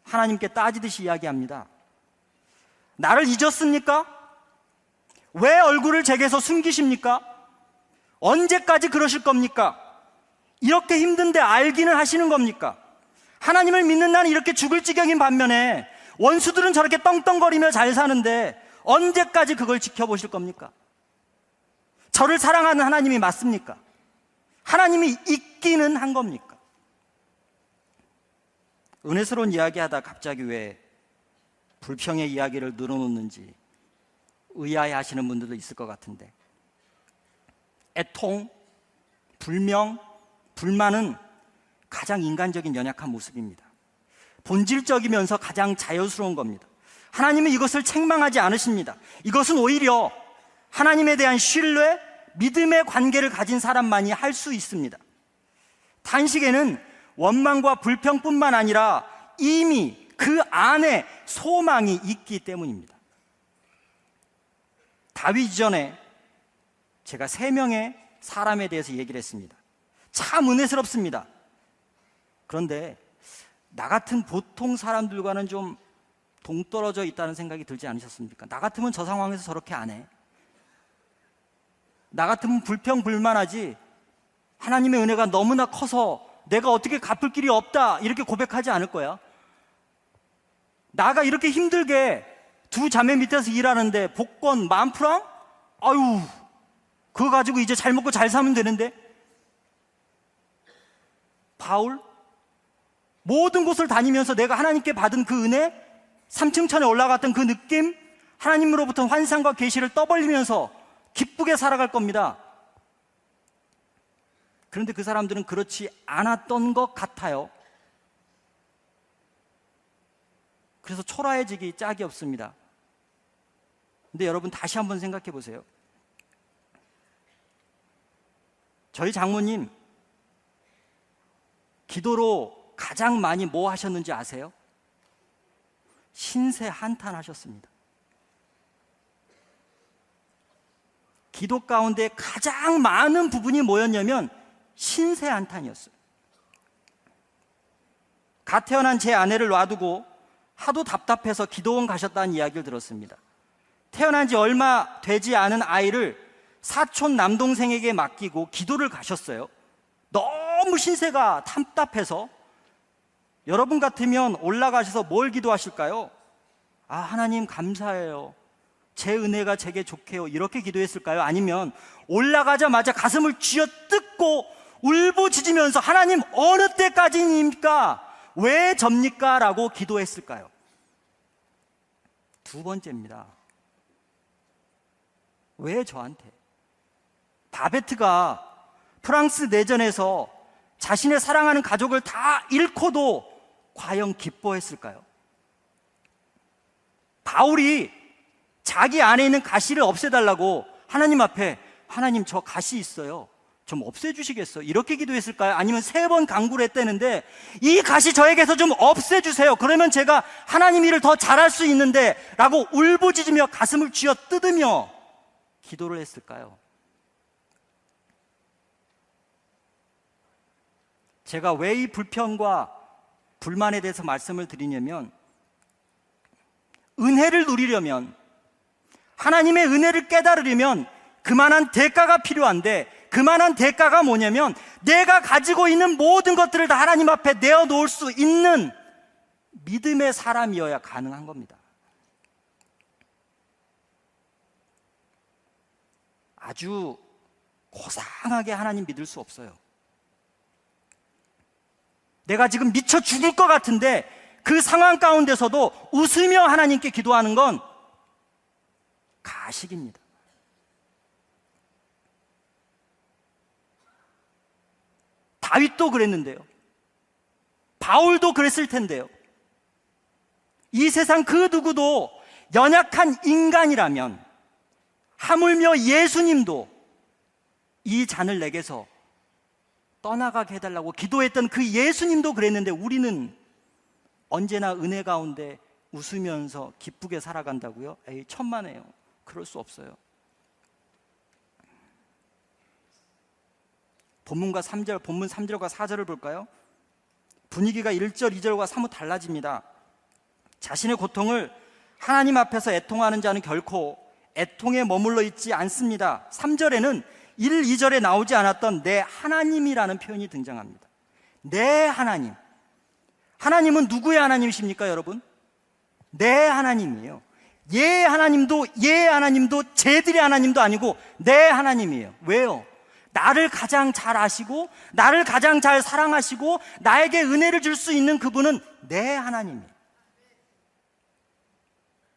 Speaker 3: 하나님께 따지듯이 이야기합니다. 나를 잊었습니까? 왜 얼굴을 제게서 숨기십니까? 언제까지 그러실 겁니까? 이렇게 힘든데 알기는 하시는 겁니까? 하나님을 믿는 나는 이렇게 죽을 지경인 반면에 원수들은 저렇게 떵떵거리며 잘 사는데 언제까지 그걸 지켜보실 겁니까? 저를 사랑하는 하나님이 맞습니까? 하나님이 있기는 한 겁니까? 은혜스러운 이야기하다 갑자기 왜 불평의 이야기를 늘어놓는지 의아해 하시는 분들도 있을 것 같은데, 애통, 불명, 불만은 가장 인간적인 연약한 모습입니다. 본질적이면서 가장 자연스러운 겁니다. 하나님은 이것을 책망하지 않으십니다. 이것은 오히려 하나님에 대한 신뢰, 믿음의 관계를 가진 사람만이 할 수 있습니다. 탄식에는 원망과 불평뿐만 아니라 이미 그 안에 소망이 있기 때문입니다. 다윗 이전에 제가 3명의 사람에 대해서 얘기를 했습니다. 참 은혜스럽습니다. 그런데 나 같은 보통 사람들과는 좀 동떨어져 있다는 생각이 들지 않으셨습니까? 나 같으면 저 상황에서 저렇게 안 해. 나 같으면 불평불만하지, 하나님의 은혜가 너무나 커서 내가 어떻게 갚을 길이 없다 이렇게 고백하지 않을 거야. 나가 이렇게 힘들게 2 자매 밑에서 일하는데 복권 10,000프랑? 아유, 그거 가지고 이제 잘 먹고 잘 사면 되는데. 바울, 모든 곳을 다니면서 내가 하나님께 받은 그 은혜, 3층 천에 올라갔던 그 느낌, 하나님으로부터 환상과 계시를 떠벌리면서 기쁘게 살아갈 겁니다. 그런데 그 사람들은 그렇지 않았던 것 같아요. 그래서 초라해지기 짝이 없습니다. 근데 여러분 다시 한번 생각해 보세요. 저희 장모님 기도로 가장 많이 뭐 하셨는지 아세요? 신세 한탄하셨습니다. 기도 가운데 가장 많은 부분이 뭐였냐면 신세 한탄이었어요. 갓 태어난 제 아내를 놔두고 하도 답답해서 기도원 가셨다는 이야기를 들었습니다. 태어난 지 얼마 되지 않은 아이를 사촌 남동생에게 맡기고 기도를 가셨어요. 너무 신세가 답답해서. 여러분 같으면 올라가셔서 뭘 기도하실까요? 아, 하나님 감사해요, 제 은혜가 제게 좋게요, 이렇게 기도했을까요? 아니면 올라가자마자 가슴을 쥐어뜯고 울부짖으면서 하나님 어느 때까지입니까? 왜 접니까? 라고 기도했을까요? 2번째입니다. 왜 저한테? 바베트가 프랑스 내전에서 자신의 사랑하는 가족을 다 잃고도 과연 기뻐했을까요? 바울이 자기 안에 있는 가시를 없애달라고 하나님 앞에, 하나님 저 가시 있어요, 좀 없애주시겠어요? 이렇게 기도했을까요? 아니면 3번 간구를 했다는데 이 가시 저에게서 좀 없애주세요, 그러면 제가 하나님 일을 더 잘할 수 있는데 라고 울부짖으며 가슴을 쥐어 뜯으며 기도를 했을까요? 제가 왜 이 불평과 불만에 대해서 말씀을 드리냐면, 은혜를 누리려면, 하나님의 은혜를 깨달으려면 그만한 대가가 필요한데, 그만한 대가가 뭐냐면 내가 가지고 있는 모든 것들을 다 하나님 앞에 내어놓을 수 있는 믿음의 사람이어야 가능한 겁니다. 아주 고상하게 하나님 믿을 수 없어요. 내가 지금 미쳐 죽을 것 같은데 그 상황 가운데서도 웃으며 하나님께 기도하는 건 가식입니다. 다윗도 그랬는데요. 바울도 그랬을 텐데요. 이 세상 그 누구도 연약한 인간이라면, 하물며 예수님도 이 잔을 내게서 떠나가게 해달라고 기도했던 그 예수님도 그랬는데, 우리는 언제나 은혜 가운데 웃으면서 기쁘게 살아간다고요? 에이, 천만에요. 그럴 수 없어요. 본문 3절과 4절을 볼까요? 분위기가 1절, 2절과 사뭇 달라집니다. 자신의 고통을 하나님 앞에서 애통하는 자는 결코 애통에 머물러 있지 않습니다. 3절에는 1, 2절에 나오지 않았던 내 하나님이라는 표현이 등장합니다. 내 하나님. 하나님은 누구의 하나님이십니까, 여러분? 내 하나님이에요. 예 하나님도 쟤들의 하나님도 아니고 내 하나님이에요. 왜요? 나를 가장 잘 아시고 나를 가장 잘 사랑하시고 나에게 은혜를 줄 수 있는 그분은 내 하나님이에요.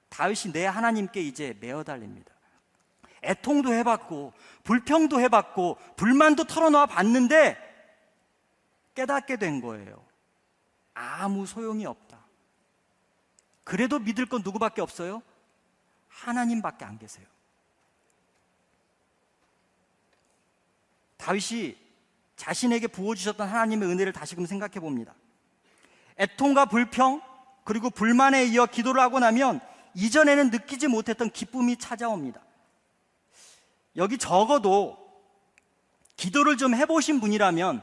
Speaker 3: 다윗이 내 하나님께 이제 매어 달립니다. 애통도 해봤고 불평도 해봤고 불만도 털어놓아 봤는데 깨닫게 된 거예요. 아무 소용이 없다. 그래도 믿을 건 누구밖에 없어요? 하나님밖에 안 계세요. 다윗이 자신에게 부어주셨던 하나님의 은혜를 다시금 생각해 봅니다. 애통과 불평 그리고 불만에 이어 기도를 하고 나면 이전에는 느끼지 못했던 기쁨이 찾아옵니다. 여기 적어도 기도를 좀 해보신 분이라면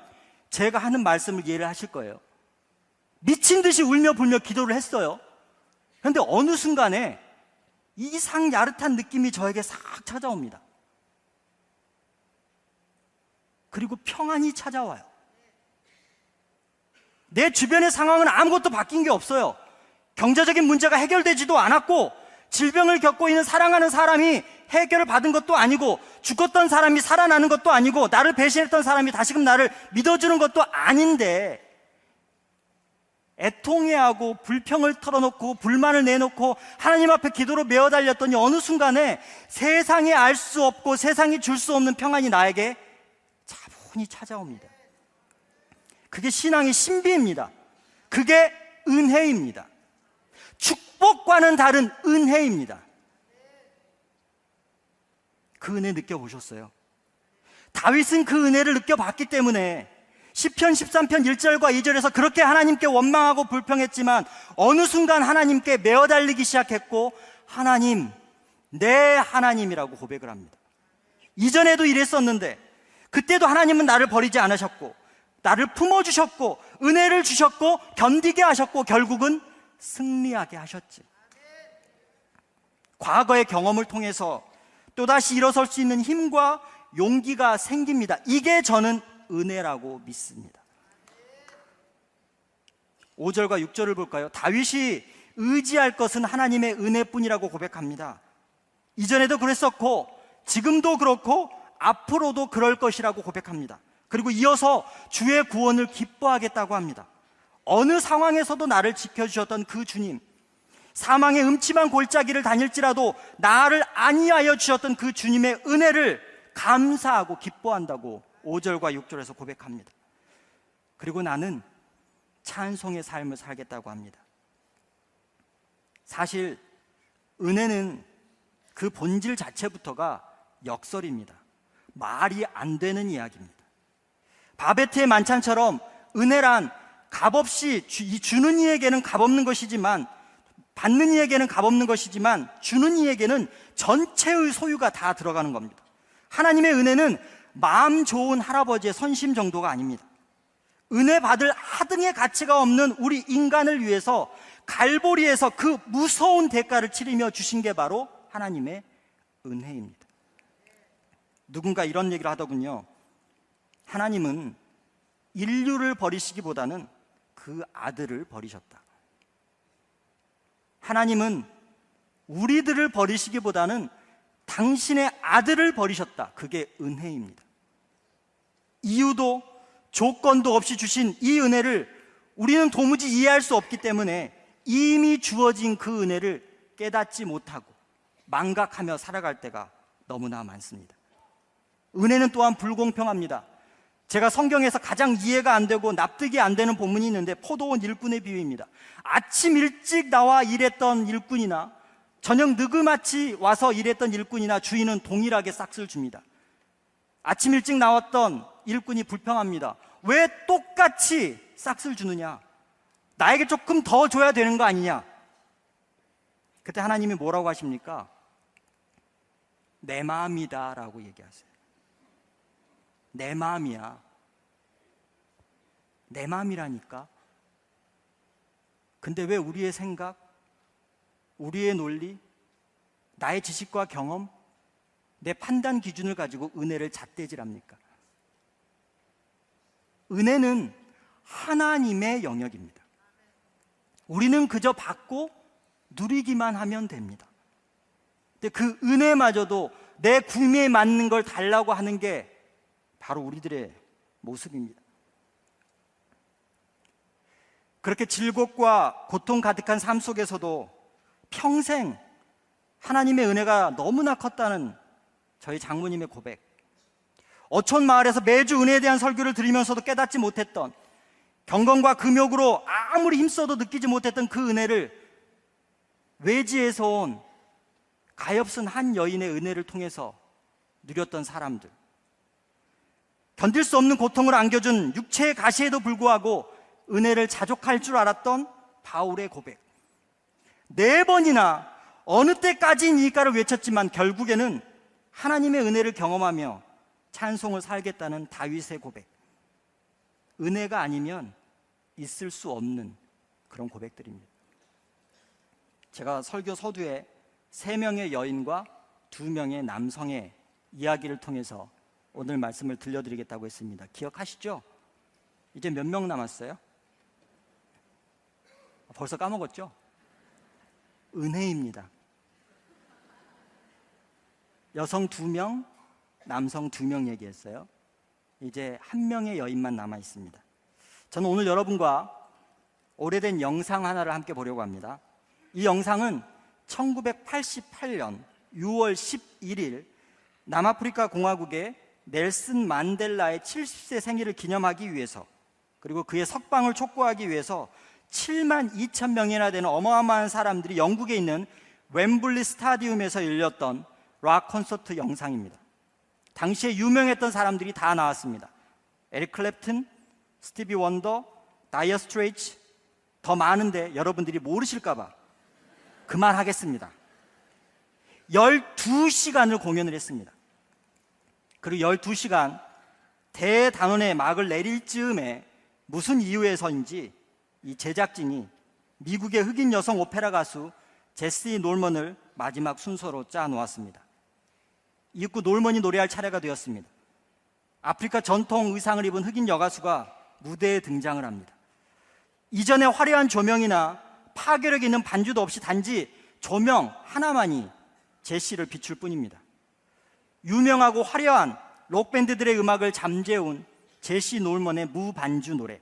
Speaker 3: 제가 하는 말씀을 이해를 하실 거예요. 미친 듯이 울며 불며 기도를 했어요. 그런데 어느 순간에 이상 야릇한 느낌이 저에게 싹 찾아옵니다. 그리고 평안이 찾아와요. 내 주변의 상황은 아무것도 바뀐 게 없어요. 경제적인 문제가 해결되지도 않았고, 질병을 겪고 있는 사랑하는 사람이 해결을 받은 것도 아니고, 죽었던 사람이 살아나는 것도 아니고, 나를 배신했던 사람이 다시금 나를 믿어주는 것도 아닌데, 애통해하고 불평을 털어놓고 불만을 내놓고 하나님 앞에 기도로 메어 달렸더니 어느 순간에 세상에 알 수 없고 세상이 줄 수 없는 평안이 나에게 차분히 찾아옵니다. 그게 신앙의 신비입니다. 그게 은혜입니다. 축복과는 다른 은혜입니다. 그 은혜 느껴보셨어요? 다윗은 그 은혜를 느껴봤기 때문에 시편 13편 1절과 2절에서 그렇게 하나님께 원망하고 불평했지만 어느 순간 하나님께 메어 달리기 시작했고, 하나님, 내 하나님이라고 고백을 합니다. 이전에도 이랬었는데 그때도 하나님은 나를 버리지 않으셨고 나를 품어주셨고 은혜를 주셨고 견디게 하셨고 결국은 승리하게 하셨지. 과거의 경험을 통해서 또다시 일어설 수 있는 힘과 용기가 생깁니다. 이게 저는 은혜라고 믿습니다. 5절과 6절을 볼까요? 다윗이 의지할 것은 하나님의 은혜뿐이라고 고백합니다. 이전에도 그랬었고 지금도 그렇고 앞으로도 그럴 것이라고 고백합니다. 그리고 이어서 주의 구원을 기뻐하겠다고 합니다. 어느 상황에서도 나를 지켜주셨던 그 주님, 사망의 음침한 골짜기를 다닐지라도 나를 안위하여 주셨던 그 주님의 은혜를 감사하고 기뻐한다고 5절과 6절에서 고백합니다. 그리고 나는 찬송의 삶을 살겠다고 합니다. 사실 은혜는 그 본질 자체부터가 역설입니다. 말이 안 되는 이야기입니다. 바베트의 만찬처럼 은혜란 값없이 주는 이에게는 값없는 것이지만, 받는 이에게는 값없는 것이지만 주는 이에게는 전체의 소유가 다 들어가는 겁니다. 하나님의 은혜는 마음 좋은 할아버지의 선심 정도가 아닙니다. 은혜 받을 하등의 가치가 없는 우리 인간을 위해서 갈보리에서 그 무서운 대가를 치르며 주신 게 바로 하나님의 은혜입니다. 누군가 이런 얘기를 하더군요. 하나님은 인류를 버리시기보다는 그 아들을 버리셨다. 하나님은 우리들을 버리시기보다는 당신의 아들을 버리셨다. 그게 은혜입니다. 이유도 조건도 없이 주신 이 은혜를 우리는 도무지 이해할 수 없기 때문에 이미 주어진 그 은혜를 깨닫지 못하고 망각하며 살아갈 때가 너무나 많습니다. 은혜는 또한 불공평합니다. 제가 성경에서 가장 이해가 안 되고 납득이 안 되는 본문이 있는데 포도원 일꾼의 비유입니다. 아침 일찍 나와 일했던 일꾼이나 저녁 느그마치 와서 일했던 일꾼이나 주인은 동일하게 싹을 줍니다. 아침 일찍 나왔던 일꾼이 불평합니다. 왜 똑같이 싹을 주느냐? 나에게 조금 더 줘야 되는 거 아니냐? 그때 하나님이 뭐라고 하십니까? 내 마음이다 라고 얘기하세요. 내 마음이야. 내 마음이라니까. 근데 왜 우리의 생각, 우리의 논리, 나의 지식과 경험, 내 판단 기준을 가지고 은혜를 잣대질합니까? 은혜는 하나님의 영역입니다. 우리는 그저 받고 누리기만 하면 됩니다. 근데 그 은혜마저도 내 구미에 맞는 걸 달라고 하는 게 바로 우리들의 모습입니다. 그렇게 즐겁과 고통 가득한 삶 속에서도 평생 하나님의 은혜가 너무나 컸다는 저희 장모님의 고백, 어촌 마을에서 매주 은혜에 대한 설교를 들으면서도 깨닫지 못했던, 경건과 금욕으로 아무리 힘써도 느끼지 못했던 그 은혜를 외지에서 온 가엾은 한 여인의 은혜를 통해서 누렸던 사람들, 견딜 수 없는 고통을 안겨준 육체의 가시에도 불구하고 은혜를 자족할 줄 알았던 바울의 고백, 4번이나 어느 때까지이니까를 외쳤지만 결국에는 하나님의 은혜를 경험하며 찬송을 살겠다는 다윗의 고백, 은혜가 아니면 있을 수 없는 그런 고백들입니다. 제가 설교 서두에 3명의 여인과 2명의 남성의 이야기를 통해서 오늘 말씀을 들려드리겠다고 했습니다. 기억하시죠? 이제 몇 명 남았어요? 벌써 까먹었죠? 은혜입니다. 여성 2명, 남성 2명 얘기했어요. 이제 1명의 여인만 남아 있습니다. 저는 오늘 여러분과 오래된 영상 하나를 함께 보려고 합니다. 이 영상은 1988년 6월 11일 남아프리카 공화국의 넬슨 만델라의 70세 생일을 기념하기 위해서, 그리고 그의 석방을 촉구하기 위해서 7만 2천 명이나 되는 어마어마한 사람들이 영국에 있는 웸블리 스타디움에서 열렸던 락 콘서트 영상입니다. 당시에 유명했던 사람들이 다 나왔습니다. 에릭 클랩튼, 스티비 원더, 다이어 스트레이츠, 더 많은데 여러분들이 모르실까봐 그만하겠습니다. 12시간을 공연을 했습니다. 그리고 12시간 대단원의 막을 내릴 즈음에 무슨 이유에서인지 이 제작진이 미국의 흑인 여성 오페라 가수 제시 놀먼을 마지막 순서로 짜 놓았습니다. 이윽고 놀먼이 노래할 차례가 되었습니다. 아프리카 전통 의상을 입은 흑인 여가수가 무대에 등장을 합니다. 이전에 화려한 조명이나 파괴력 있는 반주도 없이 단지 조명 하나만이 제시를 비출 뿐입니다. 유명하고 화려한 록밴드들의 음악을 잠재운 제시 놀먼의 무반주 노래,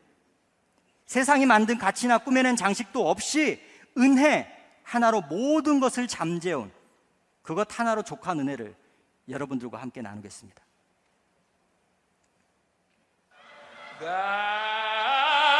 Speaker 3: 세상이 만든 가치나 꾸며낸 장식도 없이 은혜 하나로 모든 것을 잠재운 그것 하나로 족한 은혜를 여러분들과 함께 나누겠습니다.
Speaker 4: God